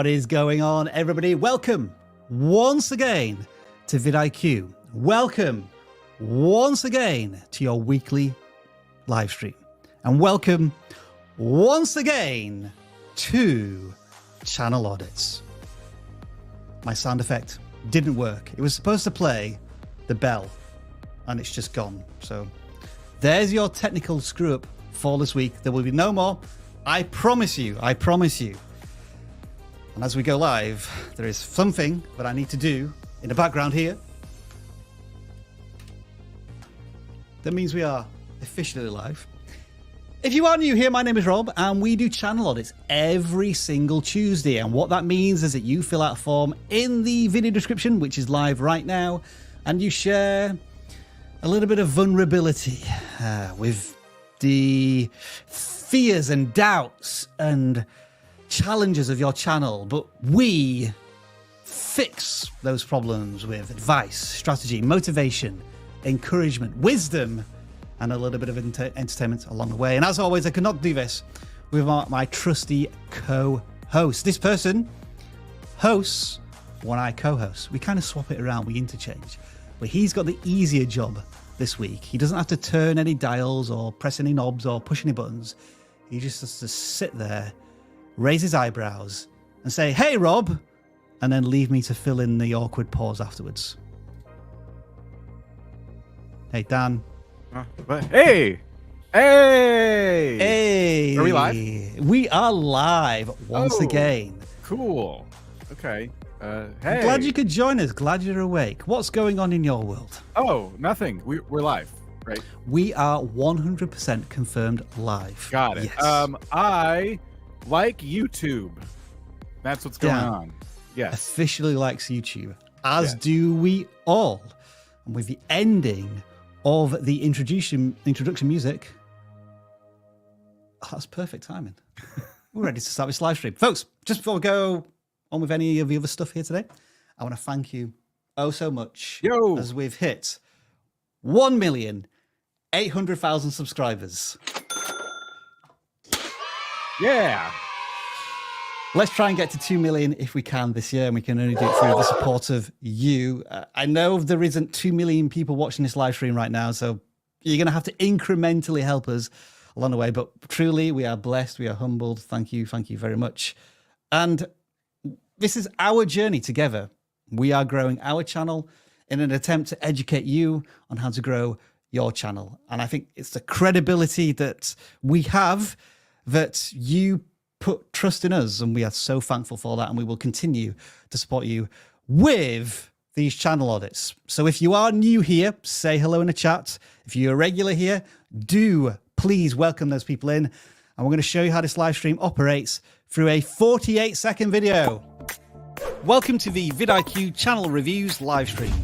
What is going on, everybody? Welcome once again to vidIQ. Welcome once again to your weekly live stream. And welcome once again to channel audits. My sound effect didn't work. It was supposed to play the bell and it's just gone. So there's your technical screw up for this week. There will be no more. I promise you. I promise you. And as we go live, there is something that I need to do in the background here. That means we are officially live. If you are new here, my name is Rob, and we do channel audits every single Tuesday. And what that means is that you fill out a form in the video description, which is live right now, and you share a little bit of vulnerability with the fears and doubts and challenges of your channel, but we fix those problems with advice, strategy, motivation, encouragement, wisdom, and a little bit of entertainment along the way. And as always, I could not do this with my trusty co-host. This person hosts when I co-host. We kind of swap it around, we interchange. But he's got the easier job this week. He doesn't have to turn any dials or press any knobs or push any buttons. He just has to sit there, raise his eyebrows and say, "Hey, Rob," and then leave me to fill in the awkward pause afterwards. Hey, Dan. Hey! Are we live? We are live once again. Cool. Okay. Hey. I'm glad you could join us. Glad you're awake. What's going on in your world? Oh, nothing. We're live, right? We are 100% confirmed live. Got it. Yes. I like YouTube. That's what's going on. Yes. Officially likes YouTube, as do we all. And with the ending of the introduction music, that's perfect timing. We're ready to start this live stream. Folks, just before we go on with any of the other stuff here today, I want to thank you oh so much as we've hit 1,800,000 subscribers. Yeah. Let's try and get to 2 million if we can this year, and we can only do it through the support of you. I know there isn't 2 million people watching this live stream right now, so you're going to have to incrementally help us along the way. But truly, we are blessed. We are humbled. Thank you. Thank you very much. And this is our journey together. We are growing our channel in an attempt to educate you on how to grow your channel. And I think it's the credibility that we have that you put trust in us, and we are so thankful for that, and we will continue to support you with these channel audits. So if you are new here, say hello in the chat. If you're a regular here, do please welcome those people in, and we're going to show you how this live stream operates through a 48-second video. Welcome to the vidIQ channel reviews live stream.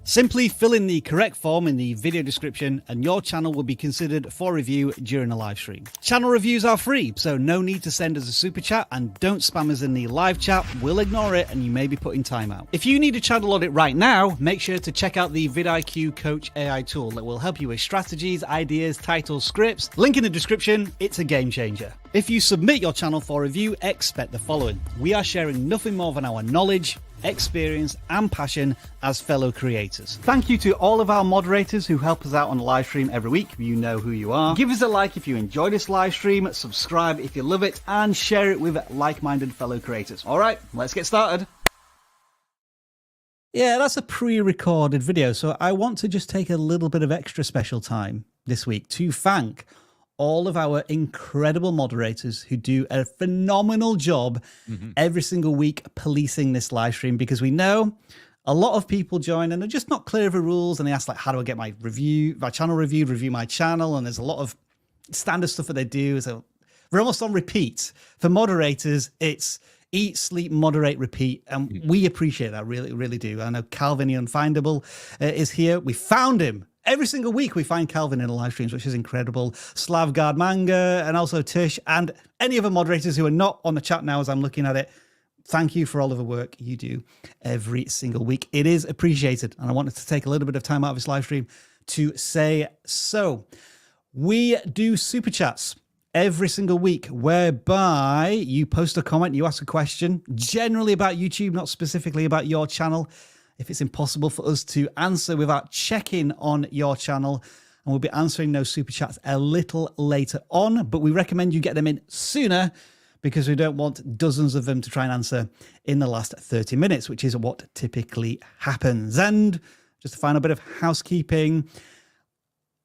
Simply fill in the correct form in the video description and your channel will be considered for review during a live stream. Channel reviews are free, so no need to send us a super chat, and don't spam us in the live chat. We'll ignore it and you may be put in timeout. If you need a channel audit right now, make sure to check out the vidIQ Coach AI tool that will help you with strategies, ideas, titles, scripts. Link in the description. It's a game changer. If you submit your channel for review, expect the following. We are sharing nothing more than our knowledge, experience and passion as fellow creators. Thank you to all of our moderators who help us out on the live stream every week. You know who you are. Give us a like if you enjoy this live stream, subscribe if you love it, and share it with like-minded fellow creators. All right, let's get started. Yeah, that's a pre-recorded video, so I want to just take a little bit of extra special time this week to thank all of our incredible moderators who do a phenomenal job every single week policing this live stream, because we know a lot of people join and they're just not clear of the rules, and they ask, like, how do I get my channel reviewed, review my channel? And there's a lot of standard stuff that they do. So we're almost on repeat. For moderators, it's eat, sleep, moderate, repeat. And we appreciate that, really, really do. I know Calvin the Unfindable is here. We found him. Every single week we find Calvin in the live streams, which is incredible. Slavgard Manga, and also Tish, and any other moderators who are not on the chat now as I'm looking at it. Thank you for all of the work you do every single week. It is appreciated, and I wanted to take a little bit of time out of this live stream to say so. We do super chats every single week, whereby you post a comment, you ask a question, generally about YouTube, not specifically about your channel. If it's impossible for us to answer without checking on your channel, and we'll be answering those super chats a little later on, but we recommend you get them in sooner because we don't want dozens of them to try and answer in the last 30 minutes, which is what typically happens. And just a final bit of housekeeping.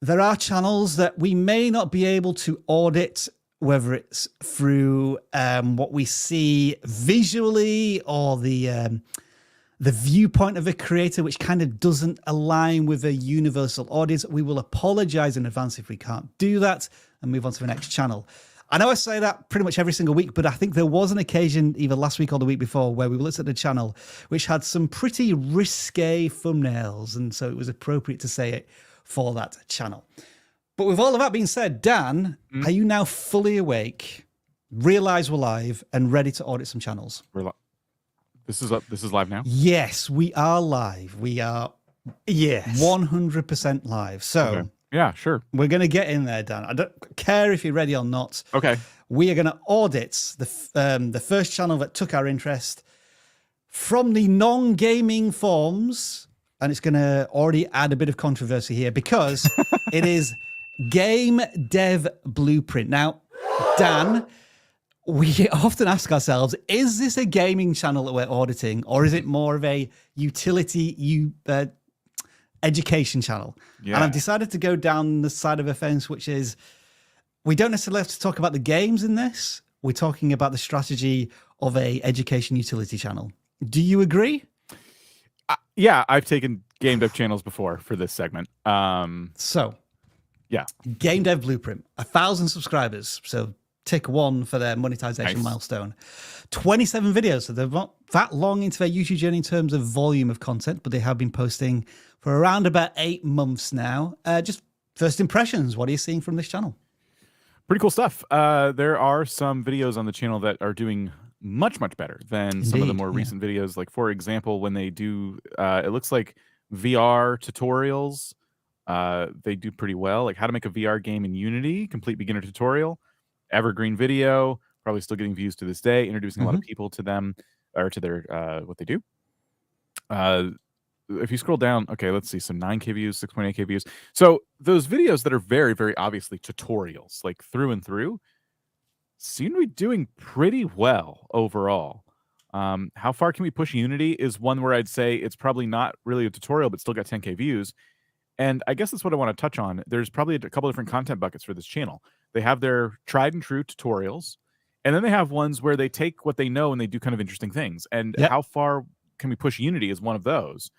There are channels that we may not be able to audit, whether it's through what we see visually or the viewpoint of a creator, which kind of doesn't align with a universal audience. We will apologize in advance if we can't do that and move on to the next channel. I know I say that pretty much every single week, but I think there was an occasion either last week or the week before where we looked at the channel, which had some pretty risque thumbnails. And so it was appropriate to say it for that channel. But with all of that being said, Dan, are you now fully awake, realize we're live and ready to audit some channels? This is live now? Yes, we are live. We are 100% live. So okay. Yeah, sure. We're going to get in there, Dan. I don't care if you're ready or not. Okay. We are going to audit the first channel that took our interest from the non-gaming forms. And it's going to already add a bit of controversy here because it is GameDev Blueprint. Now, Dan, we often ask ourselves, is this a gaming channel that we're auditing, or is it more of a utility education channel? Yeah. And I've decided to go down the side of a fence, which is we don't necessarily have to talk about the games in this. We're talking about the strategy of a education utility channel. Do you agree? Yeah, I've taken GameDev channels before for this segment. So, yeah, GameDev Blueprint, 1,000 subscribers. So tick 1 for their monetization milestone. 27 videos. So they're not that long into their YouTube journey in terms of volume of content, but they have been posting for around about 8 months now. Just first impressions. What are you seeing from this channel? Pretty cool stuff. There are some videos on the channel that are doing much better than some of the more recent videos. Like, for example, when they do, it looks like VR tutorials, they do pretty well. Like how to make a VR game in Unity, complete beginner tutorial, evergreen video, probably still getting views to this day, introducing a lot of people to them or to their what they do. If you scroll down, okay, let's see, some 9K views, 6.8K views. So those videos that are very obviously tutorials, like through and through, seem to be doing pretty well overall. How far can we push Unity is one where I'd say it's probably not really a tutorial, but still got 10K views. And I guess that's what I want to touch on. There's probably a couple different content buckets for this channel. They have their tried and true tutorials, and then they have ones where they take what they know and they do kind of interesting things. And how far can we push Unity is one of those.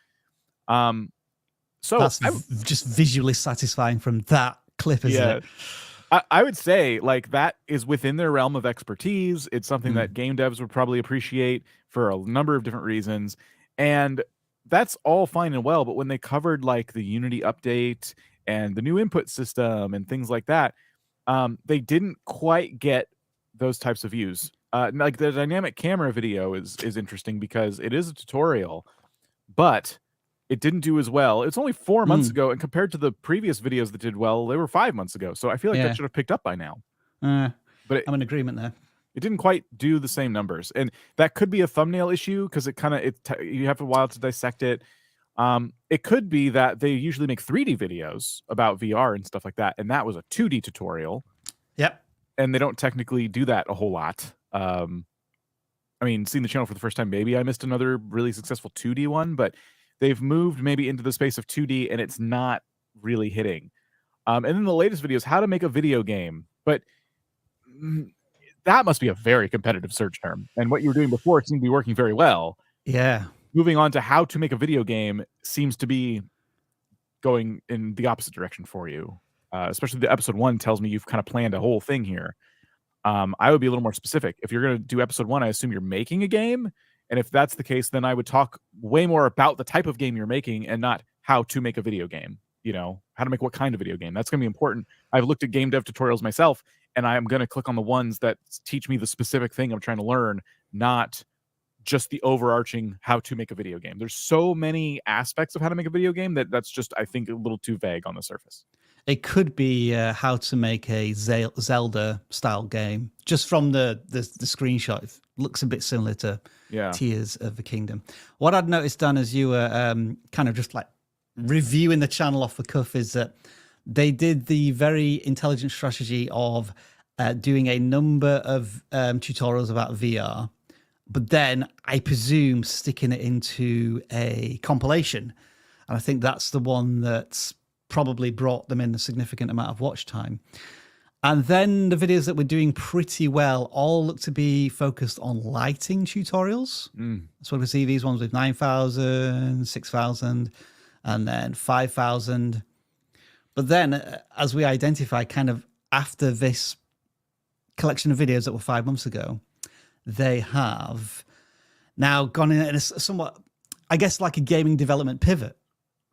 So that's just visually satisfying from that clip, isn't it? I would say like that is within their realm of expertise. It's something that game devs would probably appreciate for a number of different reasons. And that's all fine and well. But when they covered like the Unity update and the new input system and things like that, they didn't quite get those types of views. Like the dynamic camera video is interesting because it is a tutorial, but it didn't do as well. It's only 4 months ago, and compared to the previous videos that did well, they were 5 months ago. So I feel like that should have picked up by now. But I'm in agreement there. It didn't quite do the same numbers, and that could be a thumbnail issue because it kind of you have a while to dissect it. It could be that they usually make 3D videos about VR and stuff like that, and that was a 2D tutorial. Yep. And they don't technically do that a whole lot. I mean, seeing the channel for the first time, maybe I missed another really successful 2D one, but they've moved maybe into the space of 2D, and it's not really hitting. And then the latest video is how to make a video game, but that must be a very competitive search term. And what you were doing before seemed to be working very well. Yeah. Moving on to how to make a video game seems to be going in the opposite direction for you. Especially the episode 1 tells me you've kind of planned a whole thing here. I would be a little more specific. If you're going to do episode 1, I assume you're making a game. And if that's the case, then I would talk way more about the type of game you're making and not how to make a video game. You know, how to make what kind of video game. That's going to be important. I've looked at game dev tutorials myself, and I am going to click on the ones that teach me the specific thing I'm trying to learn, not just the overarching how to make a video game. There's so many aspects of how to make a video game that's just, I think, a little too vague on the surface. It could be how to make a Zelda-style game. Just from the screenshot, it looks a bit similar to Tears of the Kingdom. What I'd noticed, Dan, as you were kind of just like reviewing the channel off the cuff, is that they did the very intelligent strategy of doing a number of tutorials about VR, but then I presume sticking it into a compilation. And I think that's the one that's probably brought them in a significant amount of watch time. And then the videos that were doing pretty well all look to be focused on lighting tutorials. So we can see these ones with 9,000, 6,000, and then 5,000. But then, as we identify, kind of after this collection of videos that were 5 months ago, they have now gone in a somewhat, I guess, like a gaming development pivot.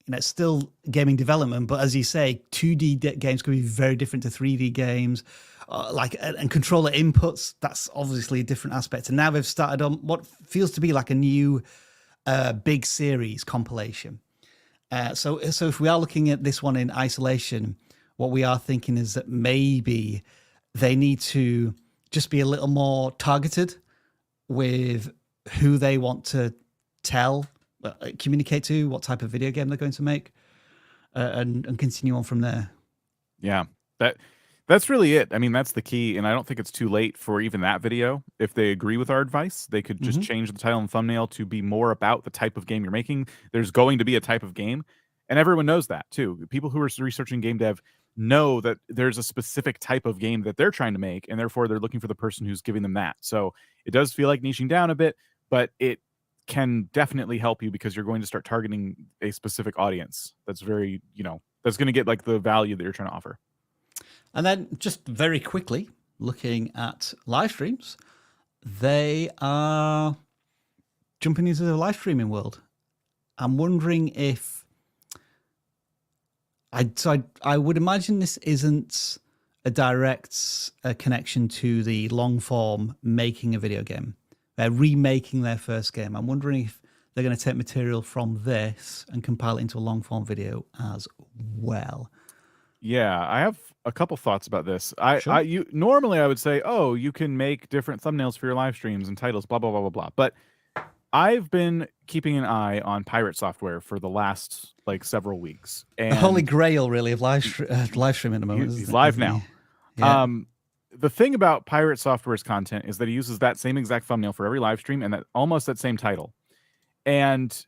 You know, it's still gaming development, but as you say, 2D games could be very different to 3D games. And controller inputs, that's obviously a different aspect. And now they've started on what feels to be like a new big series compilation. So if we are looking at this one in isolation, what we are thinking is that maybe they need to just be a little more targeted with who they want to communicate to, what type of video game they're going to make, and continue on from there. Yeah, that's really it. I mean, that's the key, and I don't think it's too late for even that video. If they agree with our advice, they could just change the title and thumbnail to be more about the type of game you're making. There's going to be a type of game, and everyone knows that too. People who are researching game dev know that there's a specific type of game that they're trying to make, and therefore they're looking for the person who's giving them that. So it does feel like niching down a bit, but it can definitely help you because you're going to start targeting a specific audience that's very, that's going to get like the value that you're trying to offer. And then just very quickly looking at live streams, they are jumping into the live streaming world. I'm wondering if I would imagine this isn't a direct connection to the long form making a video game. They're remaking their first game. I'm wondering if they're going to take material from this and compile it into a long form video as well. Yeah, I have a couple thoughts about this. Sure. Normally I would say, oh, you can make different thumbnails for your live streams and titles, blah, blah, blah, blah, blah. But I've been keeping an eye on pirate software for the last like several weeks. And the holy grail, really, of live streaming at the moment. He's live now. Yeah. The thing about pirate software's content is that he uses that same exact thumbnail for every live stream and almost that same title. And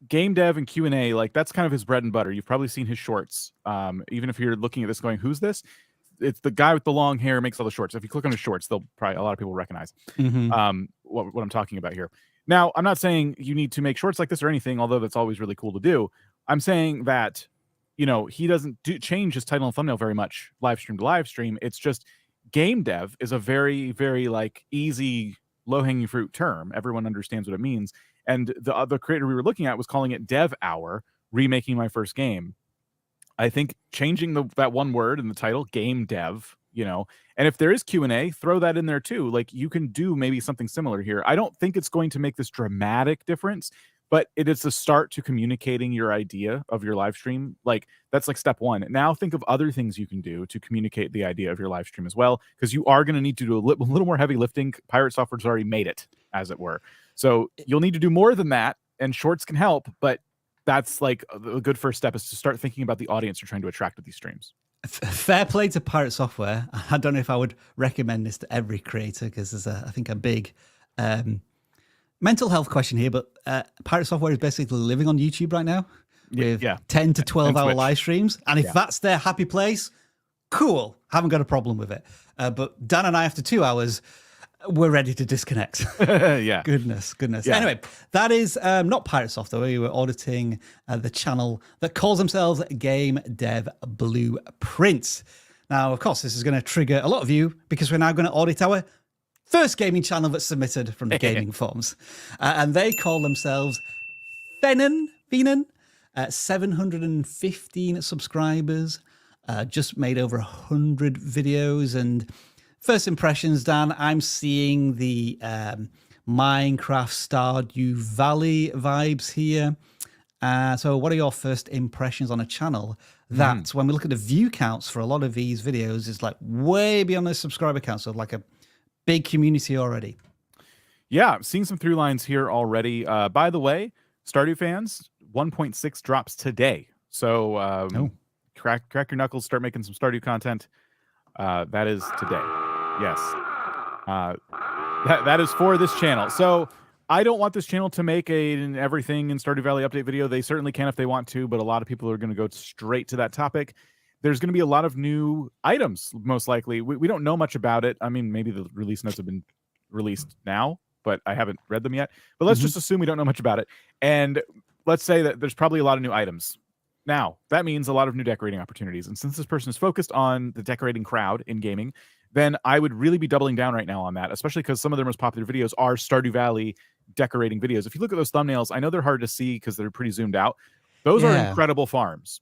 game dev and Q&A, like that's kind of his bread and butter. You've probably seen his shorts. Even if you're looking at this going, who's this? It's the guy with the long hair makes all the shorts. If you click on his shorts, they'll probably, a lot of people recognize what I'm talking about here. Now, I'm not saying you need to make shorts like this or anything, although that's always really cool to do. I'm saying that, he doesn't change his title and thumbnail very much live stream to live stream. It's just game dev is a very, very like easy, low-hanging fruit term. Everyone understands what it means. And the other creator we were looking at was calling it Dev Hour, remaking my first game. I think changing that one word in the title, game dev, and if there is Q&A, throw that in there too. Like you can do maybe something similar here. I don't think it's going to make this dramatic difference, but it is a start to communicating your idea of your live stream. Like that's like step one. Now think of other things you can do to communicate the idea of your live stream as well, because you are going to need to do a little more heavy lifting. Pirate Software's already made it, as it were. So you'll need to do more than that, and shorts can help, but that's like a good first step is to start thinking about the audience you're trying to attract with these streams. Fair play to Pirate Software. I don't know if I would recommend this to every creator because there's, I think, a big mental health question here, but Pirate Software is basically living on YouTube right now with 10 to 12 hour live streams. And if that's their happy place, cool. Haven't got a problem with it. But Dan and I, after 2 hours, we're ready to disconnect. Yeah. Goodness. Yeah. Anyway, that is not Pirate Software. We were auditing the channel that calls themselves Game Dev Blueprint. Now, of course, this is going to trigger a lot of you because we're now going to audit our first gaming channel that's submitted from the gaming forums. And they call themselves Fennon, 715 subscribers, just made over 100 videos. And first impressions, Dan, I'm seeing the Minecraft Stardew Valley vibes here. So what are your first impressions on a channel that when we look at the view counts for a lot of these videos is like way beyond the subscriber count, so like a big community already? Yeah, seeing some through lines here already. By the way, Stardew fans, 1.6 drops today. So crack your knuckles, start making some Stardew content. That is today. Yes. That is for this channel. So I don't want this channel to make an everything in Stardew Valley update video. They certainly can if they want to, but a lot of people are going to go straight to that topic. There's going to be a lot of new items, most likely. We don't know much about it. I mean, maybe the release notes have been released now, but I haven't read them yet. But let's just assume we don't know much about it. And let's say that there's probably a lot of new items. Now, that means a lot of new decorating opportunities. And since this person is focused on the decorating crowd in gaming, then I would really be doubling down right now on that, especially because some of their most popular videos are Stardew Valley decorating videos. If you look at those thumbnails, I know they're hard to see because they're pretty zoomed out. Those are incredible farms.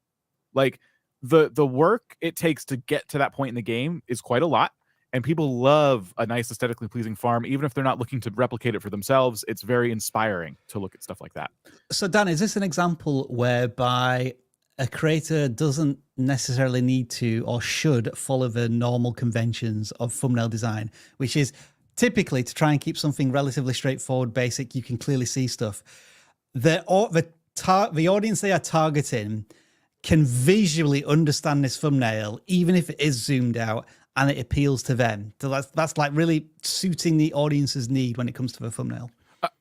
Like the work it takes to get to that point in the game is quite a lot. And people love a nice aesthetically pleasing farm, even if they're not looking to replicate it for themselves. It's very inspiring to look at stuff like that. So Dan, is this an example whereby a creator doesn't necessarily need to or should follow the normal conventions of thumbnail design, which is typically to try and keep something relatively straightforward, basic, you can clearly see stuff. The audience they are targeting can visually understand this thumbnail, even if it is zoomed out, and it appeals to them. So that's like really suiting the audience's need when it comes to the thumbnail.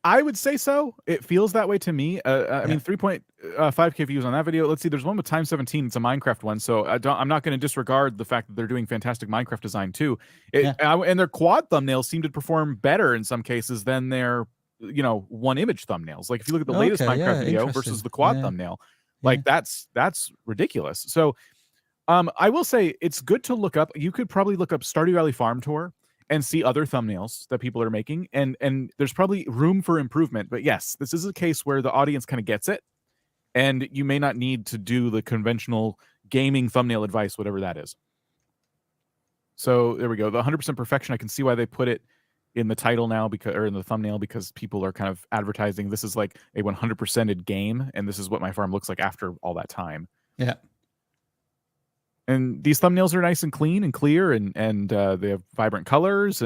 I would say so. It feels that way to me. I mean, 3.5K views on that video. Let's see. There's one with Time 17. It's a Minecraft one, so I'm not going to disregard the fact that they're doing fantastic Minecraft design too. And their quad thumbnails seem to perform better in some cases than their, one image thumbnails. Like if you look at the latest Minecraft video versus the quad thumbnail, like that's ridiculous. So I will say it's good to look up. You could probably look up Stardew Valley Farm Tour and see other thumbnails that people are making. And there's probably room for improvement. But yes, this is a case where the audience kind of gets it. And you may not need to do the conventional gaming thumbnail advice, whatever that is. So there we go. The 100% perfection, I can see why they put it in the title now, or in the thumbnail, because people are kind of advertising this is like a 100%ed game. And this is what my farm looks like after all that time. Yeah. And these thumbnails are nice and clean and clear, and they have vibrant colors,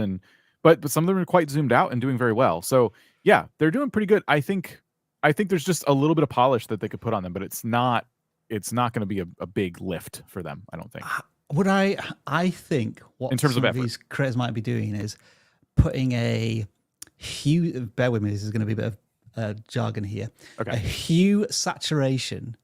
but some of them are quite zoomed out and doing very well. So yeah, they're doing pretty good. I think there's just a little bit of polish that they could put on them, but it's not going to be a big lift for them, I don't think. I think what in terms of effort, these creators might be doing is putting a hue. Bear with me, this is going to be a bit of jargon here. Okay. A hue saturation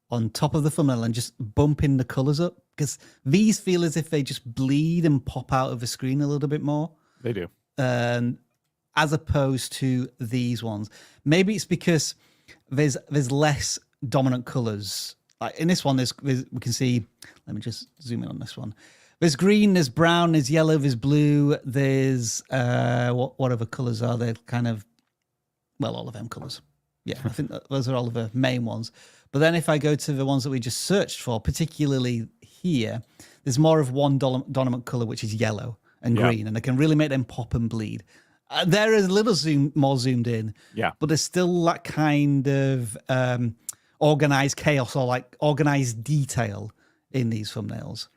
on top of the thumbnail and just bumping the colors up, because these feel as if they just bleed and pop out of the screen a little bit more. They do. As opposed to these ones. Maybe it's because there's less dominant colors. Like in this one, we can see, let me just zoom in on this one. There's green, there's brown, there's yellow, there's blue, there's what other colors are there? Kind of, well, all of them colors. Yeah, I think those are all of the main ones. But then if I go to the ones that we just searched for, particularly here, there's more of one dominant color, which is yellow and green, and I can really make them pop and bleed. There is a little more zoomed in, but there's still that kind of organized chaos or like organized detail in these thumbnails.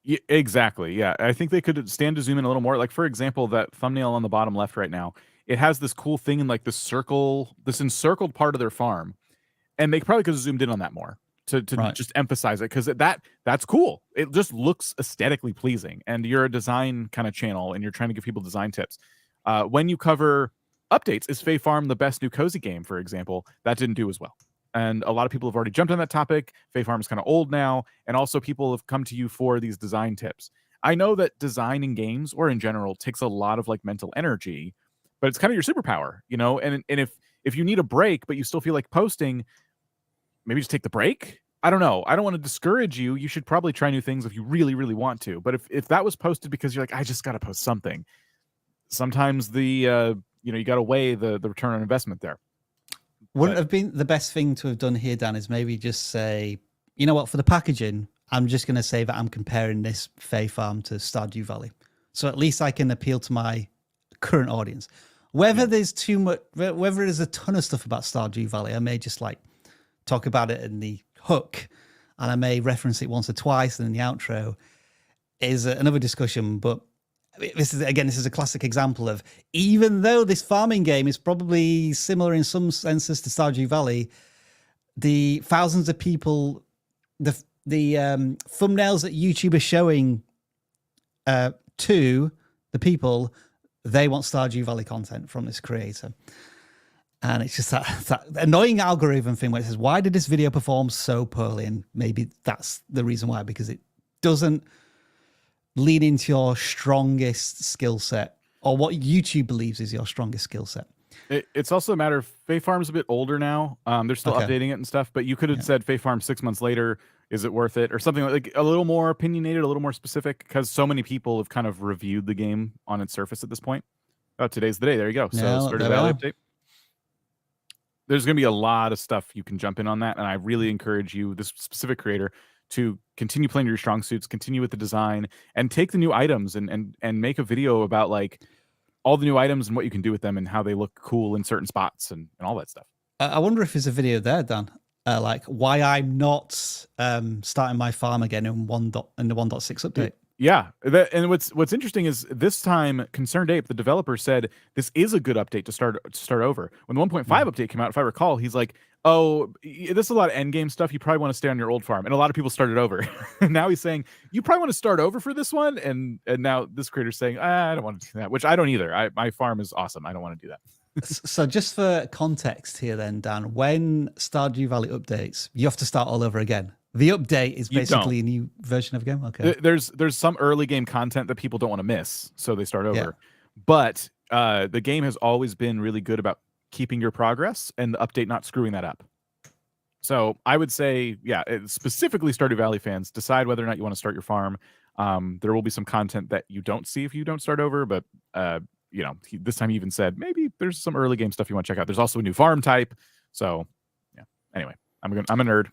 Yeah, exactly. Yeah, I think they could stand to zoom in a little more. Like, for example, that thumbnail on the bottom left right now, it has this cool thing in like this encircled part of their farm. And they probably could have zoomed in on that more to just emphasize it, because that's cool. It just looks aesthetically pleasing. And you're a design kind of channel, and you're trying to give people design tips. When you cover updates, is Fae Farm the best new cozy game, for example? That didn't do as well. And a lot of people have already jumped on that topic. Fae Farm is kind of old now. And also people have come to you for these design tips. I know that design in games or in general takes a lot of like mental energy, but it's kind of your superpower, and if you need a break, but you still feel like posting, maybe just take the break. I don't know. I don't want to discourage you. You should probably try new things if you really, really want to. But if that was posted because you're like, I just got to post something, sometimes you got to weigh the return on investment there. Wouldn't have been the best thing to have done here, Dan, is maybe just say, you know what, for the packaging, I'm just going to say that I'm comparing this Fae Farm to Stardew Valley. So at least I can appeal to my current audience. Whether there's too much, whether there's a ton of stuff about Stardew Valley, I may just like talk about it in the hook, and I may reference it once or twice in the outro, is another discussion. But this is a classic example of, even though this farming game is probably similar in some senses to Stardew Valley, the thousands of people, the thumbnails that YouTube is showing to the people, they want Stardew Valley content from this creator. And it's just that annoying algorithm thing where it says, why did this video perform so poorly? And maybe that's the reason why, because it doesn't lean into your strongest skill set, or what YouTube believes is your strongest skill set. It's also a matter of Fae Farm's a bit older now. They're still updating it and stuff, but you could have said Fae Farm 6 months later, is it worth it? Or something like a little more opinionated, a little more specific, because so many people have kind of reviewed the game on its surface at this point. Oh, today's the day. There you go. So Stardew Valley update. There's going to be a lot of stuff you can jump in on that, and I really encourage you, this specific creator, to continue playing your strong suits, continue with the design, and take the new items and make a video about like all the new items and what you can do with them and how they look cool in certain spots and all that stuff. I wonder if there's a video there, Dan, like why I'm not starting my farm again in the 1.6 update. Yeah, and what's interesting is this time Concerned Ape, the developer, said this is a good update to start over. When the 1.5 update came out, if I recall, he's like, oh, this is a lot of end game stuff. You probably want to stay on your old farm, and a lot of people started over. And now he's saying you probably want to start over for this one, and now this creator's saying I don't want to do that, which I don't either. My farm is awesome. I don't want to do that. So just for context here, then, Dan, when Stardew Valley updates, you have to start all over again. The update is basically a new version of the game. Okay. There's some early game content that people don't want to miss, so they start over. Yeah. But the game has always been really good about keeping your progress and the update not screwing that up. So I would say, yeah, specifically Stardew Valley fans, decide whether or not you want to start your farm. There will be some content that you don't see if you don't start over, but you know, this time he even said maybe there's some early game stuff you want to check out. There's also a new farm type. So yeah. Anyway, I'm a nerd.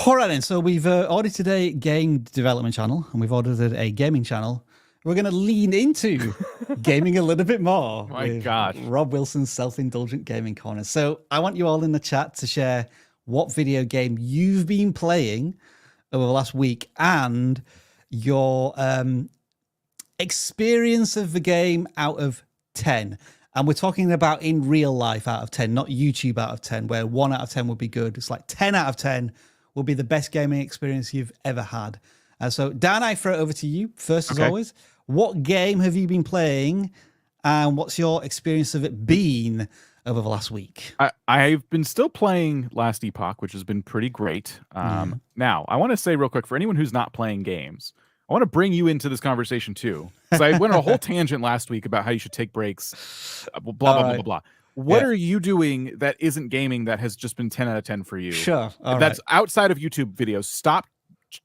All right, then. So we've audited a game development channel and we've audited a gaming channel. We're going to lean into gaming a little bit more. My gosh. Rob Wilson's self-indulgent gaming corner. So I want you all in the chat to share what video game you've been playing over the last week and your experience of the game out of 10. And we're talking about in real life out of 10, not YouTube out of 10, where 1 out of 10 would be good. It's like 10 out of 10 will be the best gaming experience you've ever had. So Dan, I throw it over to you first, as always. What game have you been playing and what's your experience of it been over the last week? I've been still playing Last Epoch, which has been pretty great. Now, I want to say real quick, for anyone who's not playing games, I want to bring you into this conversation too. Because I went on a whole tangent last week about how you should take breaks, blah, blah, blah, blah, blah. What are you doing that isn't gaming that has just been 10 out of 10 for you? Sure. That's outside of YouTube videos. Stop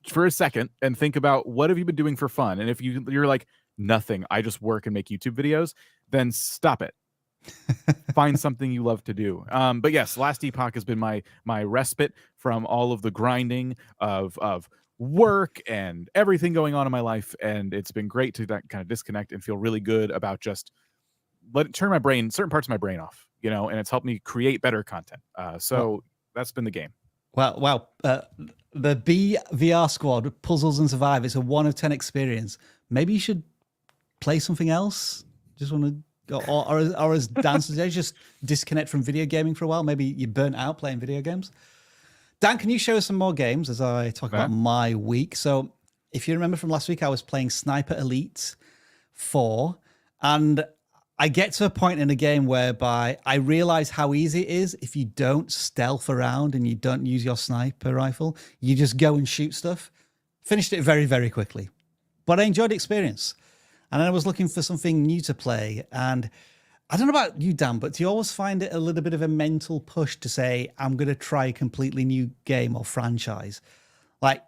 for a second and think about what have you been doing for fun. And if you're like, nothing, I just work and make YouTube videos, then stop it. Find something you love to do. But yes, Last Epoch has been my respite from all of the grinding of work and everything going on in my life. And it's been great to kind of disconnect and feel really good about just let it turn my brain, certain parts of my brain off, you know, and it's helped me create better content. So that's been the game. Wow. The BVR squad, Puzzles and Survive, it's a 1 of 10 experience. Maybe you should play something else. Just want to go, or as Dan said, just disconnect from video gaming for a while. Maybe you burnt out playing video games. Dan, can you show us some more games as I talk about my week? So if you remember from last week, I was playing Sniper Elite 4, and I get to a point in the game whereby I realize how easy it is if you don't stealth around and you don't use your sniper rifle. You just go and shoot stuff. Finished it very, very quickly. But I enjoyed the experience. And I was looking for something new to play. And I don't know about you, Dan, but do you always find it a little bit of a mental push to say, I'm going to try a completely new game or franchise? Like,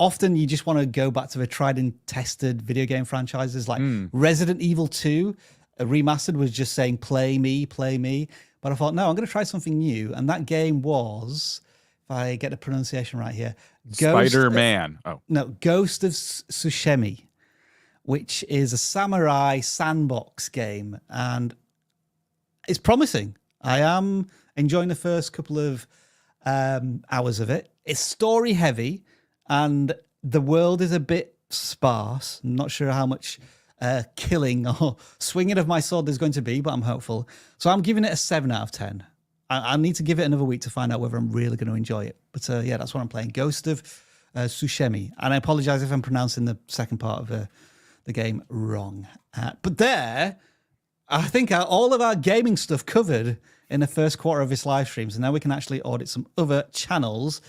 often you just want to go back to the tried and tested video game franchises like Resident Evil 2. Remastered was just saying, play me. But I thought, no, I'm going to try something new. And that game was, if I get the pronunciation right here, Spider-Man. Ghost of Tsushima, which is a samurai sandbox game. And it's promising. I am enjoying the first couple of hours of it. It's story heavy, and the world is a bit sparse. I'm not sure how much killing or swinging of my sword there's going to be, but I'm hopeful. So I'm giving it a 7 out of 10. I need to give it another week to find out whether I'm really going to enjoy it. But yeah, that's what I'm playing. Ghost of Tsushima. And I apologize if I'm pronouncing the second part of the game wrong. But there, I think all of our gaming stuff covered in the first quarter of this live stream. So now we can actually audit some other channels.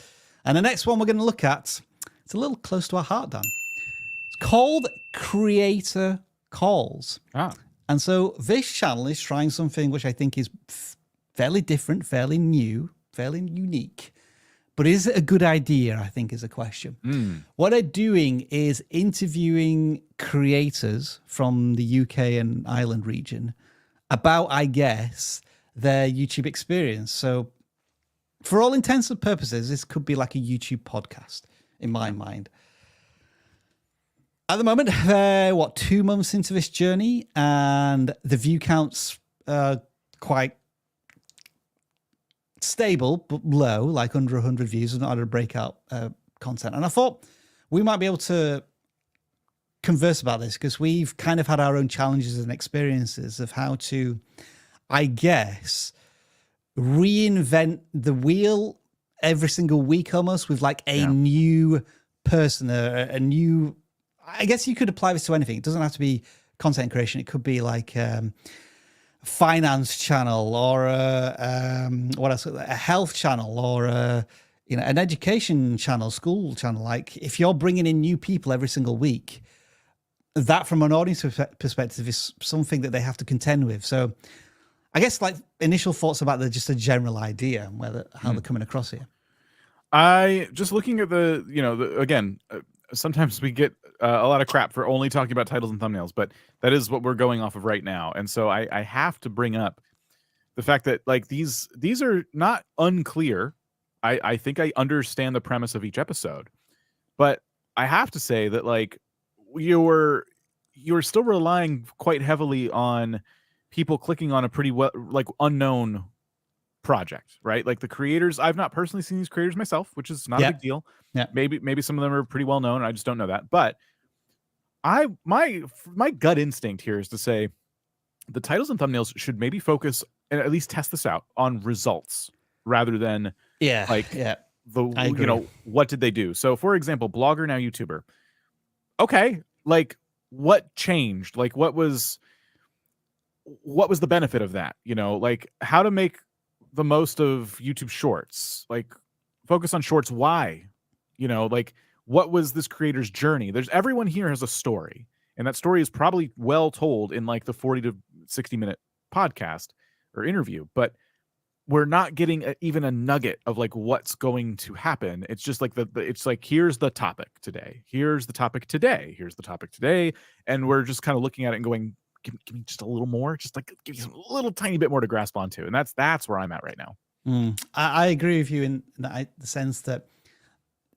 And the next one we're going to look at, it's a little close to our heart, Dan. It's called Creator Calls. And so this channel is trying something which I think is fairly different, fairly new, fairly unique. But is it a good idea, I think, is a question. What they're doing is interviewing creators from the UK and Ireland region about, I guess, their YouTube experience. So for all intents and purposes, this could be like a YouTube podcast in my mind. At the moment, they're, 2 months into this journey, and the view counts are quite stable, but low, like under 100 views, and not under breakout content. And I thought we might be able to converse about this because we've kind of had our own challenges and experiences of how to, I guess, reinvent the wheel every single week almost with like a new person, a new, I guess you could apply this to anything. It doesn't have to be content creation. It could be like finance channel or what else? A health channel or an education channel, school channel. Like if you're bringing in new people every single week, that from an audience perspective is something that they have to contend with. So I guess like initial thoughts about just a general idea and how they're coming across here. I just looking at again, sometimes we get a lot of crap for only talking about titles and thumbnails, but that is what we're going off of right now. And so I have to bring up the fact that like these are not unclear. I think I understand the premise of each episode, but I have to say that like you're still relying quite heavily on people clicking on a pretty unknown project, right? Like the creators, I've not personally seen these creators myself, which is not a big deal. Yeah. Maybe some of them are pretty well known. I just don't know that. But my gut instinct here is to say the titles and thumbnails should maybe focus and at least test this out on results rather than what did they do? So for example, blogger now YouTuber. Okay, like what changed? Like what was the benefit of that? Like how to make the most of YouTube Shorts, like focus on Shorts. Why? Like what was this creator's journey? Everyone here has a story, and that story is probably well told in like the 40 to 60 minute podcast or interview, but we're not getting even a nugget of like what's going to happen. It's just like it's like, here's the topic today. Here's the topic today. Here's the topic today. And we're just kind of looking at it and going, give me just a little more, just like give you a little tiny bit more to grasp onto. And that's where I'm at right now. I agree with you in the sense that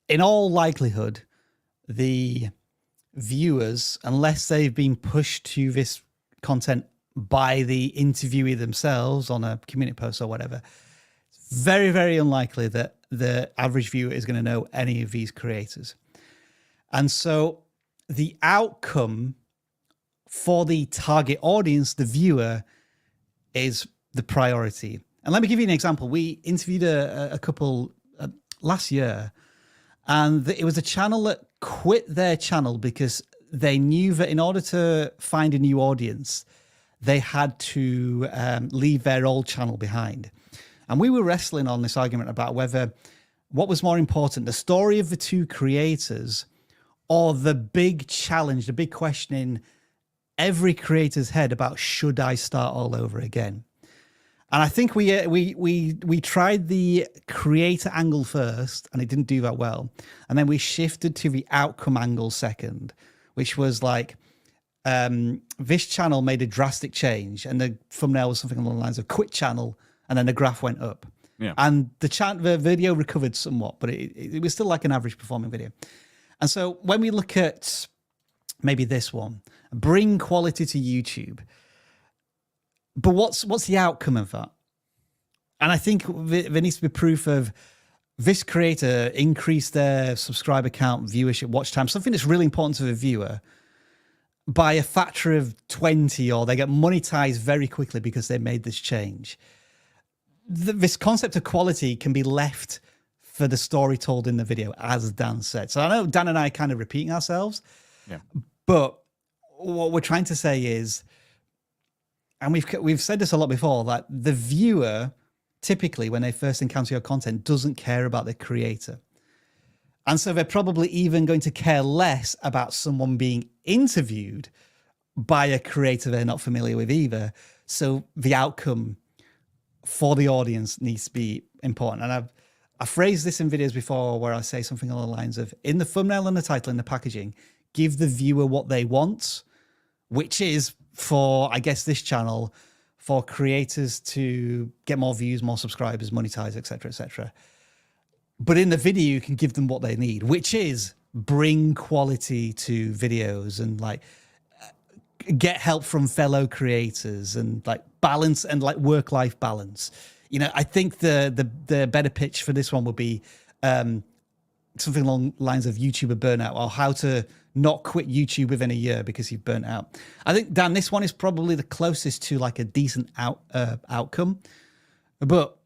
in all likelihood, the viewers, unless they've been pushed to this content by the interviewee themselves on a community post or whatever, it's very, very unlikely that the average viewer is going to know any of these creators. And so the outcome for the target audience, the viewer, is the priority. And let me give you an example. We interviewed a couple last year, and it was a channel that quit their channel because they knew that in order to find a new audience, they had to leave their old channel behind. And we were wrestling on this argument about what was more important, the story of the two creators or the big challenge, the big question in every creator's head about should I start all over again? And I think we tried the creator angle first, and it didn't do that well. And then we shifted to the outcome angle second, which was like this channel made a drastic change, and the thumbnail was something along the lines of quit channel, and then the graph went up. Yeah. And the video recovered somewhat, but it was still like an average performing video. And so when we look at maybe this one, bring quality to YouTube. But what's the outcome of that? And I think there needs to be proof of this creator increased their subscriber count, viewership, watch time, something that's really important to the viewer, by a factor of 20, or they get monetized very quickly because they made this change. This concept of quality can be left for the story told in the video, as Dan said. So I know Dan and I are kind of repeating ourselves, but what we're trying to say is, and we've said this a lot before, that the viewer typically, when they first encounter your content, doesn't care about the creator. And so they're probably even going to care less about someone being interviewed by a creator they're not familiar with either. So the outcome for the audience needs to be important. And I've phrased this in videos before where I say something along the lines of, in the thumbnail and the title and the packaging, give the viewer what they want, which is, for, I guess, this channel, for creators to get more views, more subscribers, monetize, etc., etc. But in the video, you can give them what they need, which is bring quality to videos and like get help from fellow creators and like balance and like work-life balance. You know, I think the better pitch for this one would be something along the lines of YouTuber burnout, or how to not quit YouTube within a year because you've burnt out. I think, Dan, this one is probably the closest to like a decent outcome. But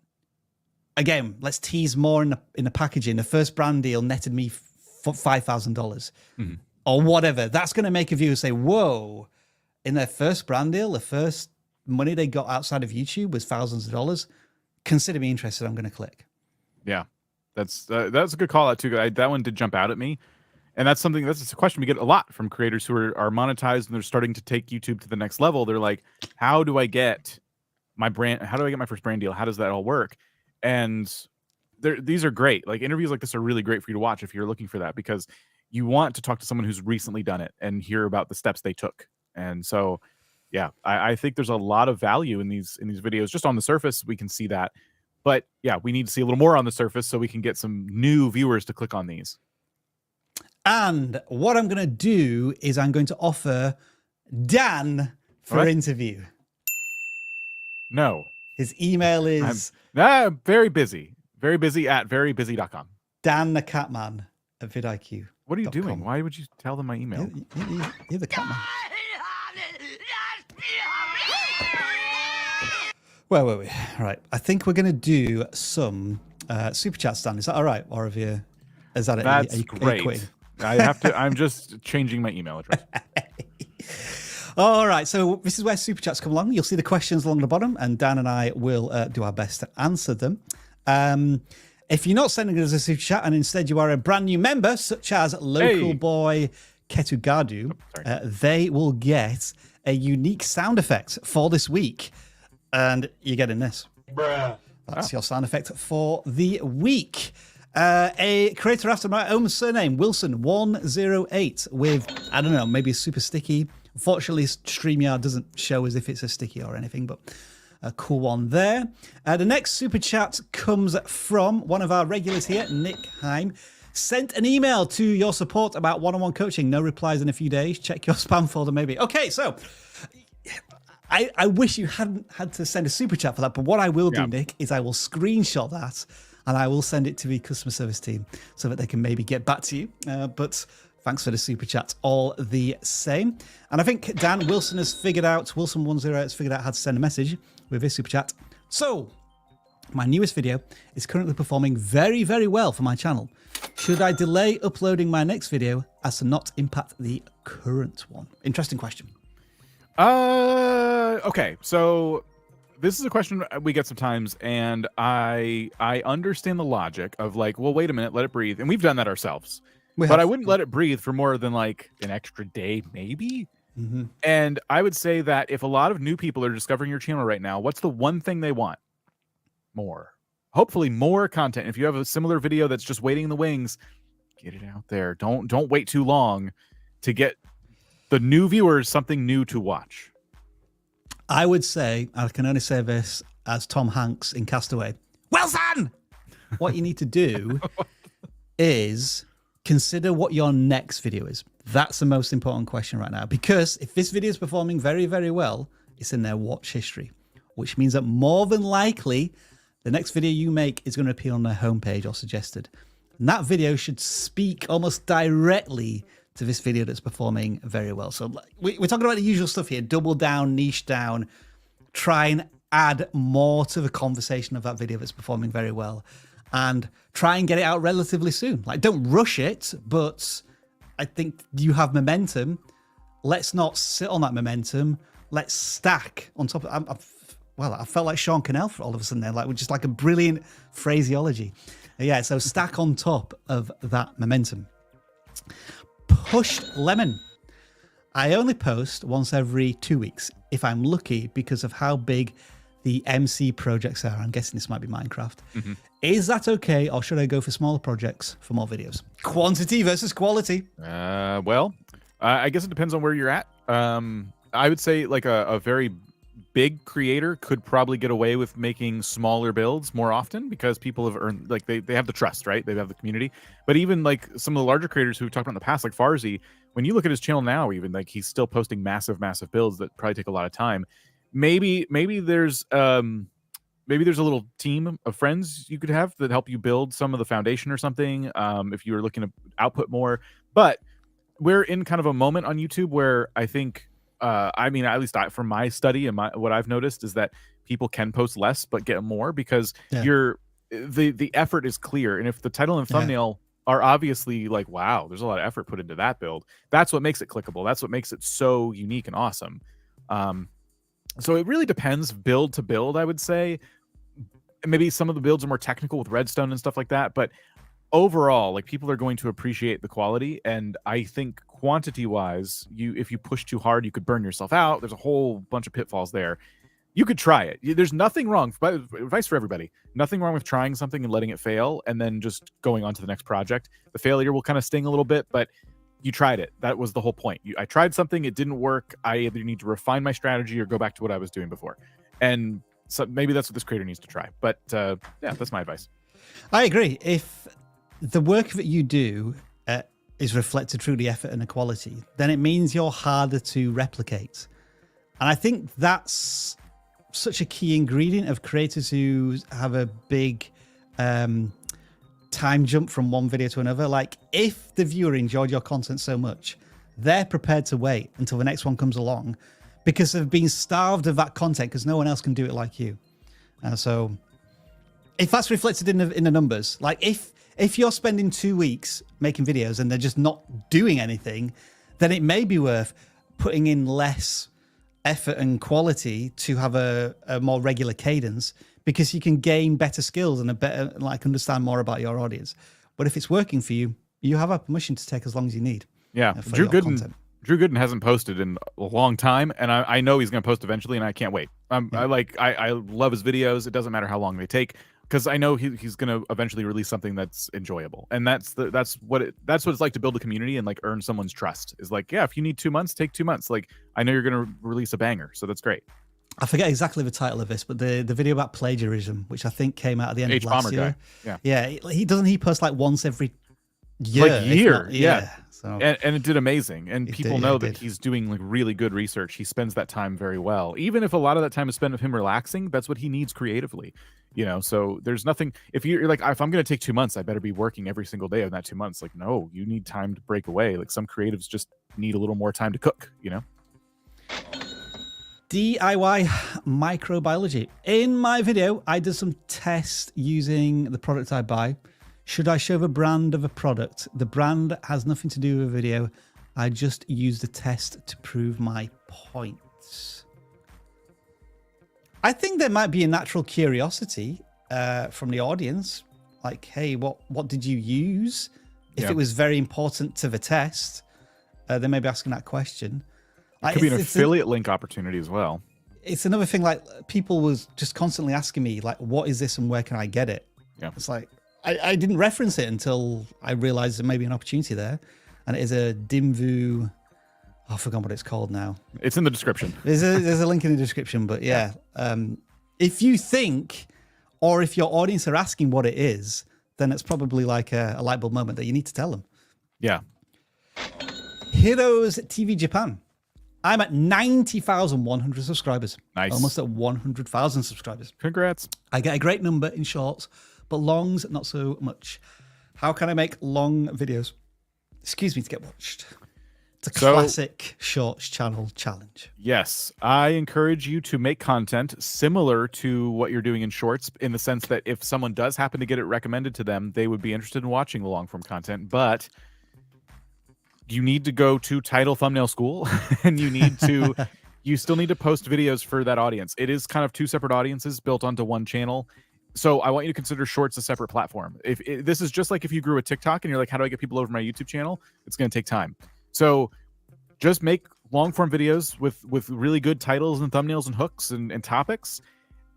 again, let's tease more in the packaging. The first brand deal netted me $5,000 or whatever. That's going to make a viewer say, whoa, in their first brand deal, the first money they got outside of YouTube was thousands of dollars. Consider me interested. I'm going to click. Yeah, that's a good call out too. That one did jump out at me. And that's something, that's a question we get a lot from creators who are monetized and they're starting to take YouTube to the next level. They're like, how do I get my brand? How do I get my first brand deal? How does that all work? And these are great. Like, interviews like this are really great for you to watch if you're looking for that, because you want to talk to someone who's recently done it and hear about the steps they took. And so, yeah, I think there's a lot of value in these videos. Just on the surface, we can see that. But yeah, we need to see a little more on the surface so we can get some new viewers to click on these. And what I'm going to do is I'm going to offer Dan for interview. No. His email is... I'm very busy. Very busy at verybusy.com. Dan the Catman at vidIQ. What are you doing? Why would you tell them my email? You're the Catman. Where were we? All right. I think we're going to do some super chats, Dan. Is that all right? Or have you... Is that That's are you great. I have to. I'm just changing my email address. All right. So this is where super chats come along. You'll see the questions along the bottom, and Dan and I will do our best to answer them. If you're not sending us a super chat and instead you are a brand new member, such as Local Boy Ketugadu, they will get a unique sound effect for this week, and you're getting this. Bruh. That's your sound effect for the week. A creator after my own surname, Wilson108, with, I don't know, maybe a super sticky. Unfortunately, StreamYard doesn't show as if it's a sticky or anything, but a cool one there. The next super chat comes from one of our regulars here, Nick Heim. Sent an email to your support about one-on-one coaching. No replies in a few days. Check your spam folder, maybe. Okay, so I wish you hadn't had to send a super chat for that, but what I will do, Nick, is I will screenshot that and I will send it to the customer service team so that they can maybe get back to you. But thanks for the super chat all the same. And I think Dan Wilson has figured out, Wilson108 has figured out how to send a message with his super chat. So, my newest video is currently performing very, very well for my channel. Should I delay uploading my next video as to not impact the current one? Interesting question. Okay, so this is a question we get sometimes, and I understand the logic of like, well, wait a minute, let it breathe. And we've done that ourselves. But I wouldn't let it breathe for more than like an extra day, maybe. And I would say that if a lot of new people are discovering your channel right now, what's the one thing they want? More. Hopefully more content. If you have a similar video that's just waiting in the wings, get it out there. Don't wait too long to get the new viewers something new to watch. I would say, I can only say this as Tom Hanks in Castaway, Wilson! What you need to do is consider what your next video is. That's the most important question right now, because if this video is performing very, very well, it's in their watch history, which means that more than likely the next video you make is going to appear on their homepage or suggested. And that video should speak almost directly to this video that's performing very well. So we're talking about the usual stuff here: double down, niche down, try and add more to the conversation of that video that's performing very well, and try and get it out relatively soon. Like, don't rush it, but I think you have momentum. Let's not sit on that momentum. Let's stack on top of well, I felt like Sean Cannell for all of a sudden there, like, with just like a brilliant phraseology. Yeah, so stack on top of that momentum. Pushed lemon. I only post once every 2 weeks if I'm lucky because of how big the MC projects are. I'm guessing this might be Minecraft. Is that okay, or should I go for smaller projects for more videos? Quantity versus quality. Well, I guess it depends on where you're at. I would say like a very big creator could probably get away with making smaller builds more often because people have earned, like, they have the trust, right? They have the community. But even like some of the larger creators who we've talked about in the past, like Farzy, when you look at his channel now, even like he's still posting massive builds that probably take a lot of time. Maybe there's a little team of friends you could have that help you build some of the foundation or something, if you're looking to output more. But we're in kind of a moment on YouTube where I think, I mean, at least from my study and what I've noticed is that people can post less but get more because the effort is clear. And if the title and thumbnail are obviously like, wow, there's a lot of effort put into that build, that's what makes it clickable. That's what makes it so unique and awesome. So it really depends build to build, I would say. Maybe some of the builds are more technical with redstone and stuff like that, but overall, like, people are going to appreciate the quality. And I think quantity wise, if you push too hard, you could burn yourself out. There's a whole bunch of pitfalls there. You could try it. There's nothing wrong, advice for everybody, nothing wrong with trying something and letting it fail and then just going on to the next project. The failure will kind of sting a little bit, but you tried it. That was the whole point. I tried something, it didn't work. I either need to refine my strategy or go back to what I was doing before. And so maybe that's what this creator needs to try. But yeah, that's my advice. I agree. If the work that you do is reflected through the effort and the quality, then it means you're harder to replicate. And I think that's such a key ingredient of creators who have a big time jump from one video to another. Like, if the viewer enjoyed your content so much, they're prepared to wait until the next one comes along because they've been starved of that content because no one else can do it like you. So if that's reflected in the numbers, like if you're spending 2 weeks making videos and they're just not doing anything, then it may be worth putting in less effort and quality to have a more regular cadence, because you can gain better skills and a better, like, understand more about your audience. But if it's working for you, you have a permission to take as long as you need. Yeah, Drew Gooden hasn't posted in a long time, and I know he's going to post eventually, and I can't wait. I love his videos. It doesn't matter how long they take, because I know he's going to eventually release something that's enjoyable, and that's what it's like to build a community and like earn someone's trust. Is like, yeah, if you need 2 months, take 2 months. Like, I know you're going to release a banger, so that's great. I forget exactly the title of this, but the video about plagiarism, which I think came out at the end of last year. Yeah, he posts like once every year. Yeah. So, and it did amazing, and people know that he's doing like really good research. He spends that time very well, even if a lot of that time is spent with him relaxing. That's what he needs creatively, so there's nothing, if you're like, if I'm going to take 2 months, I better be working every single day of that 2 months. Like, no, you need time to break away. Like, some creatives just need a little more time to cook. DIY microbiology. In my video, I did some tests using the product I buy. Should I show the brand of a product? The brand has nothing to do with a video. I just used the test to prove my points. I think there might be a natural curiosity from the audience. Like, hey, what did you use? If it was very important to the test, they may be asking that question. It could be an affiliate link opportunity as well. It's another thing, like, people was just constantly asking me, like, what is this and where can I get it? Yeah. It's like, I didn't reference it until I realized there may be an opportunity there. And it is a Dimvu, I forgot what it's called now. It's in the description. There's a link in the description, but yeah. If you think, or if your audience are asking what it is, then it's probably like a light bulb moment that you need to tell them. Yeah. Heroes TV Japan. I'm at 90,100 subscribers. Nice. Almost at 100,000 subscribers. Congrats. I get a great number in shorts, but longs, not so much. How can I make long videos, to get watched? It's a classic shorts channel challenge. Yes. I encourage you to make content similar to what you're doing in shorts, in the sense that if someone does happen to get it recommended to them, they would be interested in watching the long form content. But you need to go to title thumbnail school and you still need to post videos for that audience. It is kind of two separate audiences built onto one channel. So I want you to consider shorts a separate platform. This is just like if you grew a TikTok and you're like, how do I get people over my YouTube channel? It's going to take time. So just make long form videos with really good titles and thumbnails and hooks and topics,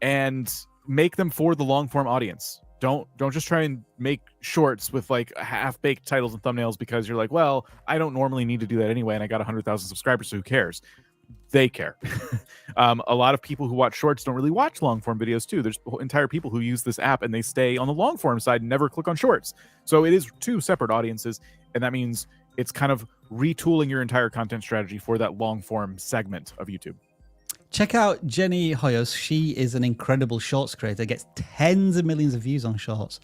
and make them for the long form audience. Don't just try and make shorts with like half-baked titles and thumbnails because you're like, well, I don't normally need to do that anyway, and I got 100,000 subscribers, so who cares? They care. A lot of people who watch shorts don't really watch long-form videos too. There's entire people who use this app and they stay on the long-form side and never click on shorts. So it is two separate audiences, and that means it's kind of retooling your entire content strategy for that long-form segment of YouTube. Check out Jenny Hoyos. She is an incredible shorts creator, gets tens of millions of views on shorts.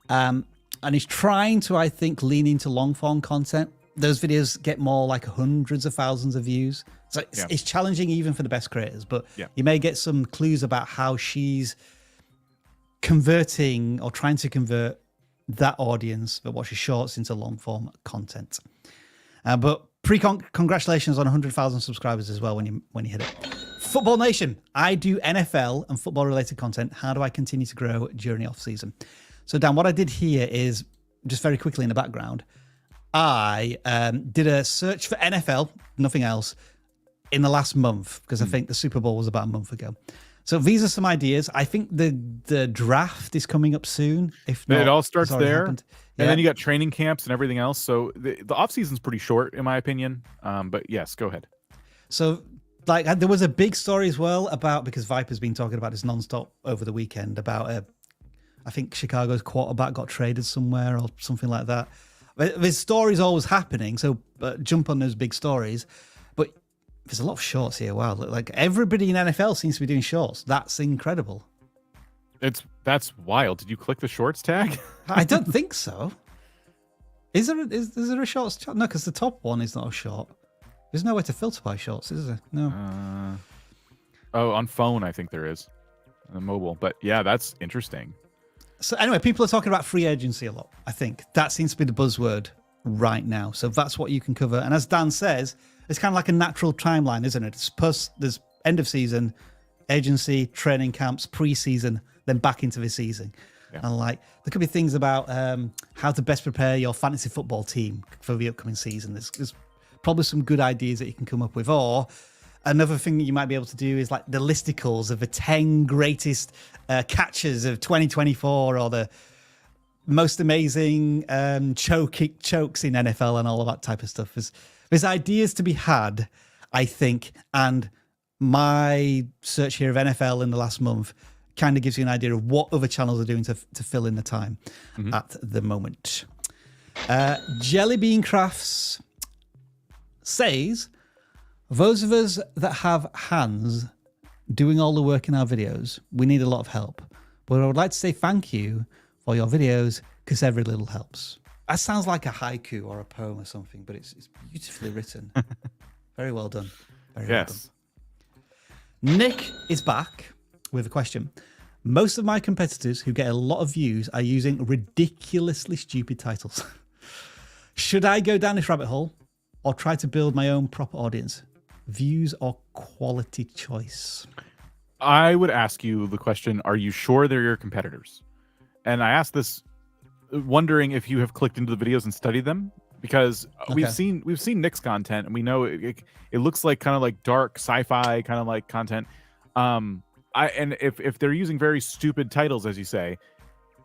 And is trying to, I think, lean into long form content. Those videos get more like hundreds of thousands of views. So it's challenging even for the best creators, but you may get some clues about how she's converting or trying to convert that audience that watches shorts into long form content. But congratulations on 100,000 subscribers as well when you hit it. Football Nation, I do NFL and football related content. How do I continue to grow during the off season? So Dan, what I did here is just very quickly in the background, I did a search for NFL, nothing else, in the last month, because I think the Super Bowl was about a month ago. So these are some ideas. I think the draft is coming up soon. If not, it all starts there. And then you got training camps and everything else. So the off season's pretty short, in my opinion. But yes, go ahead. So like there was a big story as well about, because Viper's been talking about this nonstop over the weekend about I think Chicago's quarterback got traded somewhere or something like that. There's stories always happening, so jump on those big stories. But there's a lot of shorts here. Wow, like everybody in NFL seems to be doing shorts. That's incredible. That's wild. Did you click the shorts tag? I don't think so. Is there a shorts? No, because the top one is not a short. There's no way to filter by shorts, is there? No. On phone, I think there is. On mobile, but yeah, that's interesting. So anyway, people are talking about free agency a lot. I think that seems to be the buzzword right now. So that's what you can cover. And as Dan says, it's kind of like a natural timeline, isn't it? There's end of season, agency, training camps, pre-season, then back into the season. Yeah. And like there could be things about how to best prepare your fantasy football team for the upcoming season. There's probably some good ideas that you can come up with. Or another thing that you might be able to do is like the listicles of the 10 greatest catches of 2024, or the most amazing chokes in NFL and all of that type of stuff. There's ideas to be had, I think, and my search here of NFL in the last month kind of gives you an idea of what other channels are doing to fill in the time at the moment. Jellybean Crafts says, those of us that have hands doing all the work in our videos, we need a lot of help. But I would like to say thank you for your videos, because every little helps. That sounds like a haiku or a poem or something, but it's beautifully written. Very well done. Very well done. Nick is back with a question. Most of my competitors who get a lot of views are using ridiculously stupid titles. Should I go down this rabbit hole or try to build my own proper audience? Views or quality choice? I would ask you the question, are you sure they're your competitors? And I ask this wondering if you have clicked into the videos and studied them, because we've seen Nick's content and we know it looks like kind of like dark sci-fi kind of like content. And if they're using very stupid titles, as you say,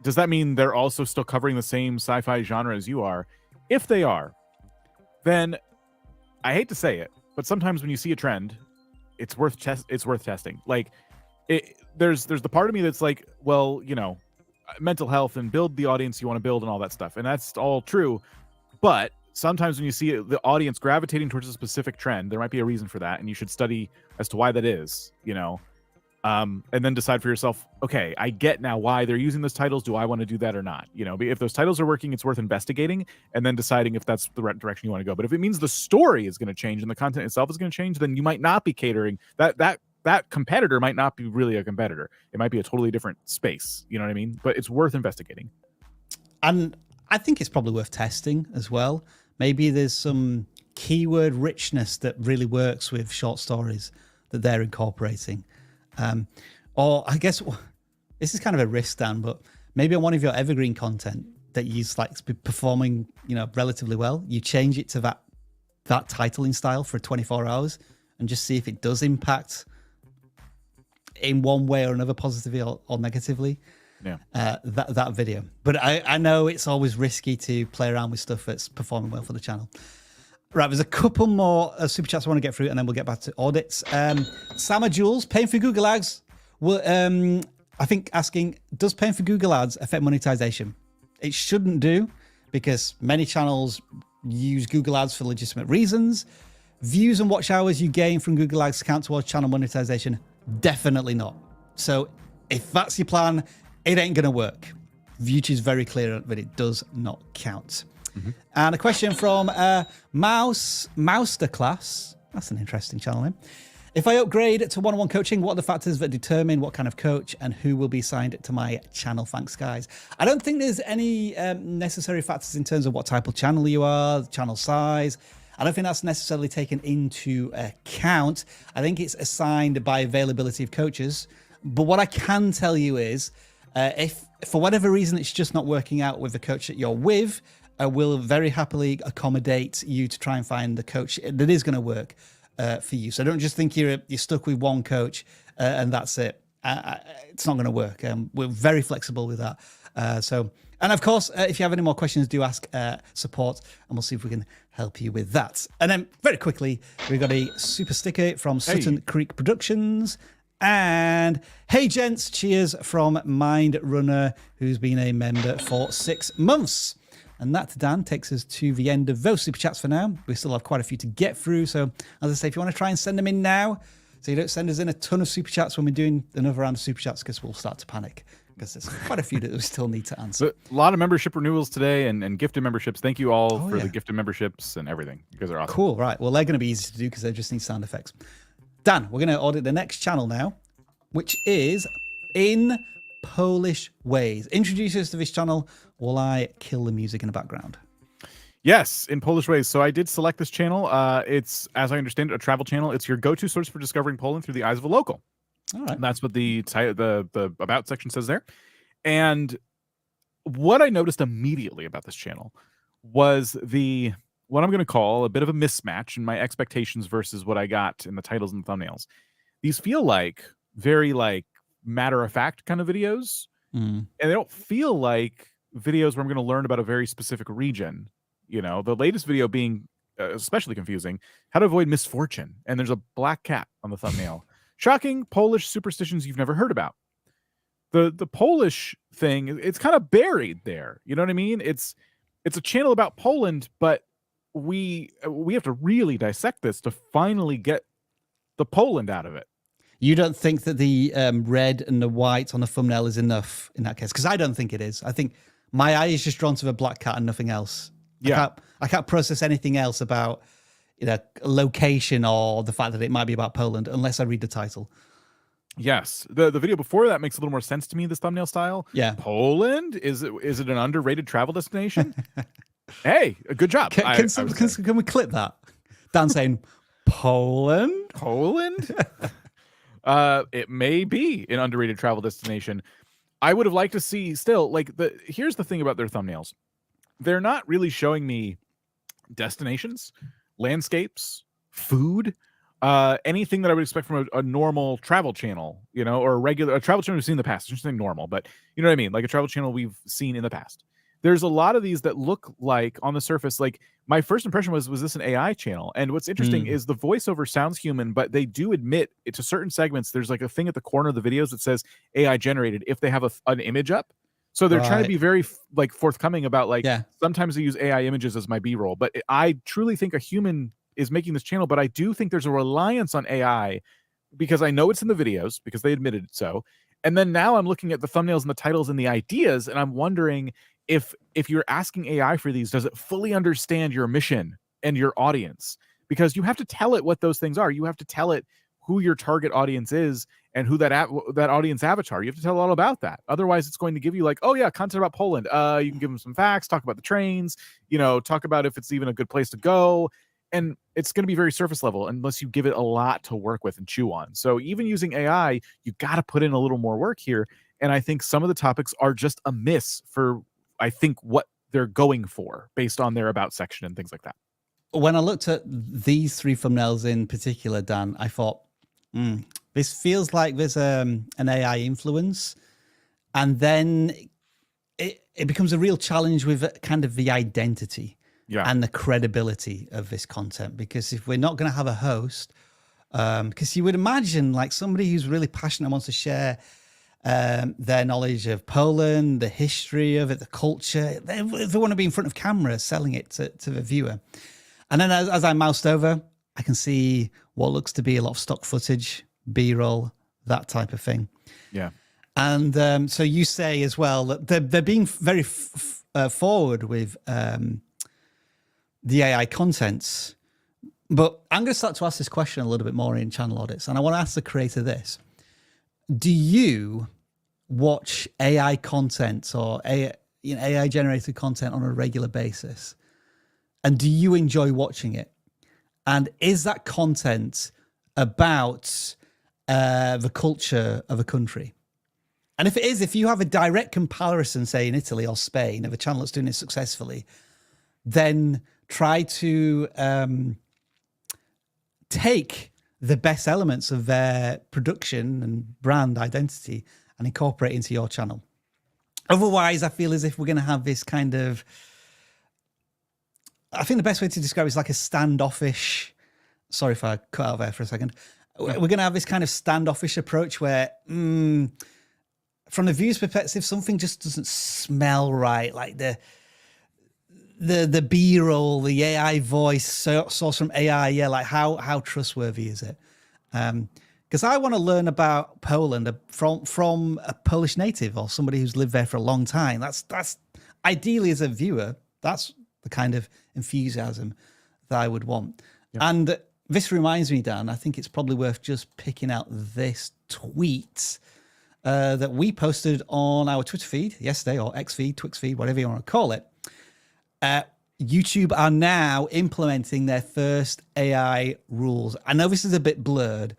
does that mean they're also still covering the same sci-fi genre as you are? If they are, then I hate to say it, but sometimes when you see a trend, it's worth testing. Like there's the part of me that's like, well, you know, mental health and build the audience you want to build and all that stuff. And that's all true. But sometimes when you see the audience gravitating towards a specific trend, there might be a reason for that, and you should study as to why that is, you know, and then decide for yourself, okay, I get now why they're using those titles. Do I want to do that or not? You know, if those titles are working, it's worth investigating and then deciding if that's the right direction you want to go. But if it means the story is going to change and the content itself is going to change, then you might not be catering that competitor might not be really a competitor. It might be a totally different space. You know what I mean? But it's worth investigating. And I think it's probably worth testing as well. Maybe there's some keyword richness that really works with short stories that they're incorporating. Or I guess this is kind of a risk, Dan, but maybe on one of your evergreen content that you like to be performing, you know, relatively well, you change it to that titling style for 24 hours and just see if it does impact in one way or another, positively or negatively. Yeah. That video. But I know it's always risky to play around with stuff that's performing well for the channel. Right, there's a couple more super chats I want to get through, and then we'll get back to audits. Sama Jules, paying for Google Ads. Well, I think asking, does paying for Google Ads affect monetization? It shouldn't do, because many channels use Google Ads for legitimate reasons. Views and watch hours you gain from Google Ads count towards channel monetization? Definitely not. So if that's your plan, it ain't going to work. YouTube's very clear that it does not count. Mm-hmm. And a question from Mousterclass. That's an interesting channel name. If I upgrade to one-on-one coaching, what are the factors that determine what kind of coach and who will be assigned to my channel? Thanks, guys. I don't think there's any necessary factors in terms of what type of channel you are, channel size. I don't think that's necessarily taken into account. I think it's assigned by availability of coaches. But what I can tell you is, if for whatever reason it's just not working out with the coach that you're with, I will very happily accommodate you to try and find the coach that is going to work for you. So don't just think you're stuck with one coach and that's it. It's not going to work. We're very flexible with that. And of course, if you have any more questions, do ask support, and we'll see if we can help you with that. And then very quickly, we've got a super sticker from Sutton Creek Productions. And hey, gents, cheers from Mind Runner, who's been a member for 6 months. And that, Dan, takes us to the end of those super chats for now. We still have quite a few to get through. So, as I say, if you want to try and send them in now, so you don't send us in a ton of super chats when we're doing another round of super chats, because we'll start to panic, because there's quite a few that we still need to answer. But a lot of membership renewals today and gifted memberships. Thank you all for the gifted memberships and everything. You guys are awesome. Cool. Right. Well, they're going to be easy to do because they just need sound effects. Dan, we're going to audit the next channel now, which is In Polish Ways. Introduce us to this channel while I kill the music in the background. Yes, In Polish Ways. So I did select this channel. It's, as I understand it, a travel channel. It's your go-to source for discovering Poland through the eyes of a local. All right. And that's what the about section says there. And what I noticed immediately about this channel was what I'm going to call a bit of a mismatch in my expectations versus what I got in the titles and thumbnails. These feel like very matter-of-fact kind of videos, and they don't feel like videos where I'm going to learn about a very specific region. You know, the latest video being especially confusing, how to avoid misfortune, and there's a black cat on the thumbnail. Shocking Polish superstitions you've never heard about. The Polish thing, it's kind of buried there. You know what I mean? It's a channel about Poland, but we have to really dissect this to finally get the Poland out of it. You don't think that the red and the white on the thumbnail is enough in that case? Because I don't think it is. I think my eye is just drawn to the black cat and nothing else. Yeah, I can't process anything else about, you know, location or the fact that it might be about Poland unless I read the title. Yes, the video before that makes a little more sense to me. This thumbnail style. Yeah, Poland, is it an underrated travel destination? Hey, a good job. Can we clip that? Dan saying Poland. It may be an underrated travel destination. I would have liked to see still, here's the thing about their thumbnails. They're not really showing me destinations, landscapes, food, anything that I would expect from a normal travel channel, you know, or a travel channel we've seen in the past. I shouldn't say normal, but you know what I mean? Like a travel channel we've seen in the past. There's a lot of these that look like on the surface, like my first impression was this an AI channel? And what's interesting is the voiceover sounds human, but they do admit it to certain segments. There's like a thing at the corner of the videos that says AI generated if they have an image up. So they're trying to Right. be very like forthcoming about like Yeah. sometimes they use AI images as my B-roll, but I truly think a human is making this channel, but I do think there's a reliance on AI because I know it's in the videos because they admitted it so. And then now I'm looking at the thumbnails and the titles and the ideas, and I'm wondering if you're asking AI for these, does it fully understand your mission and your audience? Because you have to tell it what those things are. You have to tell it who your target audience is and who that audience avatar. You have to tell all about that. Otherwise, it's going to give you like, oh yeah, content about Poland. You can give them some facts, talk about the trains, talk about if it's even a good place to go. And it's going to be very surface level unless you give it a lot to work with and chew on. So even using AI, you got to put in a little more work here. And I think some of the topics are just a miss for, I think, what they're going for based on their about section and things like that. When I looked at these 3 thumbnails in particular, Dan, I thought, this feels like there's an AI influence. And then it becomes a real challenge with kind of the identity and the credibility of this content. Because if we're not going to have a host, because you would imagine like somebody who's really passionate and wants to share their knowledge of Poland, the history of it, the culture, they want to be in front of camera selling it to the viewer. And then as I moused over, I can see what looks to be a lot of stock footage, B-roll, that type of thing. Yeah. And so you say as well that they're being very forward with the AI contents. But I'm going to start to ask this question a little bit more in channel audits. And I want to ask the creator this. Do you watch AI content or AI generated content on a regular basis? And do you enjoy watching it? And is that content about the culture of a country? And if it is, if you have a direct comparison, say in Italy or Spain, of a channel that's doing it successfully, then try to take the best elements of their production and brand identity and incorporate into your channel. Otherwise, I feel as if we're going to have this kind of, I think the best way to describe it is like a standoffish, sorry if I cut out there for a second. We're going to have this kind of standoffish approach where, from the viewer's perspective, something just doesn't smell right. Like the B-roll, the AI voice source from AI. Yeah, like how trustworthy is it? Because I want to learn about Poland from a Polish native or somebody who's lived there for a long time. That's ideally as a viewer, that's the kind of enthusiasm that I would want. Yep. And this reminds me, Dan, I think it's probably worth just picking out this tweet that we posted on our Twitter feed yesterday, or X feed, Twix feed, whatever you want to call it. YouTube are now implementing their first AI rules. I know this is a bit blurred,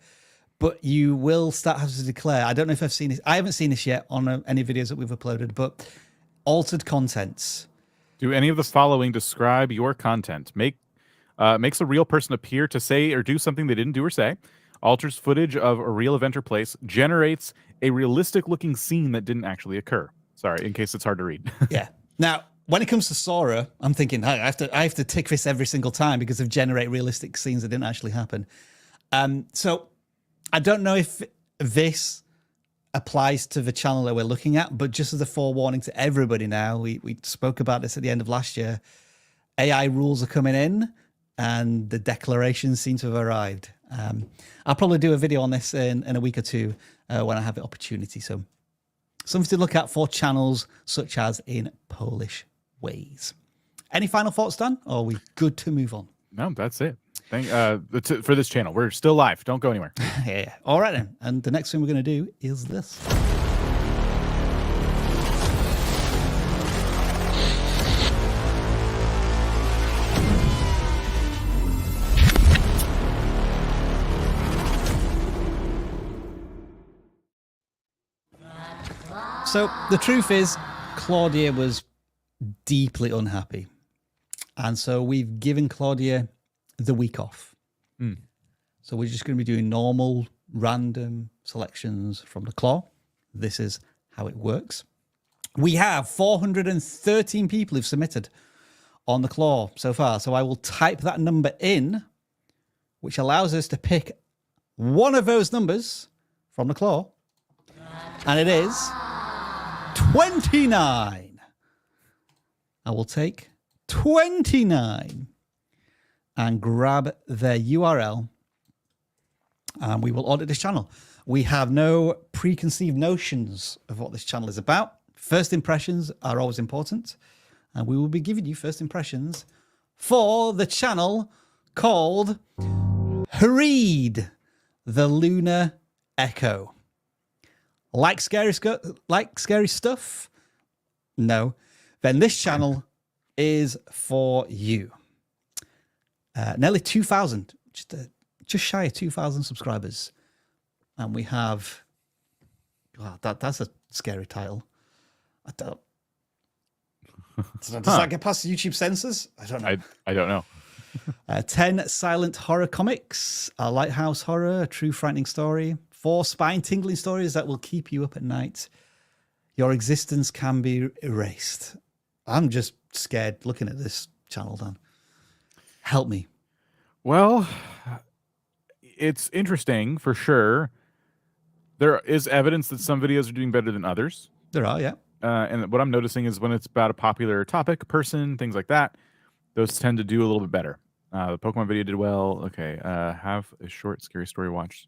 but you will start having to declare. I don't know if I've seen this. I haven't seen this yet on any videos that we've uploaded, but altered contents. Do any of the following describe your content? Makes a real person appear to say or do something they didn't do or say. Alters footage of a real event or place. Generates a realistic looking scene that didn't actually occur. Sorry, in case it's hard to read. Yeah. Now, when it comes to Sora, I'm thinking I have to tick this every single time because of generate realistic scenes that didn't actually happen. So I don't know if this applies to the channel that we're looking at, but just as a forewarning to everybody now, we spoke about this at the end of last year. AI rules are coming in and the declarations seem to have arrived. I'll probably do a video on this in a week or two when I have the opportunity. So something to look at for channels such as in Polish ways. Any final thoughts, Dan? Or are we good to move on? No, that's it. For this channel, we're still live. Don't go anywhere. Yeah. All right then. And the next thing we're going to do is this. So the truth is, Claudia was deeply unhappy. And so we've given Claudia the week off. So we're just going to be doing normal, random selections from the claw. This is how it works. We have 413 people who've submitted on the claw so far. So I will type that number in, which allows us to pick one of those numbers from the claw. And it is 29. I will take 29 and grab their URL, and we will audit this channel. We have no preconceived notions of what this channel is about. First impressions are always important, and we will be giving you first impressions for the channel called hREED, the Lunar Echo. Like scary stuff? No. Then this channel is for you. Nearly 2,000, just shy of 2,000 subscribers. And we have, wow, that's a scary title. I don't. Does that get past the YouTube censors? I don't know. I don't know. 10 silent horror comics, a lighthouse horror, a true frightening story, 4 spine-tingling stories that will keep you up at night. Your existence can be erased. I'm just scared looking at this channel, Dan. Help me. Well, it's interesting for sure. There is evidence that some videos are doing better than others. There are, yeah. And what I'm noticing is when it's about a popular topic, person, things like that, those tend to do a little bit better. The Pokemon video did well. Okay, have a short, scary story. Watch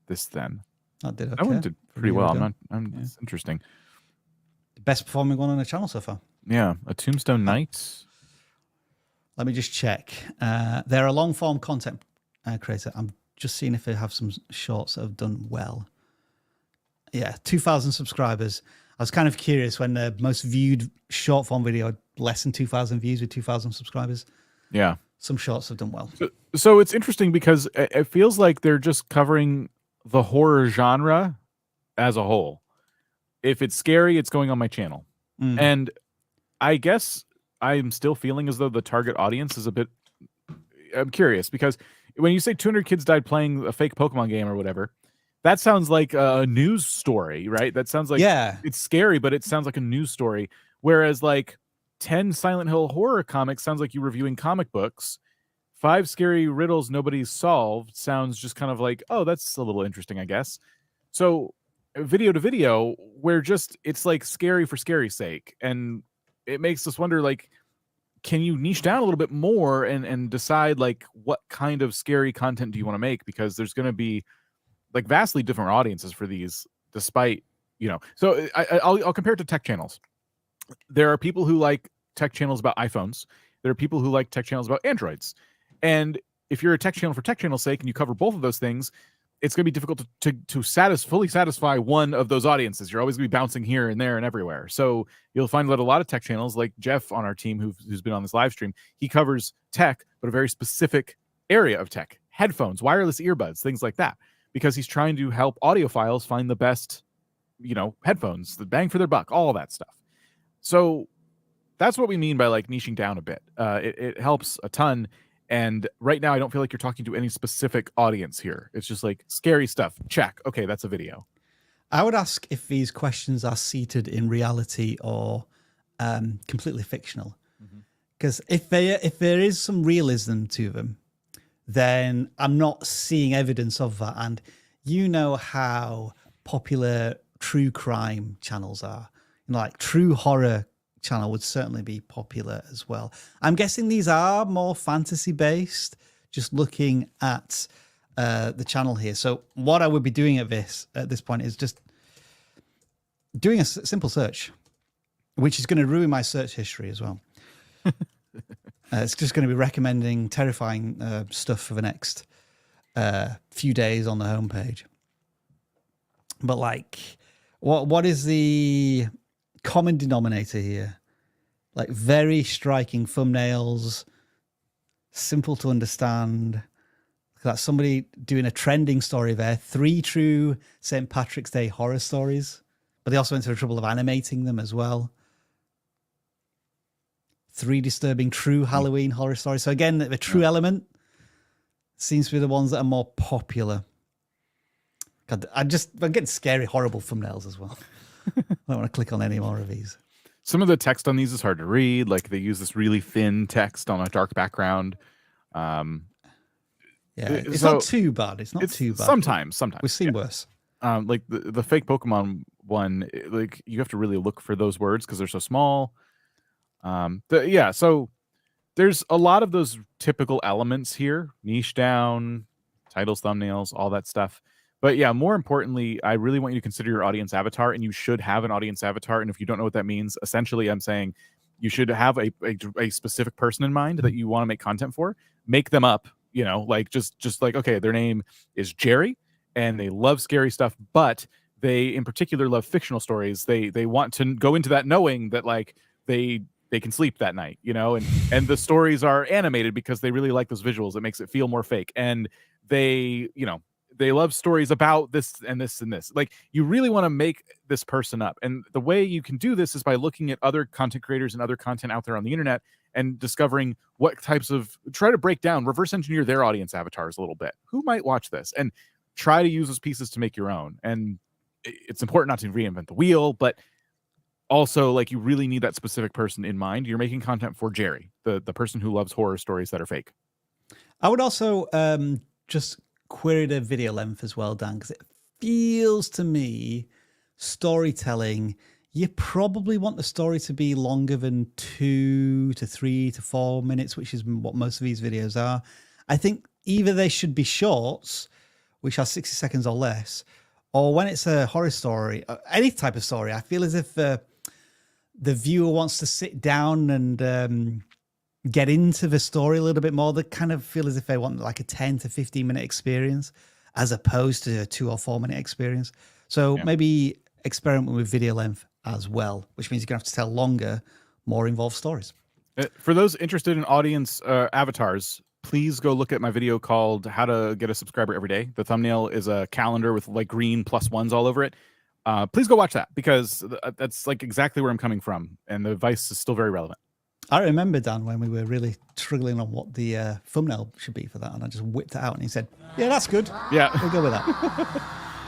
this then. That did okay. That one did pretty well. It's interesting. The best performing one on the channel so far. Yeah, a Tombstone Night. Let me just check. They're a long-form content creator. I'm just seeing if they have some shorts that have done well. Yeah, 2,000 subscribers. I was kind of curious when the most viewed short form video had less than 2,000 views with 2,000 subscribers. Yeah. Some shorts have done well. So it's interesting because it feels like they're just covering the horror genre as a whole. If it's scary, it's going on my channel. And I guess I'm still feeling as though the target audience is a bit... I'm curious because when you say 200 kids died playing a fake Pokemon game or whatever, that sounds like a news story, right? That sounds like, yeah, it's scary, but it sounds like a news story. Whereas like 10 Silent Hill horror comics sounds like you reviewing comic books. 5 scary riddles nobody's solved sounds just kind of like, oh, that's a little interesting, I guess. So video to video, where just it's like scary for scary's sake. And it makes us wonder, like, can you niche down a little bit more and decide like what kind of scary content do you want to make? Because there's going to be like vastly different audiences for these, despite, you know. So I'll compare it to tech channels. There are people who like tech channels about iPhones. There are people who like tech channels about Androids. And if you're a tech channel for tech channel's sake and you cover both of those things, it's going to be difficult to fully satisfy one of those audiences. You're always going to be bouncing here and there and everywhere. So you'll find that a lot of tech channels, like Jeff on our team, who's been on this live stream, he covers tech, but a very specific area of tech: headphones, wireless earbuds, things like that, because he's trying to help audiophiles find the best, you know, headphones, the bang for their buck, all that stuff. So that's what we mean by like niching down a bit. It helps a ton. And right now, I don't feel like you're talking to any specific audience here. It's just like scary stuff. Check. Okay, that's a video. I would ask if these questions are seated in reality or completely fictional. Because if there is some realism to them, then I'm not seeing evidence of that. And you know how popular true crime channels are. You know, like true horror channel would certainly be popular as well. I'm guessing these are more fantasy based, just looking at the channel here. So what I would be doing at this point is just doing a simple search, which is going to ruin my search history as well. It's just going to be recommending terrifying stuff for the next few days on the homepage. But like, what is the common denominator here? Like very striking thumbnails, simple to understand. That's somebody doing a trending story there. 3 true St. Patrick's Day horror stories, but they also went to the trouble of animating them as well. 3 disturbing true Halloween horror stories. So again, the true element seems to be the ones that are more popular. God, I'm getting scary, horrible thumbnails as well. I don't want to click on any more of these. Some of the text on these is hard to read. Like they use this really thin text on a dark background. Yeah, it's not too bad. It's not too bad. Sometimes. We've seen worse. like the fake Pokemon one, like you have to really look for those words because they're so small. So there's a lot of those typical elements here: niche down, titles, thumbnails, all that stuff. But yeah, more importantly, I really want you to consider your audience avatar, and you should have an audience avatar. And if you don't know what that means, essentially, I'm saying you should have a specific person in mind that you want to make content for. Make them up, like just like, okay, their name is Jerry, and they love scary stuff, but they in particular love fictional stories. They want to go into that knowing that like they can sleep that night, and the stories are animated because they really like those visuals. It makes it feel more fake. And they love stories about this and this and this. Like, you really want to make this person up. And the way you can do this is by looking at other content creators and other content out there on the internet and discovering what types of, try to break down, reverse engineer their audience avatars a little bit. Who might watch this? And try to use those pieces to make your own. And it's important not to reinvent the wheel, but also, like, you really need that specific person in mind. You're making content for Jerry, the person who loves horror stories that are fake. I would also just query the video length as well, Dan, because it feels to me storytelling, you probably want the story to be longer than 2 to 3 to 4 minutes, which is what most of these videos are. I think either they should be shorts, which are 60 seconds or less, or when it's a horror story, any type of story, I feel as if the viewer wants to sit down and get into the story a little bit more. They kind of feel as if they want like a 10 to 15 minute experience as opposed to a 2 or 4 minute experience. So maybe experiment with video length as well, which means you're gonna have to tell longer, more involved stories. For those interested in audience avatars, please go look at my video called How to Get a Subscriber Every Day. The thumbnail is a calendar with like green +1s all over it. Please go watch that, because that's like exactly where I'm coming from. And the advice is still very relevant. I remember, Dan, when we were really struggling on what the thumbnail should be for that, and I just whipped it out and he said, yeah, that's good. Yeah. We'll go with that.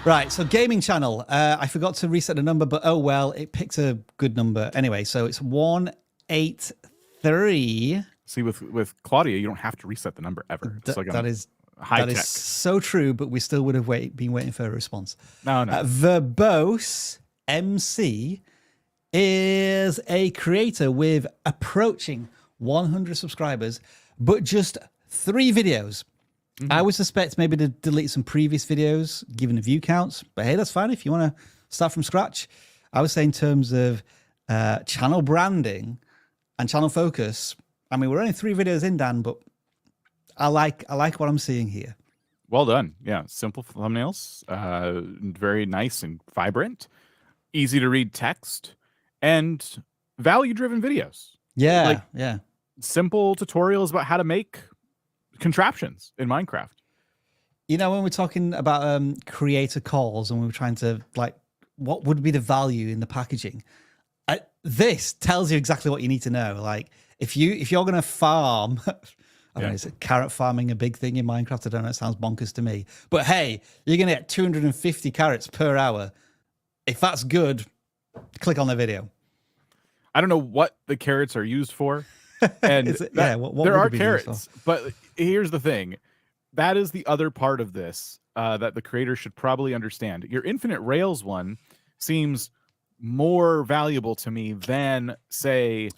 Right, so gaming channel. I forgot to reset the number, but oh well, it picked a good number. Anyway, so it's 183. See, with Claudia, you don't have to reset the number ever. It's like that is high that tech. is so true, but we still would have been waiting for a response. No. Verbose MC is a creator with approaching 100 subscribers, but just 3 videos. I would suspect maybe to delete some previous videos, given the view counts, but hey, that's fine if you want to start from scratch. I would say in terms of channel branding and channel focus, I mean, we're only 3 videos in, Dan, but I like what I'm seeing here. Well done. Yeah, simple thumbnails, very nice and vibrant, easy to read text, and value-driven videos. Yeah, simple tutorials about how to make contraptions in Minecraft. You know, when we're talking about creator calls and we were trying to, like, what would be the value in the packaging? This tells you exactly what you need to know. Like, if you're going to farm, I don't know, is it carrot farming a big thing in Minecraft? I don't know. It sounds bonkers to me. But hey, you're going to get 250 carrots per hour. If that's good, click on the video. I don't know what the carrots are used for. And what there are carrots, but here's the thing. That is the other part of this that the creator should probably understand. Your infinite rails one seems more valuable to me than, say,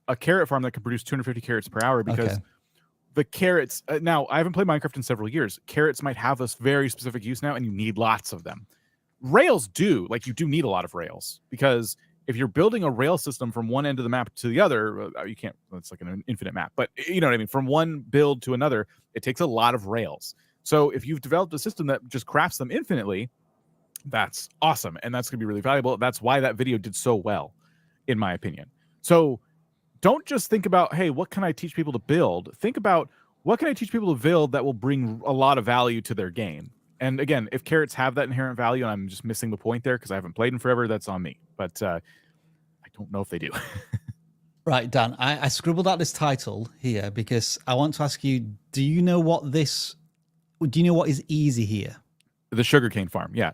a carrot farm that can produce 250 carrots per hour, because the carrots, now I haven't played Minecraft in several years. Carrots might have this very specific use now, and you need lots of them. Rails do, like, you do need a lot of rails, because if you're building a rail system from one end of the map to the other, you can't, it's like an infinite map, but you know what I mean? From one build to another, it takes a lot of rails. So if you've developed a system that just crafts them infinitely, that's awesome. And that's going to be really valuable. That's why that video did so well, in my opinion. So don't just think about, hey, what can I teach people to build? Think about, what can I teach people to build that will bring a lot of value to their game? And again, if carrots have that inherent value, and I'm just missing the point there because I haven't played in forever, that's on me. But I don't know if they do. Right, Dan, I scribbled out this title here because I want to ask you, do you know what is easy here? The sugarcane farm, yeah.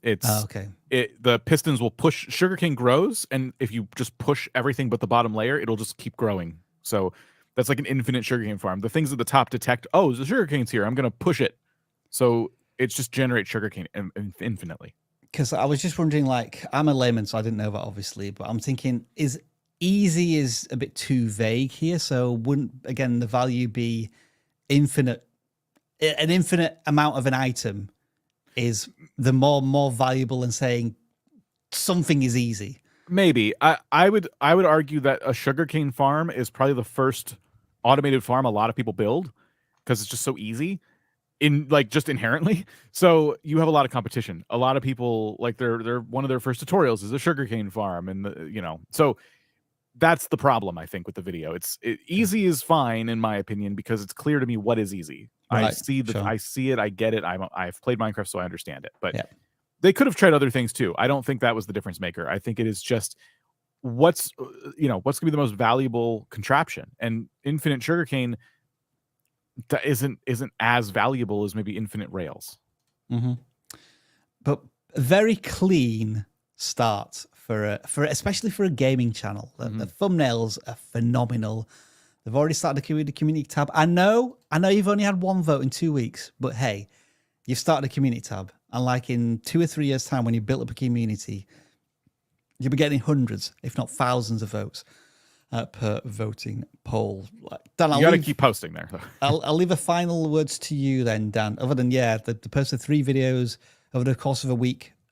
It's okay. The pistons will push, sugarcane grows, and if you just push everything but the bottom layer, it'll just keep growing. So that's like an infinite sugarcane farm. The things at the top detect, oh, the sugarcane's here, I'm going to push it. So it's just generate sugarcane infinitely. Because I was just wondering, like, I'm a layman, so I didn't know that, obviously, but I'm thinking, is easy is a bit too vague here? So wouldn't, again, the value be infinite? An infinite amount of an item is the more valuable than saying something is easy. Maybe. I would argue that a sugarcane farm is probably the first automated farm a lot of people build because it's just so easy. In like just inherently, so you have a lot of competition. A lot of people like they're one of their first tutorials is a sugarcane farm, and so that's the problem I think with the video. Easy is fine in my opinion because it's clear to me what is easy. Right, I see it, I get it. I've played Minecraft, so I understand it. But they could have tried other things too. I don't think that was the difference maker. I think it is just what's gonna be the most valuable contraption, and infinite sugarcane that isn't as valuable as maybe infinite rails. But a very clean start for especially for a gaming channel. The thumbnails are phenomenal. They've already started the community tab. I know you've only had one vote in 2 weeks, but hey, you've started a community tab, and like in 2 or 3 years' time, when you built up a community, you'll be getting hundreds, if not thousands, of votes per voting poll. Dan, you got to keep posting there. I'll leave a final words to you then, Dan. Other than the posted 3 videos over the course of a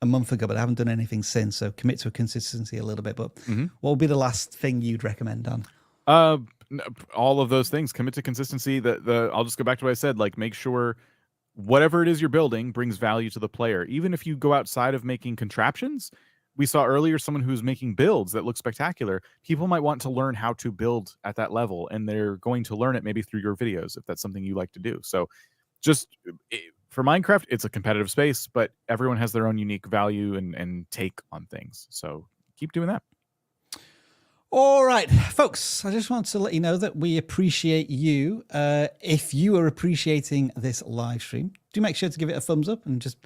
month ago, but I haven't done anything since. So commit to a consistency a little bit. But what would be the last thing you'd recommend, Dan? All of those things. Commit to consistency. I'll just go back to what I said. Like, make sure whatever it is you're building brings value to the player. Even if you go outside of making contraptions. We saw earlier someone who's making builds that look spectacular. People might want to learn how to build at that level, and they're going to learn it maybe through your videos if that's something you like to do. So just for Minecraft, it's a competitive space, but everyone has their own unique value and take on things. So keep doing that. All right, folks, I just want to let you know that we appreciate you. If you are appreciating this live stream, do make sure to give it a thumbs up and just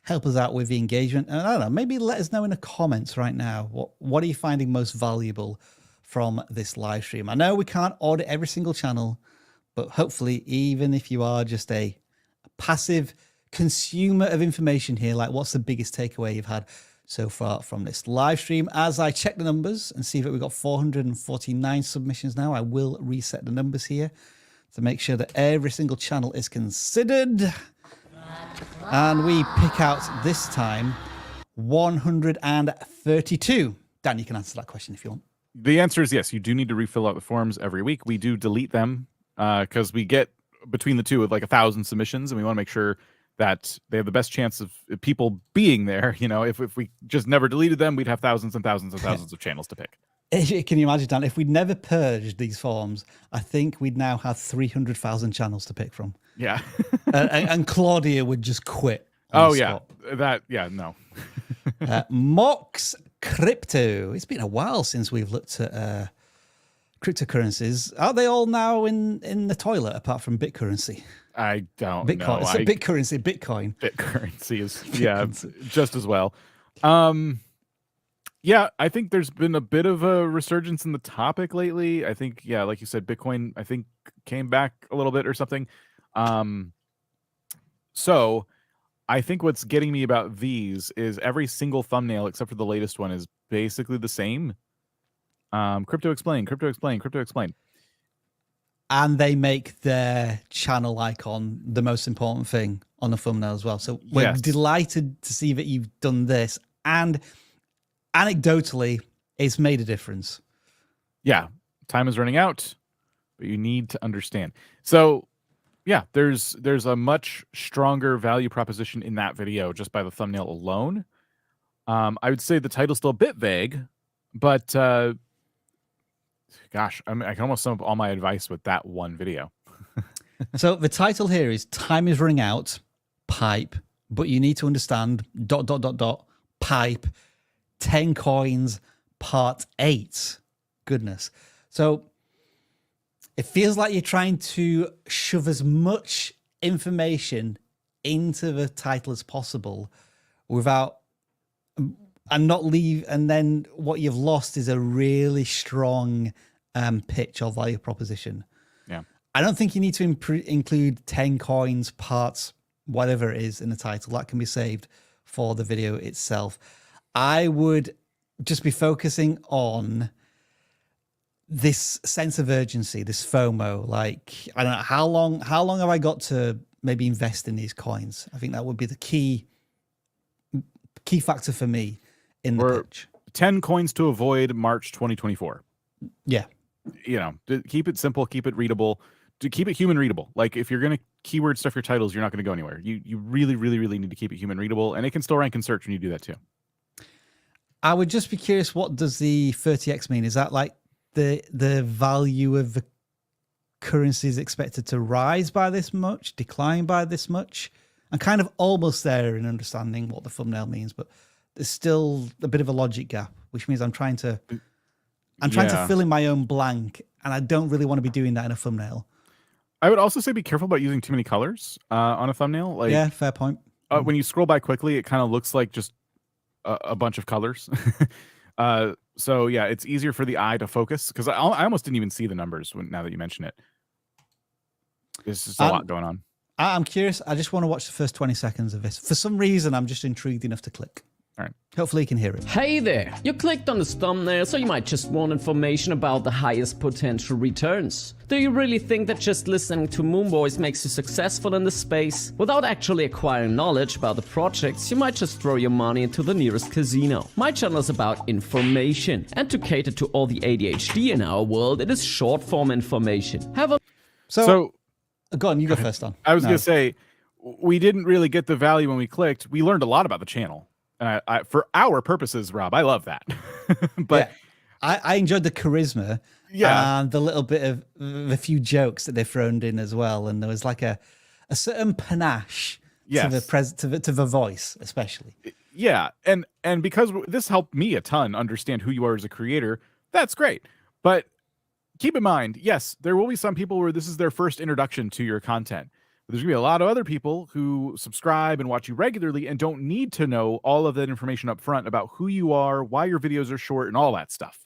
help us out with the engagement. And I don't know, maybe let us know in the comments right now, what are you finding most valuable from this live stream? I know we can't audit every single channel, but hopefully, even if you are just a passive consumer of information here, like what's the biggest takeaway you've had so far from this live stream? As I check the numbers and see that we've got 449 submissions now, I will reset the numbers here to make sure that every single channel is considered. And we pick out this time 132. Dan, you can answer that question if you want. The answer is yes. You do need to refill out the forms every week. We do delete them because we get between the two with like 1,000 submissions, and we want to make sure that they have the best chance of people being there. If we just never deleted them, we'd have thousands and thousands and thousands of channels to pick. Can you imagine, Dan, if we'd never purged these forms, I think we'd now have 300,000 channels to pick from. Yeah. and Claudia would just quit. Oh, yeah. No. MoxCrypto. It's been a while since we've looked at cryptocurrencies. Are they all now in the toilet apart from BitCurrency? I don't know. BitCurrency, Bitcoin. BitCurrency is, just as well. Yeah, I think there's been a bit of a resurgence in the topic lately. I think, like you said, Bitcoin, I think, came back a little bit or something. So I think what's getting me about these is every single thumbnail, except for the latest one, is basically the same. Crypto explain, crypto explain, crypto explain. And they make their channel icon the most important thing on the thumbnail as well. So we're delighted to see that you've done this. And anecdotally, it's made a difference. Yeah, time is running out, but you need to understand. So yeah, there's a much stronger value proposition in that video just by the thumbnail alone. I would say the title's still a bit vague, but gosh, I can almost sum up all my advice with that one video. So the title here is "Time is Running Out, Pipe," but you need to understand ... pipe 10 coins part 8. Goodness. So it feels like you're trying to shove as much information into the title as possible without and not leave. And then what you've lost is a really strong pitch or value proposition. Yeah. I don't think you need to include 10 coins parts whatever it is in the title, that can be saved for the video itself. I would just be focusing on this sense of urgency, this FOMO. Like, I don't know, how long have I got to maybe invest in these coins? I think that would be the key factor for me in the pitch. 10 coins to avoid March 2024. Yeah. You know, to keep it simple, keep it readable, to keep it human readable. Like, if you're going to keyword stuff your titles, you're not going to go anywhere. You really, really, really need to keep it human readable, and it can still rank in search when you do that too. I would just be curious, what does the 30x mean? Is that like the value of the currency is expected to rise by this much, decline by this much? I'm kind of almost there in understanding what the thumbnail means, but there's still a bit of a logic gap, which means I'm trying to fill in my own blank, and I don't really want to be doing that in a thumbnail. I would also say be careful about using too many colors on a thumbnail. Like, yeah, fair point. When you scroll by quickly, it kind of looks like just a bunch of colors. So yeah, it's easier for the eye to focus, because I almost didn't even see the numbers now that you mention it. There's just a lot going on. I'm curious. I just want to watch the first 20 seconds of this. For some reason, I'm just intrigued enough to click. All right. Hopefully you can hear it. Hey there! You clicked on this thumbnail, so you might just want information about the highest potential returns. Do you really think that just listening to Moonboys makes you successful in this space? Without actually acquiring knowledge about the projects, you might just throw your money into the nearest casino. My channel is about information, and to cater to all the ADHD in our world, it is short form information. So go on, you go first, Don. I was going to say, we didn't really get the value when we clicked. We learned a lot about the channel. And I for our purposes, Rob, I love that. But yeah, I enjoyed the charisma, and the little bit of the few jokes that they thrown in as well. And there was like a certain panache to the voice, especially. Yeah, and because this helped me a ton understand who you are as a creator, that's great. But keep in mind, yes, there will be some people where this is their first introduction to your content. There's gonna be a lot of other people who subscribe and watch you regularly and don't need to know all of that information up front about who you are, why your videos are short, and all that stuff.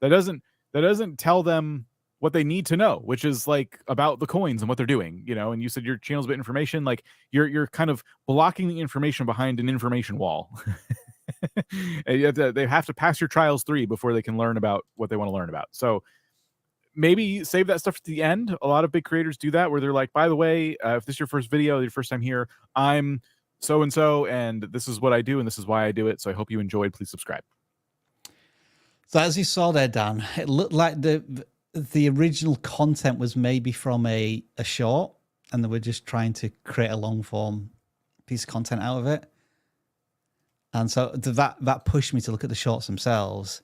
That doesn't tell them what they need to know, which is like about the coins and what they're doing, you know. And you said your channel's about information, like you're kind of blocking the information behind an information wall. And they have to pass your trials 3 before they can learn about what they want to learn about. So maybe save that stuff to the end. A lot of big creators do that, where they're like, by the way, if this is your first video, your first time here, I'm so-and-so, and this is what I do, and this is why I do it. So I hope you enjoyed. Please subscribe. So as you saw there, Dan, it looked like the original content was maybe from a short, and they were just trying to create a long form piece of content out of it. And so that pushed me to look at the shorts themselves.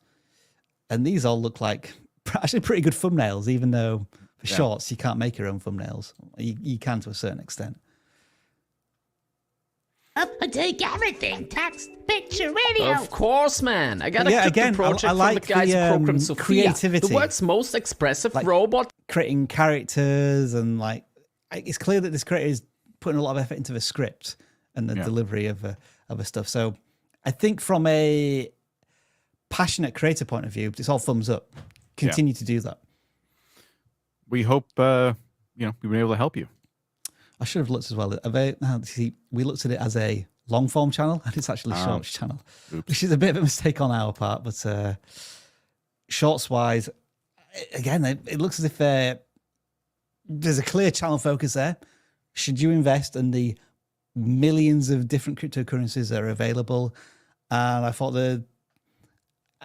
And these all look like actually pretty good thumbnails, even though for shorts you can't make your own thumbnails. You can to a certain extent. I take everything: text, picture, video. Of course, man. I got a again, project I like from the guys who programmed Sophia, creativity. the world's most expressive like robot. Creating characters, and like it's clear that this creator is putting a lot of effort into the script and the delivery of the stuff. So I think from a passionate creator point of view, it's all thumbs up. Continue to do that. We hope we've been able to help you. I should have looked as well. We looked at it as a long form channel, and it's actually a shorts channel, which is a bit of a mistake on our part. But shorts wise, again, it looks as if there's a clear channel focus there. Should you invest in the millions of different cryptocurrencies that are available? And I thought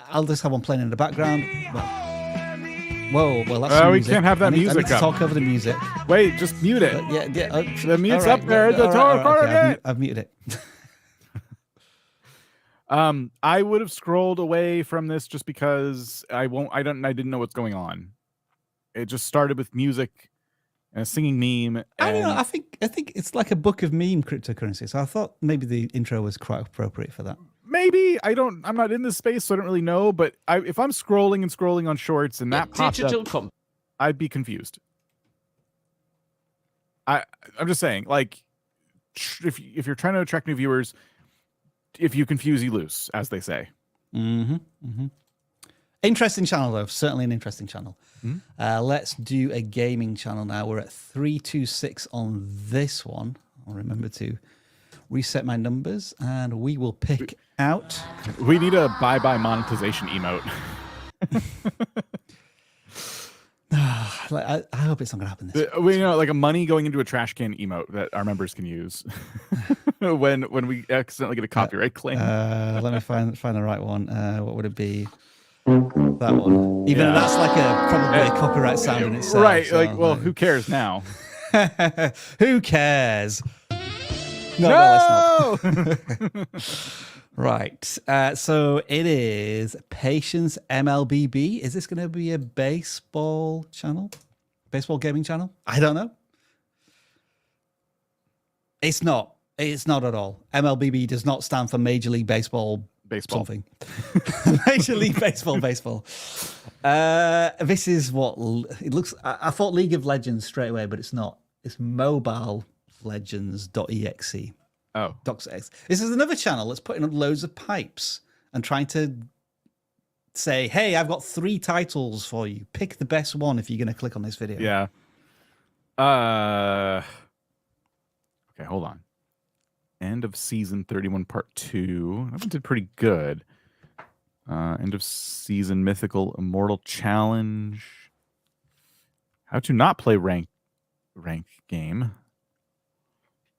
I'll just have one playing in the background. Whoa, well, that's we can't have that music I need to talk over the music. Wait, just mute it. The mute's up there. I've muted it. I would have scrolled away from this just because I didn't know what's going on. It just started with music and a singing meme. I don't know. I think it's like a book of meme cryptocurrency. So I thought maybe the intro was quite appropriate for that. Maybe. I'm not in this space, so I don't really know. But if I'm scrolling on shorts and that pops up, I'd be confused. I'm just saying, like, if you're trying to attract new viewers, if you confuse, you lose, as they say. Interesting channel, though. Certainly an interesting channel. Let's do a gaming channel now. We're at 326 on this one. I'll remember to reset my numbers, and we will pick out. We need a bye-bye monetization emote. I hope it's not going to happen this We like a money going into a trash can emote that our members can use when we accidentally get a copyright claim. Let me find the right one. What would it be? That one. Even though that's like probably a copyright sound in itself. Right. So Like, well, who cares now? Who cares? No! Right. So it is Patience MLBB. Is this going to be a baseball channel? Baseball gaming channel? I don't know. It's not. It's not at all. MLBB does not stand for Major League Baseball. Something. Major League Baseball. This is what it looks. I thought League of Legends straight away, but it's not. It's Mobile Legends.exe. Oh, .exe. This is another channel that's putting up loads of pipes and trying to say, "Hey, I've got 3 titles for you. Pick the best one if you're going to click on this video." Yeah. Okay, hold on. End of season 31, part 2. That one did pretty good. End of season mythical immortal challenge. How to not play rank game.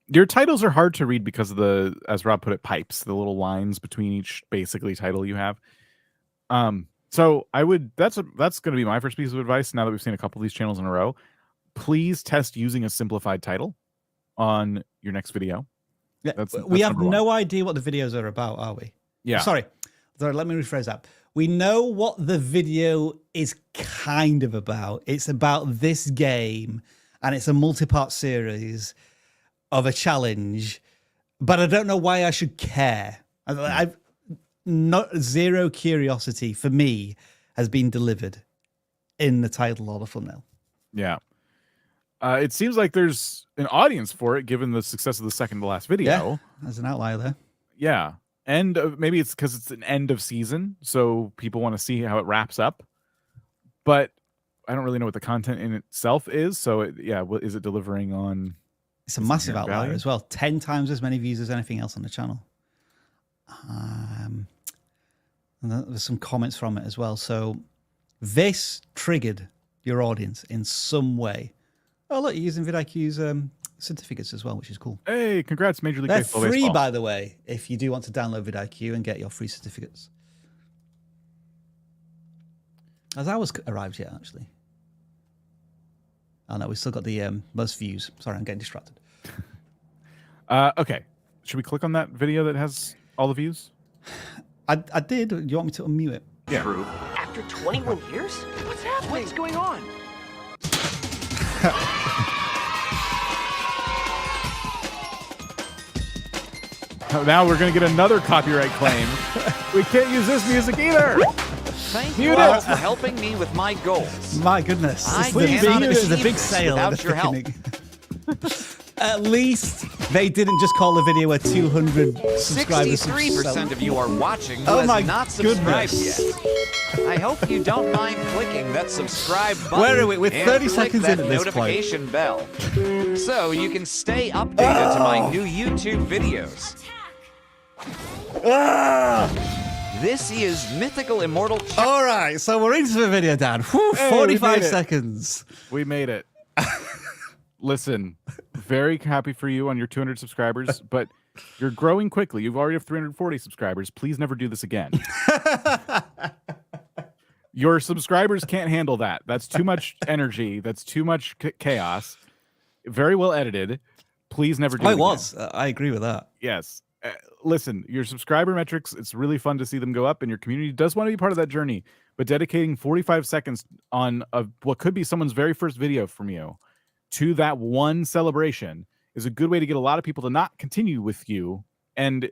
Your titles are hard to read because of the, as Rob put it, pipes, the little lines between each basically title you have. So I would, that's going to be my first piece of advice. Now that we've seen a couple of these channels in a row, please test using a simplified title on your next video. Yeah, that's we have no idea what the videos are about, are we? Yeah. Sorry, let me rephrase that. We know what the video is kind of about. It's about this game, and it's a multi-part series of a challenge, but I don't know why I should care. I've not zero curiosity for me has been delivered in the title or the thumbnail. Yeah. It seems like there's an audience for it, given the success of the second to last video. Yeah, there's an outlier there. Yeah. And maybe it's because it's an end of season, so people want to see how it wraps up. But I don't really know what the content in itself is. So, is it delivering on... It's a massive outlier as well. 10 times as many views as anything else on the channel. And there's some comments from it as well. So this triggered your audience in some way. Oh, look, you're using vidIQ's certificates as well, which is cool. Hey, congrats, Major League Baseball. They're free, by the way, if you do want to download vidIQ and get your free certificates. Has ours arrived yet, actually? Oh, no, we've still got the most views. Sorry, I'm getting distracted. Okay. Should we click on that video that has all the views? I did. Do you want me to unmute it? Yeah. True. After 21 years? What's happening? What's going on? Now we're going to get another copyright claim. We can't use this music either. Thank you all for helping me with my goals. My goodness. This is a big sale. Without your help. At least they didn't just call the video a 200 subscribers. 63% of you are watching who Oh has my not subscribed goodness. yet. I hope you don't mind clicking that subscribe button. Where are we? We're and 30 click seconds that into this point. notification bell, so you can stay updated to my new YouTube videos. This is Mythical Immortal. All right, so we're into the video, Dan. Whew, Hey, 45 we made it. seconds. We made it. Listen, very happy for you on your 200 subscribers, but you're growing quickly. You've already have 340 subscribers. Please never do this again. Your subscribers can't handle that. That's too much energy. That's too much chaos. Very well edited. Please never do it again. I agree with that. Yes. Listen, your subscriber metrics, it's really fun to see them go up, and your community does want to be part of that journey. But dedicating 45 seconds on what could be someone's very first video from you to that one celebration is a good way to get a lot of people to not continue with you. And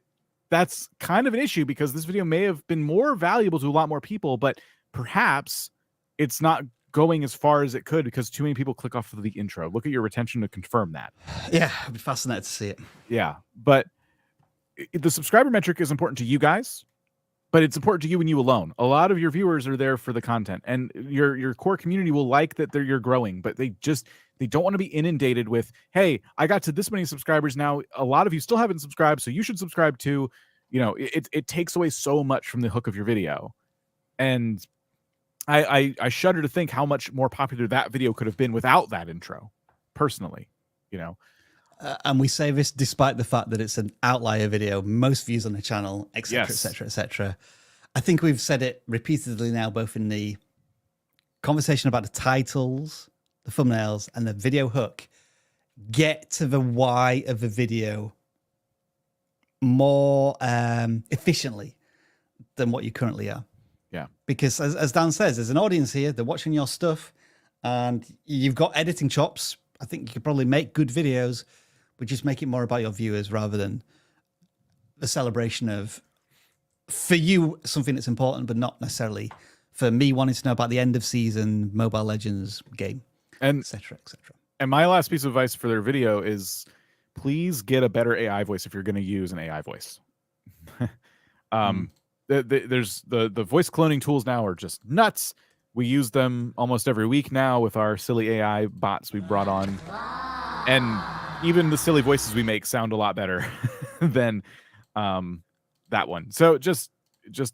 that's kind of an issue because this video may have been more valuable to a lot more people, but perhaps it's not going as far as it could because too many people click off of the intro. Look at your retention to confirm that. Yeah, I'd be fascinated to see it. Yeah, but the subscriber metric is important to you guys, but it's important to you and you alone. A lot of your viewers are there for the content, and your core community will like that you're growing, but they don't want to be inundated with, hey, I got to this many subscribers now. A lot of you still haven't subscribed, so you should subscribe too. You know, it takes away so much from the hook of your video. And I shudder to think how much more popular that video could have been without that intro, personally, you know. And we say this despite the fact that it's an outlier video, most views on the channel, etc., etc., etc. I think we've said it repeatedly now, both in the conversation about the titles, the thumbnails, and the video hook. Get to the why of the video more efficiently than what you currently are. Yeah. Because as Dan says, there's an audience here, they're watching your stuff, and you've got editing chops. I think you could probably make good videos, but just make it more about your viewers rather than the celebration of, for you, something that's important, but not necessarily for me wanting to know about the end of season Mobile Legends game, and etc., etc. And my last piece of advice for their video is, please get a better AI voice if you're going to use an AI voice. There's the voice cloning tools now are just nuts. We use them almost every week now with our silly AI bots we brought on. And even the silly voices we make sound a lot better than that one. So just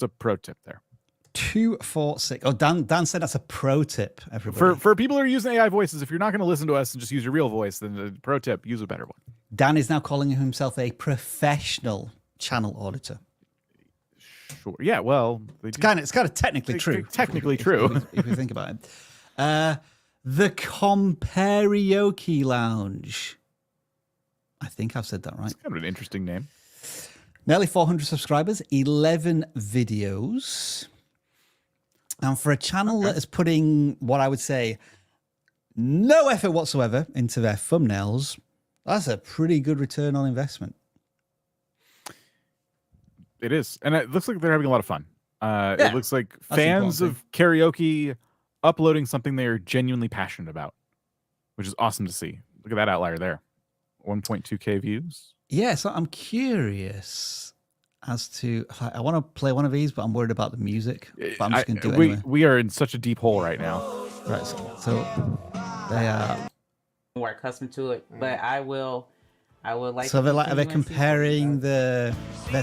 a pro tip there. 246. Oh, Dan said that's a pro tip, everybody. For people who are using AI voices, if you're not going to listen to us and just use your real voice, then the pro tip, use a better one. Dan is now calling himself a professional channel auditor. Sure. Yeah, well, it's kind of technically true. Technically true. If you think about it. The Compareoke Lounge. I think I've said that right. It's kind of an interesting name. Nearly 400 subscribers, 11 videos. And for a channel that is putting what I would say no effort whatsoever into their thumbnails, that's a pretty good return on investment. It is. And it looks like they're having a lot of fun. It looks like fans of karaoke uploading something they are genuinely passionate about, which is awesome to see. Look at that outlier there. 1.2K views. Yeah, so I'm curious as to, I want to play one of these, but I'm worried about the music. But I'm just going to do it anyway. We are in such a deep hole right now. Right, so they are more accustomed to it, but I would like. So they're comparing their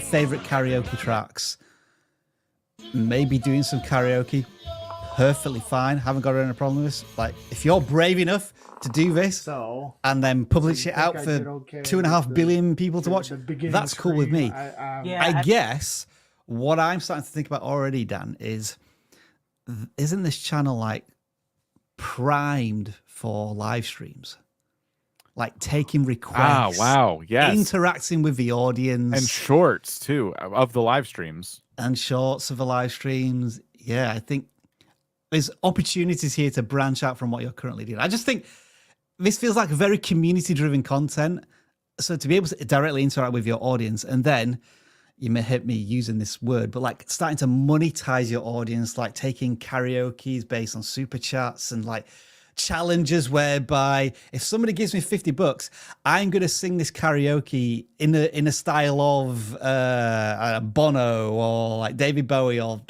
favorite karaoke tracks. Maybe doing some karaoke, perfectly fine. Haven't got any problem with this. Like, if you're brave enough to do this and then publish it out for 2.5 billion people to watch, that's cool with me. I guess what I'm starting to think about already, Dan, is isn't this channel like primed for live streams? Like taking requests. Wow, yes. Interacting with the audience. And shorts, too, of the live streams. And shorts of the live streams. Yeah, I think there's opportunities here to branch out from what you're currently doing. I just think this feels like very community-driven content. So to be able to directly interact with your audience, and then, you may hate me using this word, but like starting to monetize your audience, like taking karaoke's based on super chats and like challenges whereby if somebody gives me $50, I'm going to sing this karaoke in a style of Bono or like David Bowie or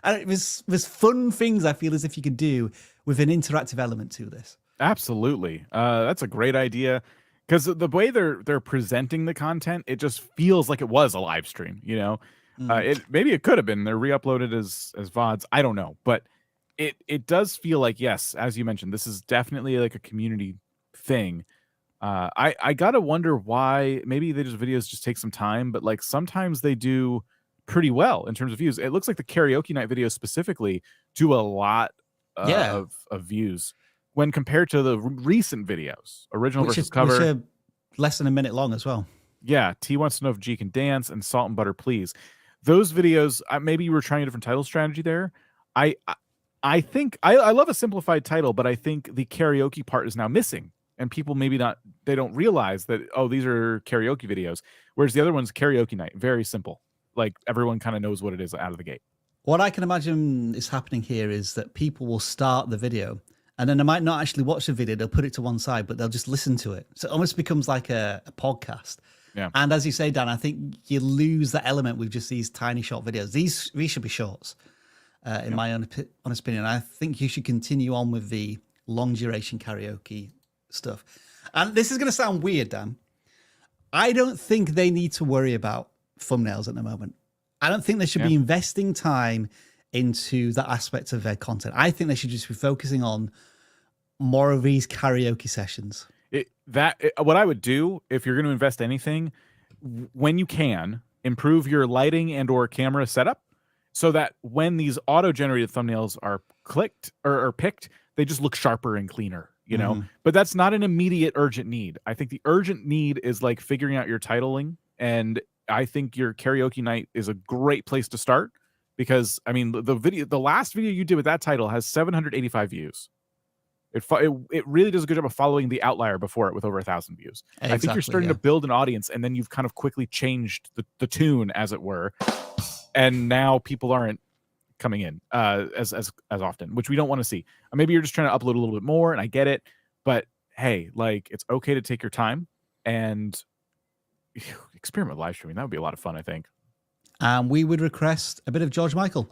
there's fun things I feel as if you could do with an interactive element to this. Absolutely. That's a great idea, because the way they're presenting the content, it just feels like it was a live stream, you know. Maybe it could have been they're re-uploaded as VODs, I don't know, but it does feel like, yes, as you mentioned, this is definitely like a community thing. I gotta wonder why. Maybe videos just take some time, but like sometimes they do pretty well in terms of views. It looks like the karaoke night videos specifically do a lot of views when compared to the recent videos, original versus cover. Which are less than a minute long as well. Yeah, T wants to know if G can dance and Salt and Butter Please. Those videos, maybe you were trying a different title strategy there. I think I love a simplified title, but I think the karaoke part is now missing, and people they don't realize that, oh, these are karaoke videos, whereas the other one's karaoke night, very simple. Like everyone kind of knows what it is out of the gate. What I can imagine is happening here is that people will start the video and then they might not actually watch the video. They'll put it to one side, but they'll just listen to it. So it almost becomes like a podcast. Yeah. And as you say, Dan, I think you lose that element with just these tiny short videos. These should be shorts, in my honest opinion. I think you should continue on with the long duration karaoke stuff. And this is going to sound weird, Dan. I don't think they need to worry about thumbnails at the moment. I don't think they should be investing time into that aspect of their content. I think they should just be focusing on more of these karaoke sessions. What I would do if you're going to invest anything, when you can, improve your lighting and or camera setup so that when these auto-generated thumbnails are clicked or picked, they just look sharper and cleaner, you know? But that's not an immediate urgent need. I think the urgent need is like figuring out your titling, and I think your karaoke night is a great place to start because, I mean, the last video you did with that title has 785 views. It really does a good job of following the outlier before it with over 1,000 views. Exactly, I think you're starting to build an audience, and then you've kind of quickly changed the tune, as it were, and now people aren't coming in as often, which we don't want to see. Maybe you're just trying to upload a little bit more, and I get it, but hey, like it's okay to take your time and experiment with live streaming. That would be a lot of fun, I think. We would request a bit of George Michael.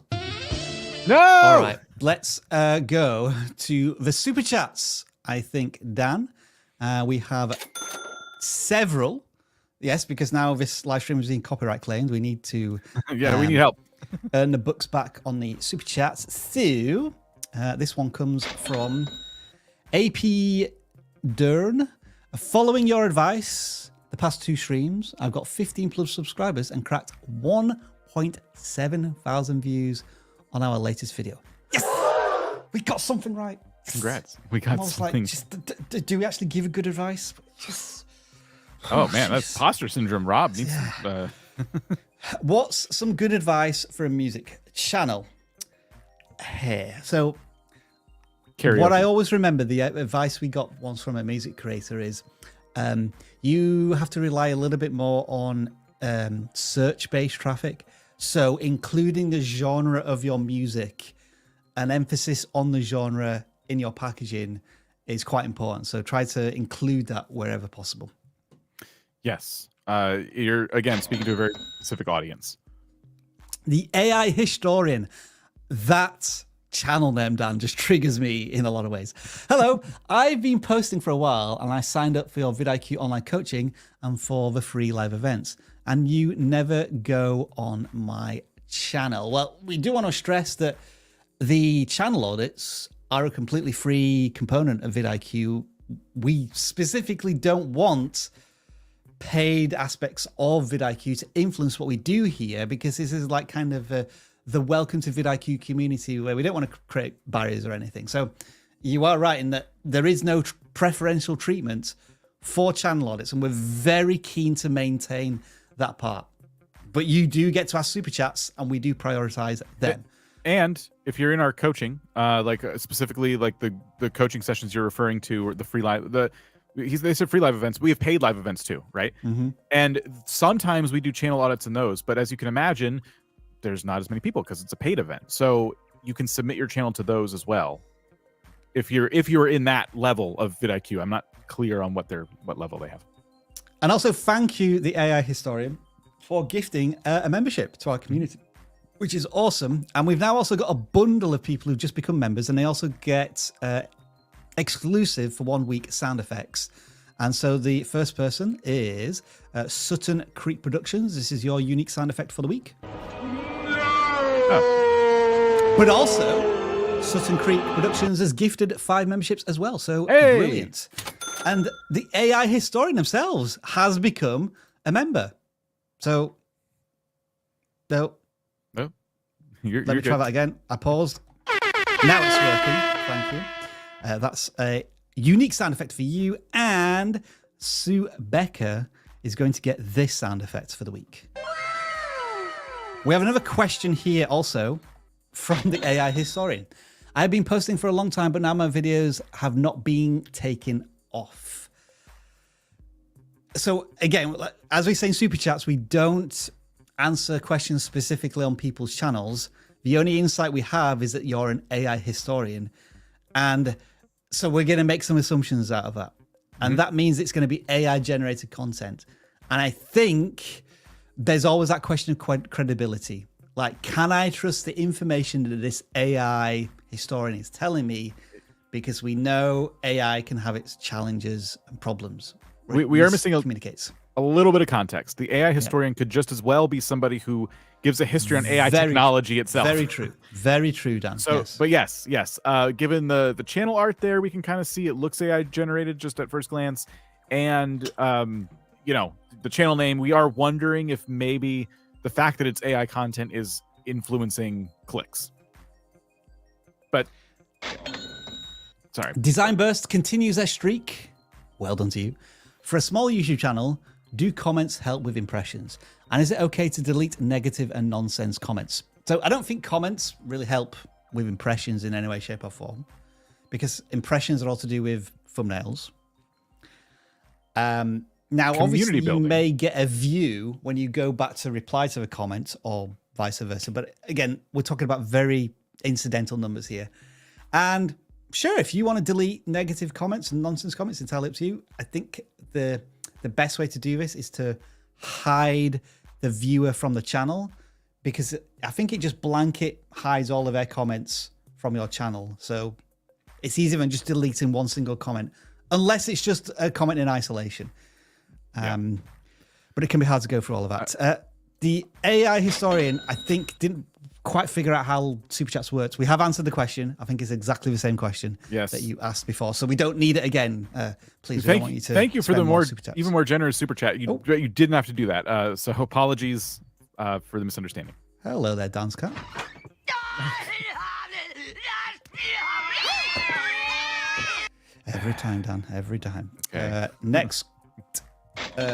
No! All right, let's go to the super chats. I think, Dan, we have several. Yes, because now this live stream is being copyright claimed. We need to we need help. Earn the bucks back on the super chats. So this one comes from AP Dern. Following your advice, the past 2 streams, I've got 15 plus subscribers and cracked 1.7 thousand views on our latest video. Yes, we got something right. Congrats, we got something. Like, do we actually give good advice? Yes. Oh man, that's imposter syndrome. Rob needs. What's some good advice for a music channel? Here, so karaoke. What I always remember, the advice we got once from a music creator is, you have to rely a little bit more on search-based traffic. So including the genre of your music, an emphasis on the genre in your packaging is quite important. So try to include that wherever possible. Yes. You're, again, speaking to a very specific audience. The AI Historian, that channel name, Dan, just triggers me in a lot of ways. Hello, I've been posting for a while and I signed up for your vidIQ online coaching and for the free live events, and you never go on my channel. Well, we do want to stress that the channel audits are a completely free component of vidIQ. We specifically don't want paid aspects of vidIQ to influence what we do here, because this is like kind of the welcome to vidIQ community where we don't want to create barriers or anything. So you are right in that there is no preferential treatment for channel audits, and we're very keen to maintain that part. But you do get to ask super chats, and we do prioritize them. And if you're in our coaching, specifically like the coaching sessions you're referring to, or the free live, they said free live events. We have paid live events too, right? Mm-hmm. And sometimes we do channel audits in those, but as you can imagine, there's not as many people because it's a paid event. So you can submit your channel to those as well. If you're in that level of vidIQ, I'm not clear on what level they have. And also thank you, the AI Historian, for gifting a membership to our community, which is awesome. And we've now also got a bundle of people who've just become members, and they also get exclusive for 1 week sound effects. And so the first person is Sutton Creek Productions. This is your unique sound effect for the week. Oh. But also, Sutton Creek Productions has gifted 5 memberships as well. So brilliant. And the AI Historian themselves has become a member. So, no. You're Let me try that again. I paused. Now it's working. Thank you. That's a unique sound effect for you. And Sue Becker is going to get this sound effect for the week. We have another question here also from the AI Historian. I've been posting for a long time, but now my videos have not been taken off. So again, as we say in Super Chats, we don't answer questions specifically on people's channels. The only insight we have is that you're an AI historian. And so we're going to make some assumptions out of that. And that means it's going to be AI generated content. And I think there's always that question of credibility. Like, can I trust the information that this AI historian is telling me? Because we know AI can have its challenges and problems. We are missing communicates a little bit of context. The AI historian could just as well be somebody who gives a history on AI technology itself. Very true. Very true, Dan. So, but yes. Given the channel art there, we can kind of see it looks AI generated just at first glance. And, you know, the channel name, we are wondering if maybe the fact that it's AI content is influencing clicks. But, sorry. Design Burst continues their streak. Well done to you. For a small YouTube channel, do comments help with impressions? And is it okay to delete negative and nonsense comments? So I don't think comments really help with impressions in any way, shape or form, because impressions are all to do with thumbnails. Now, obviously, you may get a view when you go back to reply to a comment or vice versa. But again, we're talking about very incidental numbers here. And sure, if you want to delete negative comments and nonsense comments, entirely up to you. I think the best way to do this is to hide the viewer from the channel, because I think it just blanket hides all of their comments from your channel. So it's easier than just deleting one single comment, unless it's just a comment in isolation. But it can be hard to go through all of that. The AI historian, I think, didn't quite figure out how Super Chats works. We have answered the question. I think it's exactly the same question that you asked before. So we don't need it again. Please, we don't want you to thank you for the even more generous Super Chat. You didn't have to do that. So apologies for the misunderstanding. Hello there, Dance Cat. Every time, Dan. Every time. Okay. Next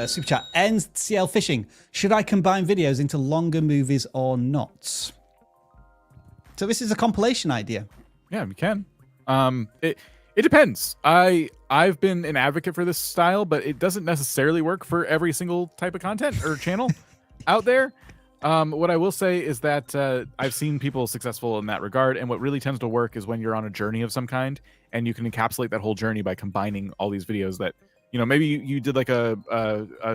Super Chat. NCL Fishing. Should I combine videos into longer movies or not? So this is a compilation idea. Yeah, we can. It depends. I've been an advocate for this style, but it doesn't necessarily work for every single type of content or channel out there. What I will say is that I've seen people successful in that regard, and what really tends to work is when you're on a journey of some kind, and you can encapsulate that whole journey by combining all these videos that, you know, maybe you did like a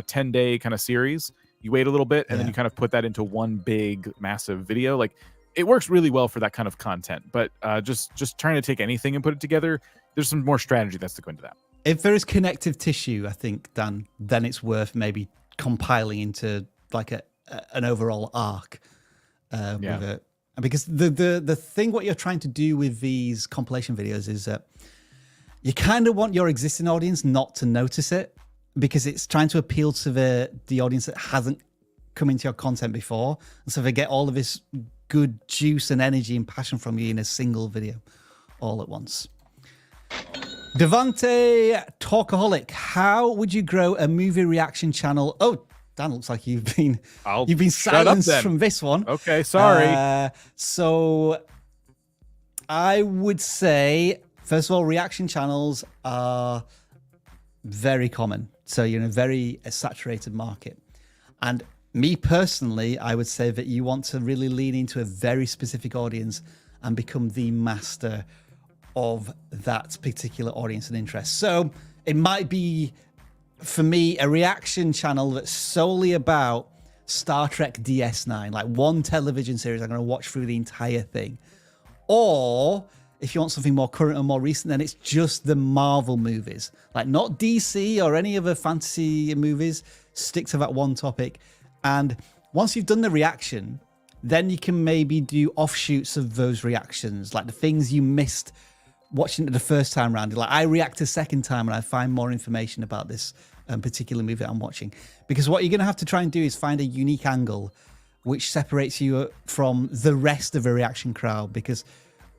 10-day kind of series. You wait a little bit, and then you kind of put that into one big, massive video. Like, it works really well for that kind of content. But just trying to take anything and put it together, there's some more strategy that's to go into that. If there is connective tissue, I think, Dan, then it's worth maybe compiling into like an overall arc with it. Because the thing what you're trying to do with these compilation videos is that you kind of want your existing audience not to notice it, because it's trying to appeal to the audience that hasn't come into your content before. And so they get all of this good juice and energy and passion from you in a single video all at once. Devante Talkaholic, how would you grow a movie reaction channel? Oh, Dan, looks like you've been silenced from this one. Okay, sorry. So I would say, first of all, reaction channels are very common. So you're in a very saturated market. And me personally, I would say that you want to really lean into a very specific audience and become the master of that particular audience and interest. So it might be, for me, a reaction channel that's solely about Star Trek DS9, like one television series I'm going to watch through the entire thing. Or if you want something more current and more recent, then it's just the Marvel movies, like not DC or any other fantasy movies. Stick to that one topic. And once you've done the reaction, then you can maybe do offshoots of those reactions, like the things you missed watching it the first time around. Like, I react a second time and I find more information about this particular movie that I'm watching. Because what you're going to have to try and do is find a unique angle which separates you from the rest of the reaction crowd, because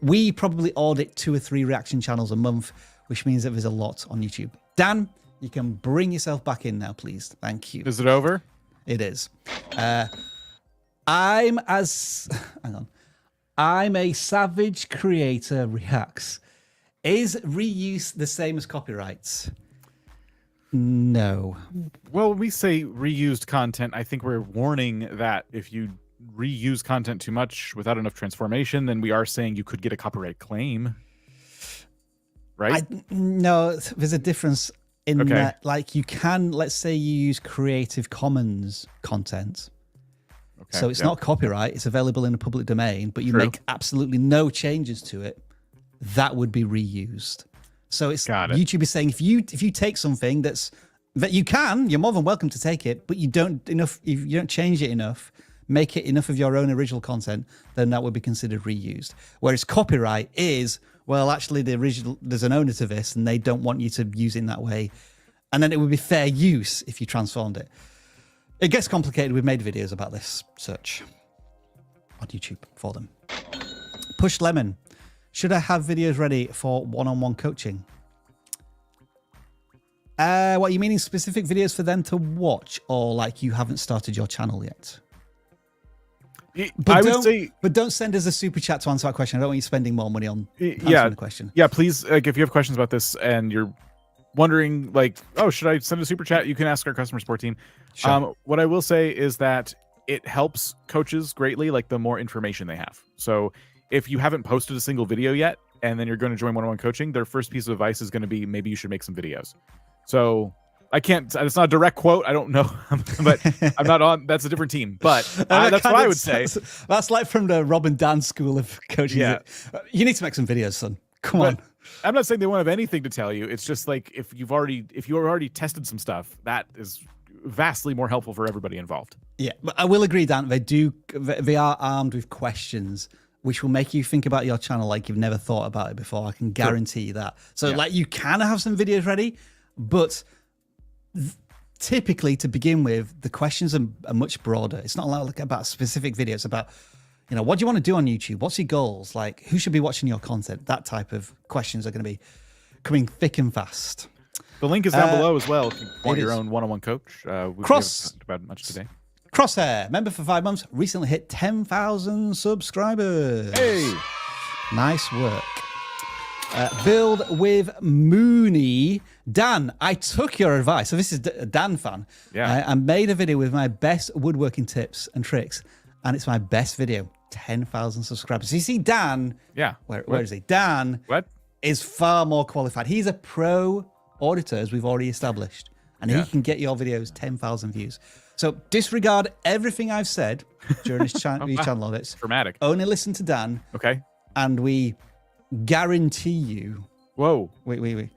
we probably audit 2 or 3 reaction channels a month, which means that there's a lot on YouTube. Dan, you can bring yourself back in now, please. Thank you. Is it over? It is. I'm a savage creator reacts. Is reuse the same as copyrights? No. Well, when we say reused content, I think we're warning that if you reuse content too much without enough transformation, then we are saying you could get a copyright claim. Right? No, there's a difference. in Okay. that, like, you can, let's say you use Creative Commons content. Okay. So it's not copyright, it's available in the public domain, but you True. make absolutely no changes to it. That would be reused. So it's Got it. YouTube is saying if you take something that you're more than welcome to take it, but you don't change it enough, make it enough of your own original content, then that would be considered reused. Whereas copyright is, well, actually there's an owner to this and they don't want you to use it in that way. And then it would be fair use if you transformed it. It gets complicated. We've made videos about this. Search on YouTube for them. Push Lemon. Should I have videos ready for one-on-one coaching? What, you meaning specific videos for them to watch, or like you haven't started your channel yet? I would say, but don't send us a super chat to answer that question. I don't want you spending more money on answering the question. Yeah, please. Like, if you have questions about this and you're wondering, like, oh, should I send a super chat? You can ask our customer support team. Sure. What I will say is that it helps coaches greatly, like the more information they have. So if you haven't posted a single video yet, and then you're going to join one-on-one coaching, their first piece of advice is going to be, maybe you should make some videos. So I can't, it's not a direct quote. I don't know, but I'm not on, that's a different team, but that's what I would say. That's like from the Rob and Dan school of coaching. Yeah. You need to make some videos, son. Come on. I'm not saying they won't have anything to tell you. It's just like, if you already tested some stuff, that is vastly more helpful for everybody involved. Yeah, but I will agree, Dan, they are armed with questions which will make you think about your channel like you've never thought about it before. I can guarantee you that. So like, you can have some videos ready, but typically, to begin with, the questions are much broader. It's not like about specific videos. It's about, what do you want to do on YouTube? What's your goals? Like, who should be watching your content? That type of questions are going to be coming thick and fast. The link is down below as well if you want your own one-on-one coach. We haven't talked about it much today. Crosshair, member for 5 months, recently hit 10,000 subscribers. Hey! Nice work. Build with Mooney. Dan, I took your advice. So this is a Dan fan. Yeah. I made a video with my best woodworking tips and tricks, and it's my best video. 10,000 subscribers. So you see, Dan. Yeah. Where is he? Dan. What? Is far more qualified. He's a pro auditor, as we've already established, and he can get your videos 10,000 views. So disregard everything I've said during these channel audits. Dramatic. Only listen to Dan. Okay. And we guarantee you. Whoa. Wait.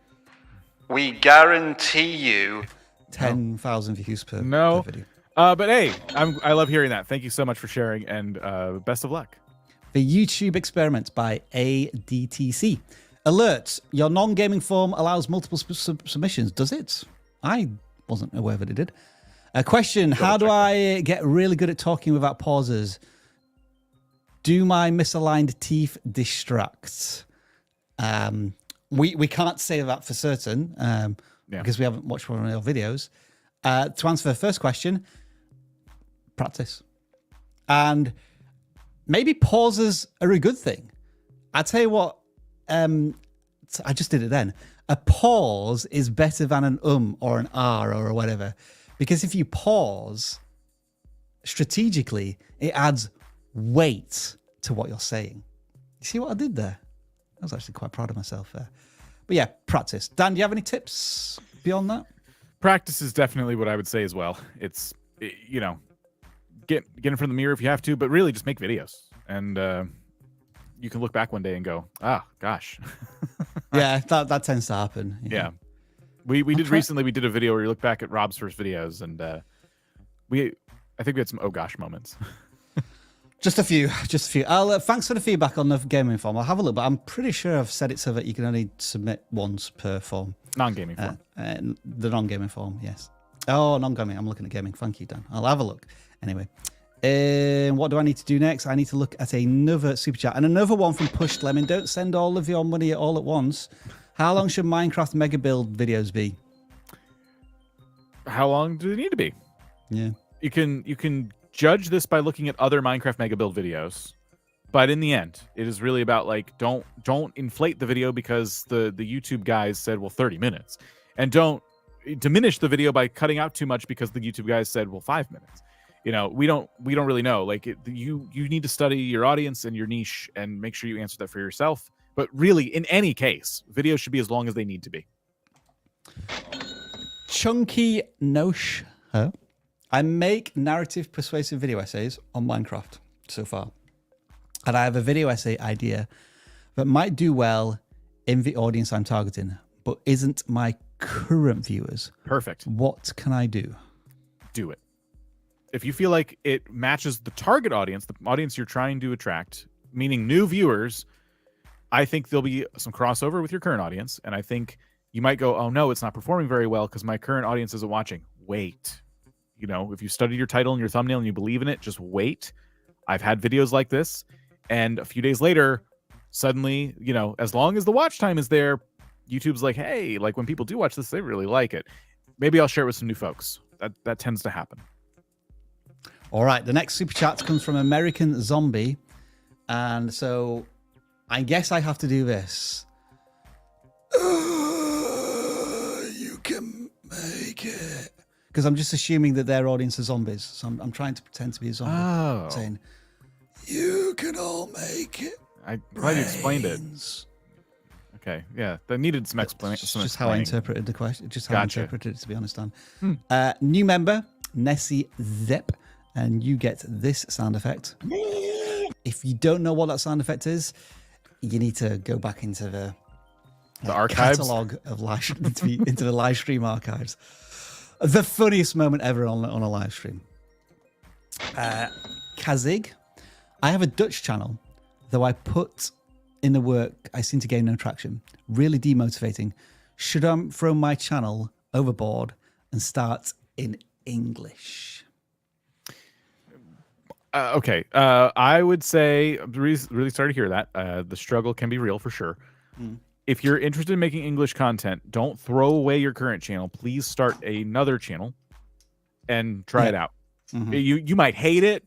We guarantee you 10,000 views per video. But hey, I love hearing that. Thank you so much for sharing, and best of luck. The YouTube Experiment by ADTC. Alert, your non-gaming form allows multiple submissions. Does it? I wasn't aware that it did. A question, how do I get really good at talking without pauses? Do my misaligned teeth distract? We can't say that for certain because we haven't watched one of your videos. To answer the first question, practice. And maybe pauses are a good thing. I tell you what, I just did it then. A pause is better than an or an R or whatever. Because if you pause strategically, it adds weight to what you're saying. You see what I did there? I was actually quite proud of myself there. But yeah, practice. Dan, do you have any tips beyond that? Practice is definitely what I would say as well. It's, get in front of the mirror if you have to, but really just make videos. And you can look back one day and go, gosh. Yeah, that tends to happen. Yeah. We did recently, we did a video where we looked back at Rob's first videos, and I think we had some oh gosh moments. Just a few. Thanks for the feedback on the gaming form. I'll have a look, but I'm pretty sure I've said it so that you can only submit once per form. Non-gaming form. The non-gaming form, yes. Oh, non-gaming. I'm looking at gaming. Thank you, Dan. I'll have a look. Anyway, what do I need to do next? I need to look at another super chat and another one from Push Lemon. Don't send all of your money all at once. How long should Minecraft mega build videos be? How long do they need to be? Yeah. You can judge this by looking at other Minecraft mega build videos, but in the end, it is really about like don't inflate the video because the YouTube guys said 30 minutes, and don't diminish the video by cutting out too much because the YouTube guys said 5 minutes. We don't really know. Like you need to study your audience and your niche and make sure you answer that for yourself. But really, in any case, videos should be as long as they need to be. Chunky Nosh. I make narrative persuasive video essays on Minecraft so far. And I have a video essay idea that might do well in the audience I'm targeting, but isn't my current viewers. Perfect. What can I do? Do it. If you feel like it matches the target audience, the audience you're trying to attract, meaning new viewers, I think there'll be some crossover with your current audience. And I think you might go, oh no, it's not performing very well because my current audience isn't watching. Wait. You know, if you studied your title and your thumbnail and you believe in it, just wait. I've had videos like this, and a few days later, suddenly, you know, as long as the watch time is there, YouTube's like, hey, like when people do watch this, they really like it. Maybe I'll share it with some new folks. That tends to happen. All right, the next super chat comes from American Zombie, and so I guess I have to do this. You can make it. Because I'm just assuming that their audience are zombies. So I'm trying to pretend to be a zombie. Oh. Saying, you can all make it. I'm glad you explained it. Okay, yeah. That needed some explanation. Just how I interpreted the question. Just how I interpreted it, to be honest, Dan. Hmm. New member, Nessie Zep. And you get this sound effect. If you don't know what that sound effect is, you need to go back into the archives, catalog of into the live stream archives. The funniest moment ever on a live stream. Kazig, I have a Dutch channel, though I put in the work, I seem to gain no traction. Really demotivating. Should I throw my channel overboard and start in English? Okay. I would say, really sorry to hear that. The struggle can be real for sure. If you're interested in making English content, don't throw away your current channel. Please start another channel and try it out. You might hate it.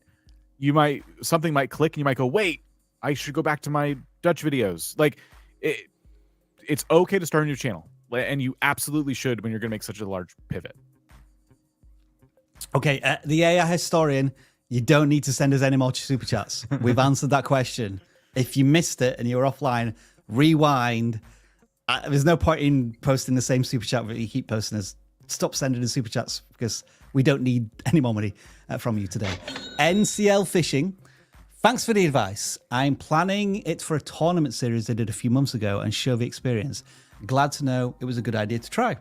Something might click and you might go, wait, I should go back to my Dutch videos. Like it's okay to start a new channel, and you absolutely should when you're going to make such a large pivot. Okay. The AI historian, you don't need to send us any more super chats. We've answered that question. If you missed it and you were offline, rewind. There's no point in posting the same super chat that you keep posting us. Stop sending us super chats because we don't need any more money from you today. NCL Fishing, thanks for the advice. I'm planning it for a tournament series I did a few months ago and show the experience. Glad to know it was a good idea to try.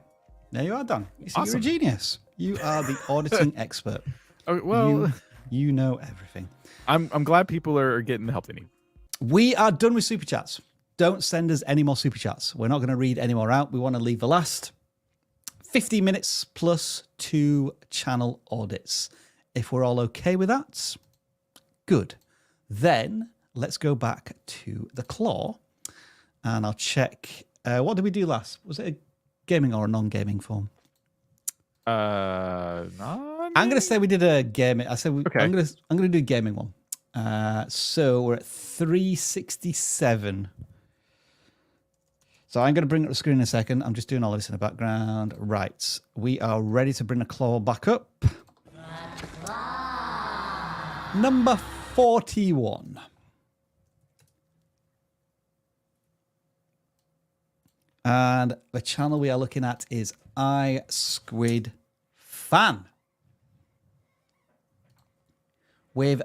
There you are, Dan. You see, Awesome. You're a genius. You are the auditing expert. Oh, well, you know everything. I'm glad people are getting the help they need. We are done with super chats. Don't send us any more super chats. We're not going to read any more out. We want to leave the last 50 minutes plus 2 channel audits. If we're all okay with that, good. Then let's go back to the claw and I'll check. What did we do last? Was it a gaming or a non-gaming form? I'm going to say we did a gaming. I said okay. I'm going to do a gaming one. So we're at 367. So I'm going to bring up the screen in a second. I'm just doing all this in the background. Right. We are ready to bring the claw back up. Number 41. And the channel we are looking at is ISquidFan. With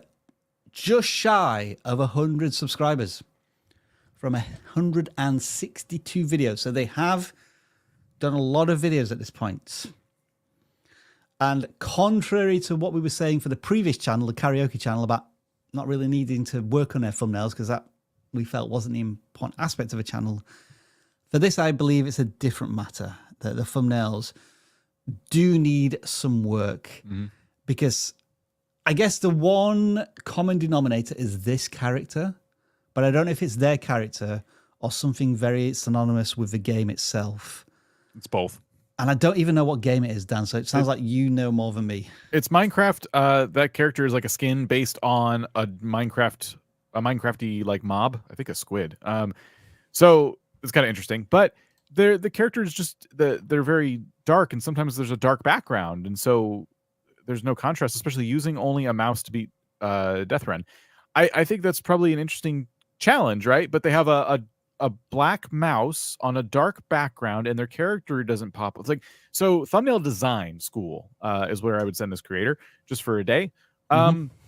just shy of 100 subscribers from 162 videos. So they have done a lot of videos at this point. And contrary to what we were saying for the previous channel, the karaoke channel, about not really needing to work on their thumbnails because that we felt wasn't the important aspect of a channel. For this, I believe it's a different matter. The thumbnails do need some work because I guess the one common denominator is this character, but I don't know if it's their character or something very synonymous with the game itself. It's both. And I don't even know what game it is, Dan, so it sounds like you know more than me. It's Minecraft. That character is like a skin based on a Minecrafty like mob. I think a squid. So it's kind of interesting. But the characters just they're very dark, and sometimes there's a dark background, and so there's no contrast, especially using only a mouse to beat Death Run. I think that's probably an interesting challenge, right? But they have a a black mouse on a dark background and their character doesn't pop. It's like, so thumbnail design school is where I would send this creator just for a day.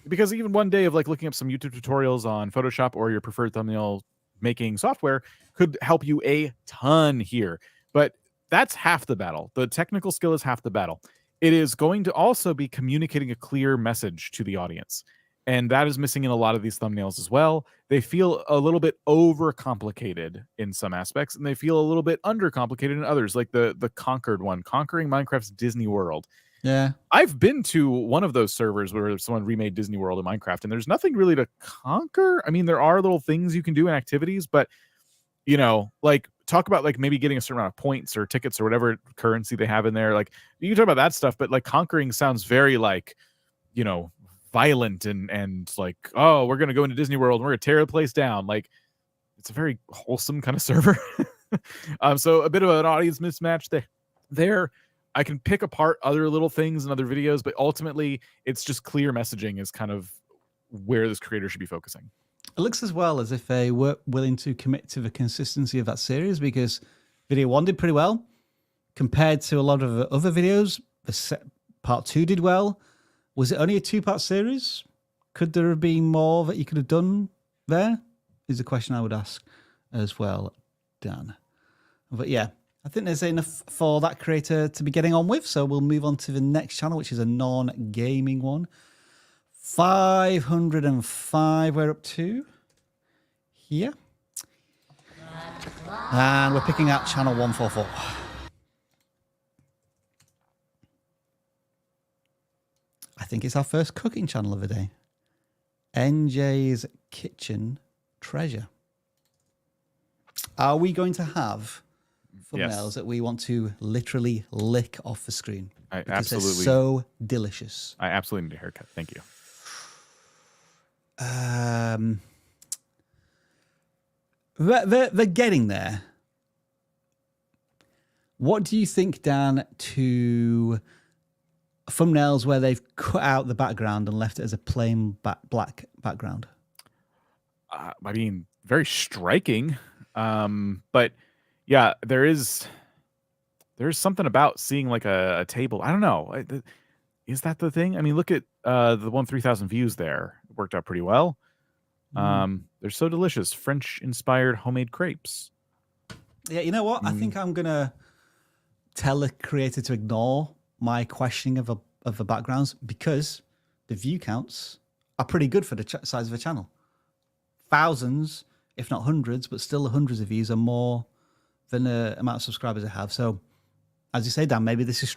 Because even one day of like looking up some YouTube tutorials on Photoshop or your preferred thumbnail making software could help you a ton here. But that's half the battle. The technical skill is half the battle. It is going to also be communicating a clear message to the audience. And that is missing in a lot of these thumbnails as well. They feel a little bit overcomplicated in some aspects, and they feel a little bit undercomplicated in others, like the Conquered one, Conquering Minecraft's Disney World. Yeah. I've been to one of those servers where someone remade Disney World in Minecraft, and there's nothing really to conquer. I mean, there are little things you can do in activities, but, you know, like, talk about like maybe getting a certain amount of points or tickets or whatever currency they have in there. Like, you can talk about that stuff, but like conquering sounds very like, you know, violent and like, oh, we're gonna go into Disney World and we're gonna tear the place down. Like, it's a very wholesome kind of server. So a bit of an audience mismatch there. I can pick apart other little things in other videos, but ultimately it's just clear messaging is kind of where this creator should be focusing. It looks as well as if they were willing to commit to the consistency of that series, because video 1 did pretty well compared to a lot of the other videos. Part 2 did well. Was it only a 2-part series? Could there have been more that you could have done there? Is a question I would ask as well, Dan. But yeah, I think there's enough for that creator to be getting on with. So we'll move on to the next channel, which is a non-gaming one. 505 we're up to here. And we're picking out channel 144. I think it's our first cooking channel of the day. NJ's Kitchen Treasure. Are we going to have thumbnails that we want to literally lick off the screen? Because they're so delicious. I absolutely need a haircut. Thank you. They're getting there. What do you think, Dan, to thumbnails where they've cut out the background and left it as a plain black background? I mean, very striking. But yeah, there's something about seeing like a table. I don't know. Is that the thing? I mean, look at the 3,000 views there. It worked out pretty well. They're so delicious. French-inspired homemade crepes. Yeah, you know what? I think I'm going to tell the creator to ignore my questioning of the backgrounds, because the view counts are pretty good for the size of the channel. Thousands, if not hundreds, but still the hundreds of views are more than the amount of subscribers I have. So, as you say, Dan, maybe this is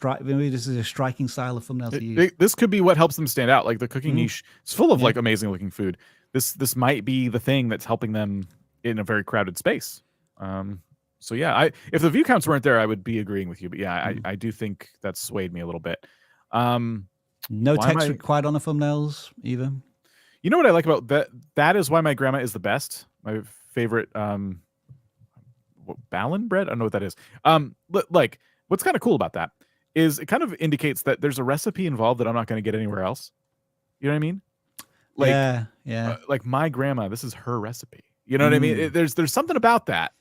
a striking style of thumbnail to use. This could be what helps them stand out. Like the cooking niche is full of like amazing looking food. This might be the thing that's helping them in a very crowded space. So yeah, if the view counts weren't there, I would be agreeing with you. But yeah, I do think that swayed me a little bit. No text required on the thumbnails either. You know what I like about that? That is why my grandma is the best. My favorite Ballon bread. I don't know what that is. Like what's kind of cool about that is it kind of indicates that there's a recipe involved that I'm not going to get anywhere else. You know what I mean? Like, yeah. Like my grandma, this is her recipe. You know what I mean? There's something about that.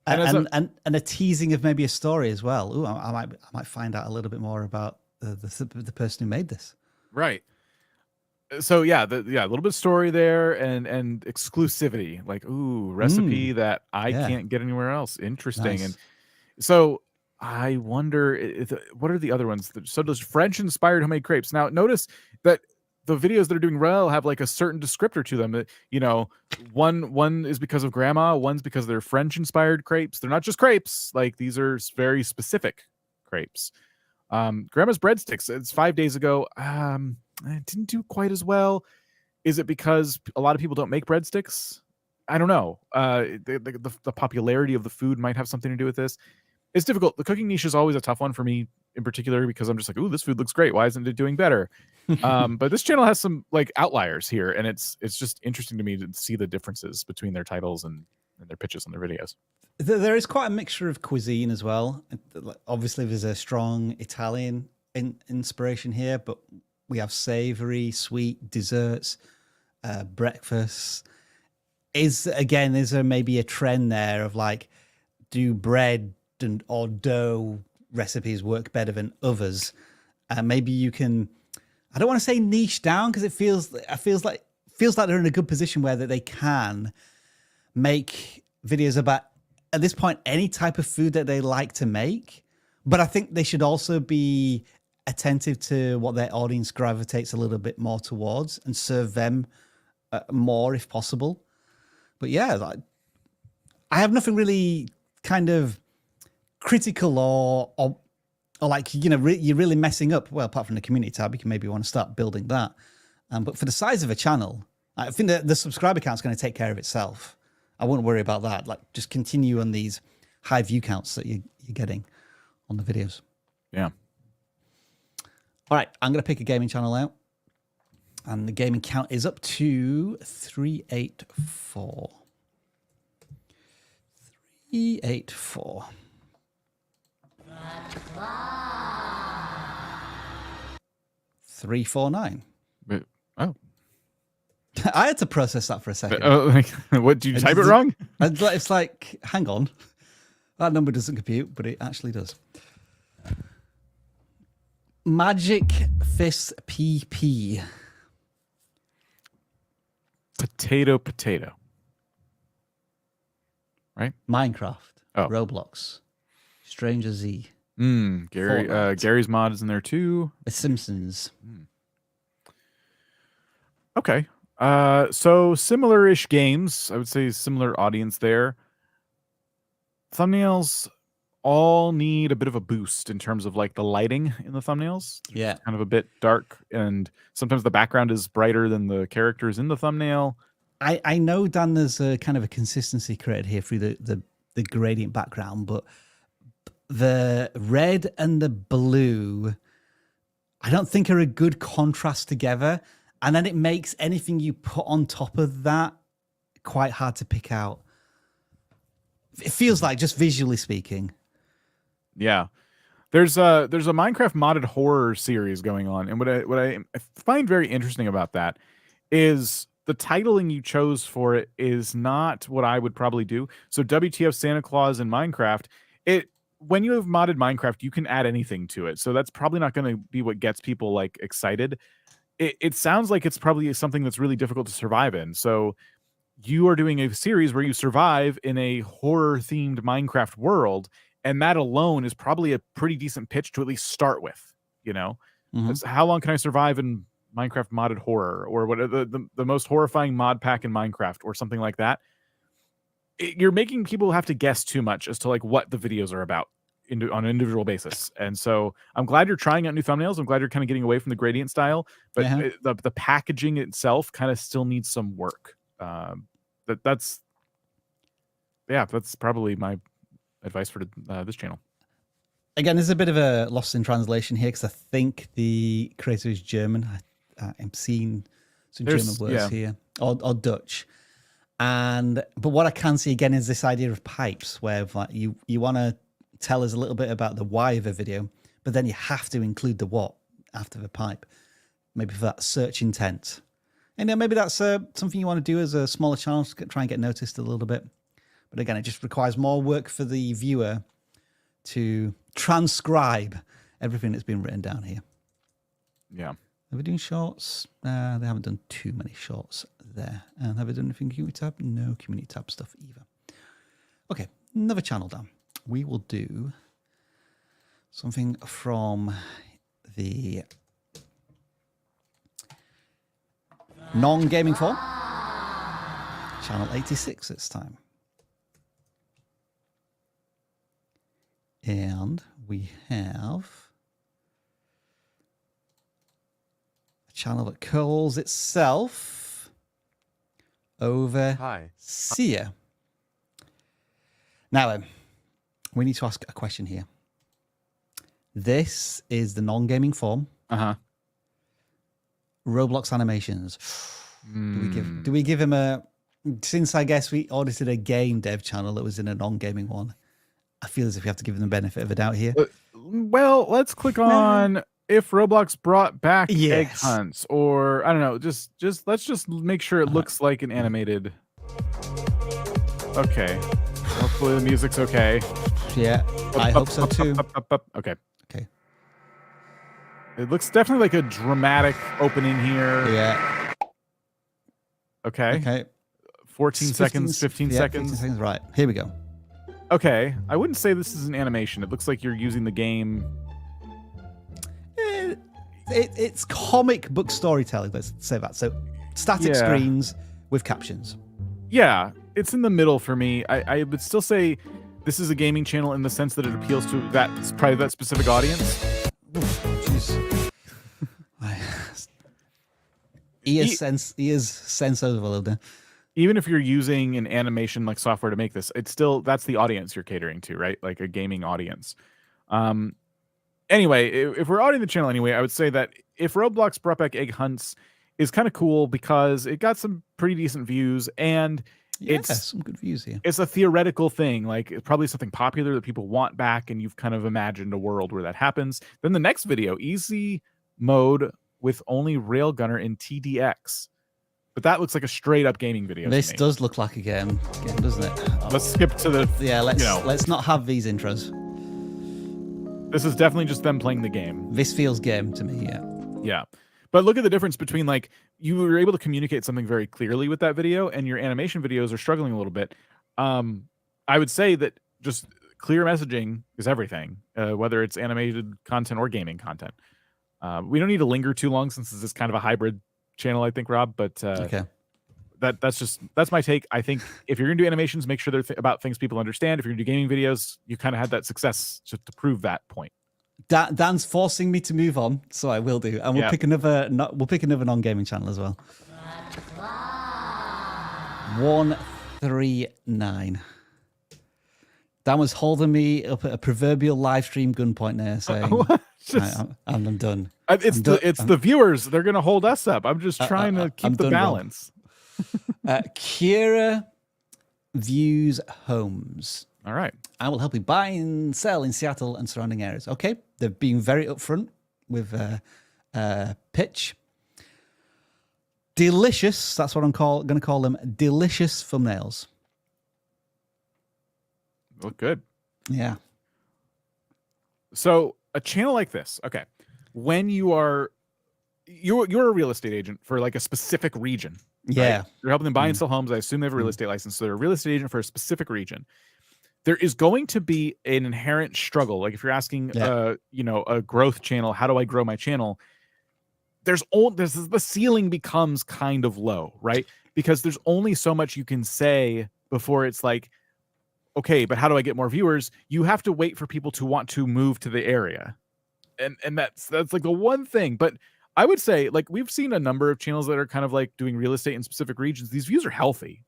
And a teasing of maybe a story as well. Ooh, I might find out a little bit more about the person who made this. Right. So yeah, a little bit of story there and exclusivity. Like, ooh, recipe that I can't get anywhere else. Interesting. Nice. And so I wonder what are the other ones? So those French-inspired homemade crepes. Now notice that the videos that are doing well have like a certain descriptor to them. That, you know, one is because of grandma, one's because they're French-inspired crepes. They're not just crepes. Like these are very specific crepes. Grandma's breadsticks. It's 5 days ago. It didn't do quite as well. Is it because a lot of people don't make breadsticks? I don't know. The popularity of the food might have something to do with this. It's difficult. The cooking niche is always a tough one for me in particular, because I'm just like, ooh, this food looks great. Why isn't it doing better? But this channel has some like outliers here, and it's just interesting to me to see the differences between their titles and their pitches on their videos. There is quite a mixture of cuisine as well. Obviously, there's a strong Italian inspiration here, but we have savory, sweet desserts, breakfasts. is there maybe a trend there of like, do bread or dough recipes work better than others? Maybe you can, I don't want to say niche down, because it feels like they're in a good position where that they can make videos about, at this point, any type of food that they like to make. But I think they should also be attentive to what their audience gravitates a little bit more towards and serve them more if possible. But yeah, like, I have nothing really kind of critical or like, you know, you're really messing up. Well, apart from the community tab, you can maybe want to start building that. But for the size of a channel, I think that the subscriber count is going to take care of itself. I wouldn't worry about that. Like, just continue on these high view counts that you're getting on the videos. Yeah. All right, I'm going to pick a gaming channel out. And the gaming count is up to 384. 384. 349. Oh. I had to process that for a second. What, did you type it wrong? It's like, hang on. That number doesn't compute, but it actually does. MagicFist PP. Potato. Right? Minecraft. Oh. Roblox. Stranger Z. Gary's mod is in there too. The Simpsons. Okay. So similar-ish games. I would say similar audience there. Thumbnails all need a bit of a boost in terms of like the lighting in the thumbnails. Yeah. Kind of a bit dark, and sometimes the background is brighter than the characters in the thumbnail. I know, Dan, there's a kind of a consistency created here through the gradient background, but the red and the blue, I don't think are a good contrast together. And then it makes anything you put on top of that quite hard to pick out. It feels like, just visually speaking. Yeah. There's a Minecraft modded horror series going on. And what I find very interesting about that is the titling you chose for it is not what I would probably do. So WTF Santa Claus in Minecraft, when you have modded Minecraft, you can add anything to it. So that's probably not going to be what gets people like excited. It sounds like it's probably something that's really difficult to survive in. So you are doing a series where you survive in a horror-themed Minecraft world, and that alone is probably a pretty decent pitch to at least start with, you know? Mm-hmm. How long can I survive in Minecraft modded horror, or what the most horrifying mod pack in Minecraft, or something like that? You're making people have to guess too much as to like what the videos are about on an individual basis. And so I'm glad you're trying out new thumbnails. I'm glad you're kind of getting away from the gradient style, but the packaging itself kind of still needs some work. That's probably my advice for this channel. Again, there's a bit of a lost in translation here, because I think the creator is German. I'm seeing some German words here, or Dutch. But what I can see again is this idea of pipes, where like you want to tell us a little bit about the why of a video, but then you have to include the what after the pipe, maybe for that search intent. And then maybe that's something you want to do as a smaller channel to try and get noticed a little bit. But again, it just requires more work for the viewer to transcribe everything that's been written down here. Yeah. Are we doing shorts? They haven't done too many shorts there. And have we done anything community tab? No community tab stuff either. Okay, another channel down. We will do something from the non-gaming form. Channel 86 this time. And we have a channel that calls itself Overseer. Now, we need to ask a question here. This is the non-gaming form. Roblox animations. Do we give him a... Since I guess we audited a game dev channel that was in a non-gaming one, I feel as if we have to give them the benefit of a doubt here. Well, let's click on if Roblox brought back egg hunts, or I don't know, just let's just make sure it looks like an animated. Okay. Hopefully the music's okay. Yeah, I hope so too. Okay. Okay. It looks definitely like a dramatic opening here. Yeah. Okay. Okay. 14 seconds, 15 seconds. 15 seconds. Right. Here we go. Okay. I wouldn't say this is an animation. It looks like you're using the game. It's comic book storytelling. Let's say that. So static screens with captions. Yeah. It's in the middle for me. I would still say this is a gaming channel in the sense that it appeals to probably that specific audience. Jeez. Ears sense overload. Even if you're using an animation like software to make this, it's still, that's the audience you're catering to, right? Like a gaming audience. Anyway, if we're auditing the channel anyway, I would say that if Roblox brought back egg hunts is kind of cool because it got some pretty decent views and it's some good views here. It's a theoretical thing, like it's probably something popular that people want back, and you've kind of imagined a world where that happens. Then the next video, easy mode with only Railgunner in TDX. But that looks like a straight up gaming video. This does look like a game, doesn't it? Let's skip to the let's not have these intros. This is definitely just them playing the game. This feels game to me, yeah. Yeah. But look at the difference between, like, you were able to communicate something very clearly with that video, and your animation videos are struggling a little bit. I would say that just clear messaging is everything, whether it's animated content or gaming content. We don't need to linger too long since this is kind of a hybrid channel, I think, Rob. But okay. That's my take. I think if you're going to do animations, make sure they're about things people understand. If you're going to do gaming videos, you kind of had that success to prove that point. Dan's forcing me to move on, so I will do, and we'll pick another. We'll pick another non-gaming channel as well. 139. Dan was holding me up at a proverbial live stream gunpoint there, saying, "I'm done." It's the viewers. They're going to hold us up. I'm just trying to keep the balance. KuraViewsHomes. All right. I will help you buy and sell in Seattle and surrounding areas. Okay. They've been very upfront with pitch. Delicious. That's what I'm going to call them. Delicious thumbnails. Look good. Yeah. So a channel like this, okay, when you're a real estate agent for like a specific region. Yeah. Right? You're helping them buy and sell homes. I assume they have a real estate license. So they're a real estate agent for a specific region. There is going to be an inherent struggle. Like if you're asking, a growth channel, how do I grow my channel? The ceiling becomes kind of low, right? Because there's only so much you can say before it's like, okay, but how do I get more viewers? You have to wait for people to want to move to the area. And that's like the one thing. But I would say, like, we've seen a number of channels that are kind of like doing real estate in specific regions. These views are healthy.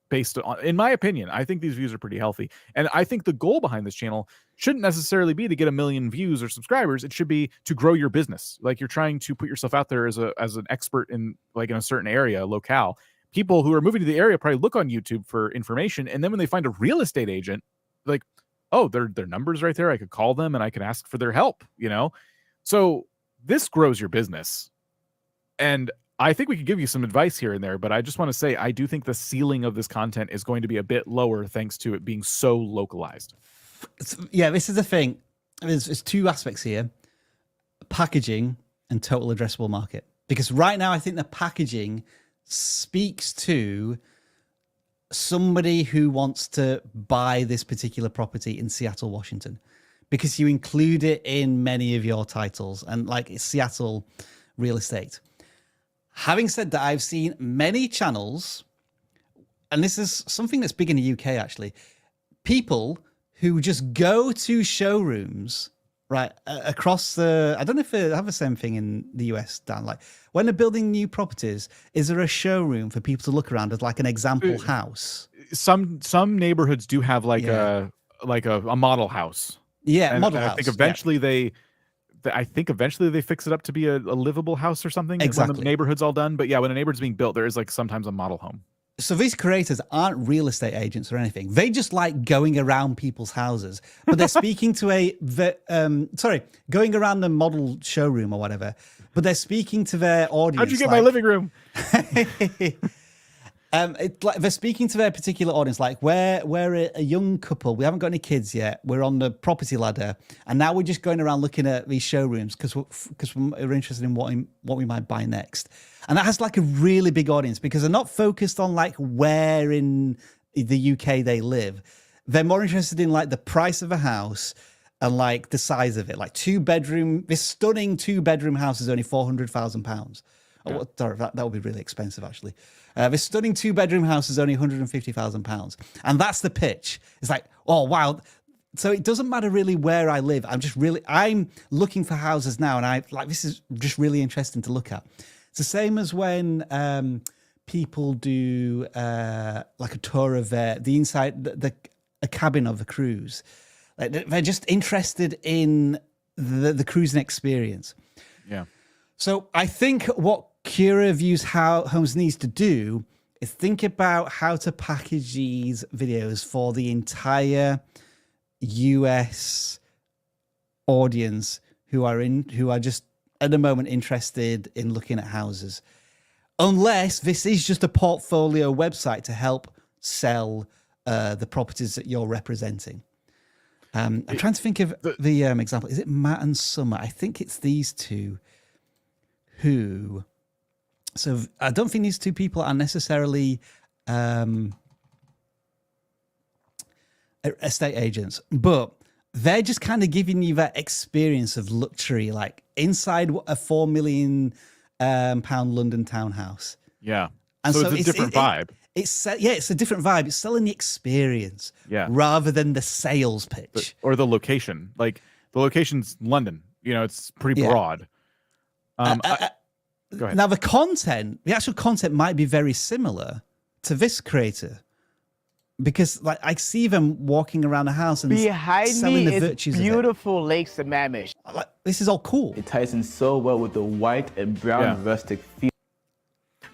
Based on, in my opinion, I think these views are pretty healthy. And I think the goal behind this channel shouldn't necessarily be to get 1 million views or subscribers. It should be to grow your business. Like you're trying to put yourself out there as an expert in a certain area, locale. People who are moving to the area probably look on YouTube for information. And then when they find a real estate agent, like, oh, their number's right there. I could call them and I can ask for their help, So this grows your business. And I think we could give you some advice here and there, but I just want to say, I do think the ceiling of this content is going to be a bit lower thanks to it being so localized. Yeah, this is the thing. There's two aspects here. Packaging and total addressable market. Because right now, I think the packaging speaks to somebody who wants to buy this particular property in Seattle, Washington. Because you include it in many of your titles and like it's Seattle real estate. Having said that, I've seen many channels, and this is something that's big in the UK, actually, people who just go to showrooms, right, across I don't know if they have the same thing in the US, Dan, like when they're building new properties, is there a showroom for people to look around as like an example house? Some neighborhoods do have like a model house. Yeah, and model I house. think eventually they fix it up to be a livable house or something. Exactly. When the neighborhood's all done. But yeah, when a neighborhood's being built, there is like sometimes a model home. So these creators aren't real estate agents or anything. They just like going around people's houses, but they're speaking to going around the model showroom or whatever, but they're speaking to their audience. How'd you get my living room? Like they're speaking to their particular audience. Like we're a young couple. We haven't got any kids yet. We're on the property ladder, and now we're just going around looking at these showrooms because we're interested in what we might buy next. And that has like a really big audience because they're not focused on like where in the UK they live. They're more interested in like the price of a house and like the size of it. Like this stunning 2-bedroom house is only £400,000. Yeah. Oh, sorry, that would be really expensive actually. This stunning 2-bedroom house is only £150,000. And that's the pitch. It's like, oh, wow. So it doesn't matter really where I live. I'm looking for houses now. And this is just really interesting to look at. It's the same as when people do like a tour of the inside, a cabin of the cruise. Like they're just interested in the cruising experience. Yeah. So I think what KuraViewsHomes needs to do is think about how to package these videos for the entire US audience who are just at the moment interested in looking at houses. Unless this is just a portfolio website to help sell the properties that you're representing. I'm trying to think of the example. Is it Matt and Summer? I think it's these two who... So I don't think these two people are necessarily estate agents, but they're just kind of giving you that experience of luxury, like inside a £4 million London townhouse. Yeah. And so it's a different vibe. It's a different vibe. It's selling the experience rather than the sales pitch. Or the location. Like the location's London. You know, it's pretty broad. Go ahead. Now, the actual content might be very similar to this creator because like I see them walking around the house and selling the virtues of it. Beautiful Lake Sammamish. Like, this is all cool. It ties in so well with the white and brown rustic feel.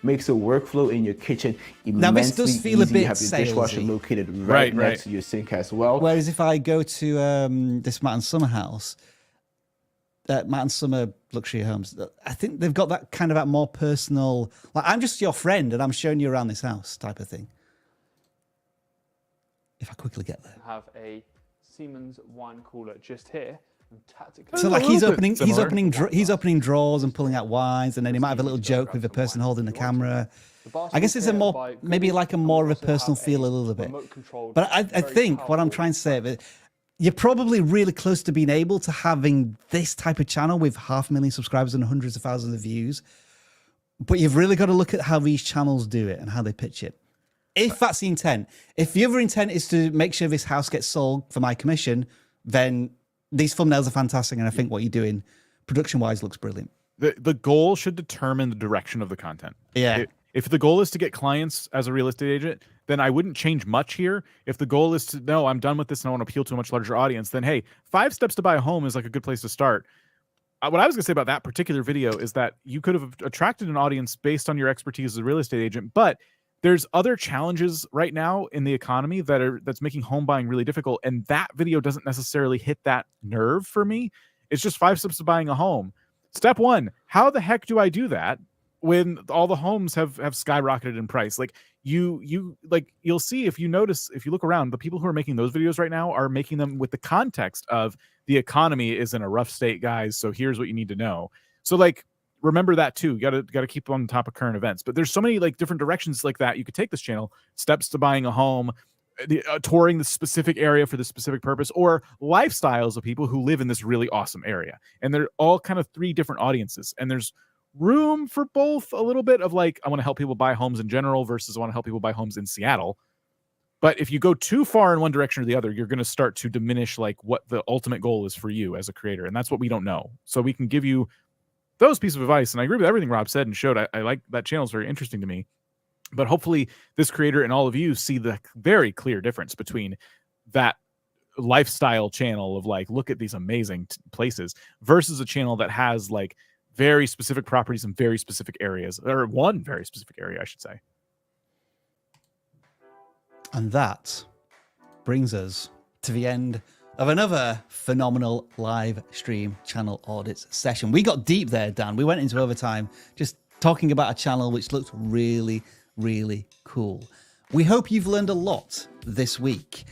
Makes the workflow in your kitchen immensely now, this does feel easy. a bit You have your dishwasher located right next to your sink as well. Whereas if I go to this Matt and Summer house, Matt and Summer luxury homes, I think they've got that kind of that more personal, like I'm just your friend and I'm showing you around this house type of thing. If I quickly get there. Have a Siemens wine cooler just here. So like he's opening drawers and pulling out wines, and then he might have a little joke with the person holding the camera. I guess it's a more maybe like a more of a personal feel a little bit. But I think what I'm trying to say is you're probably really close to being able to having this type of channel with 500,000 subscribers and hundreds of thousands of views. But you've really got to look at how these channels do it and how they pitch it. If that's the intent. If the other intent is to make sure this house gets sold for my commission, then these thumbnails are fantastic, and I think what you're doing production-wise looks brilliant. The goal should determine the direction of the content. Yeah. If the goal is to get clients as a real estate agent, then I wouldn't change much here. If the goal is to, no, I'm done with this and I want to appeal to a much larger audience, then hey, 5 steps to buy a home is like a good place to start. What I was going to say about that particular video is that you could have attracted an audience based on your expertise as a real estate agent, but there's other challenges right now in the economy that's making home buying really difficult. And that video doesn't necessarily hit that nerve for me. It's just 5 steps to buying a home. Step 1, how the heck do I do that when all the homes have skyrocketed in price? Like you'll see, if you notice, if you look around, the people who are making those videos right now are making them with the context of the economy is in a rough state, guys. So here's what you need to know. So like, remember that too. You gotta keep on top of current events. But there's so many like different directions like that you could take this channel. Steps to buying a home, touring the specific area for the specific purpose, or lifestyles of people who live in this really awesome area. And they're all kind of 3 different audiences. And there's room for both a little bit of like, I want to help people buy homes in general versus I want to help people buy homes in Seattle. But if you go too far in one direction or the other, you're going to start to diminish like what the ultimate goal is for you as a creator. And that's what we don't know. So we can give you those pieces of advice, and I agree with everything Rob said and showed. I like that channel. It's very interesting to me. But hopefully this creator and all of you see the very clear difference between that lifestyle channel of like, look at these amazing places versus a channel that has like very specific properties in very specific areas, or one very specific area, I should say. And that brings us to the end of another phenomenal live stream channel audits session. We got deep there, Dan. We went into overtime just talking about a channel which looked really, really cool. We hope you've learned a lot this week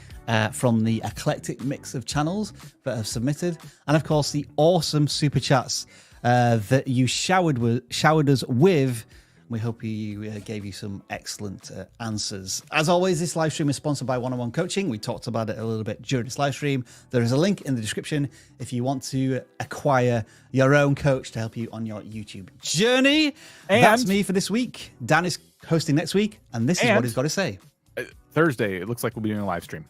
from the eclectic mix of channels that have submitted, and of course the awesome super chats that you showered us with. We hope you gave you some excellent answers. As always, this live stream is sponsored by One-on-One Coaching. We talked about it a little bit during this live stream. There is a link in the description if you want to acquire your own coach to help you on your YouTube journey. And that's me for this week. Dan is hosting next week, and this is what he's got to say. Thursday, it looks like we'll be doing a live stream,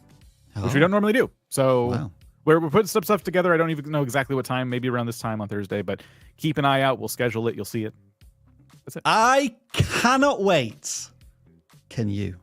which we don't normally do. So we're putting some stuff together. I don't even know exactly what time, maybe around this time on Thursday, but keep an eye out. We'll schedule it. You'll see it. That's it. I cannot wait. Can you?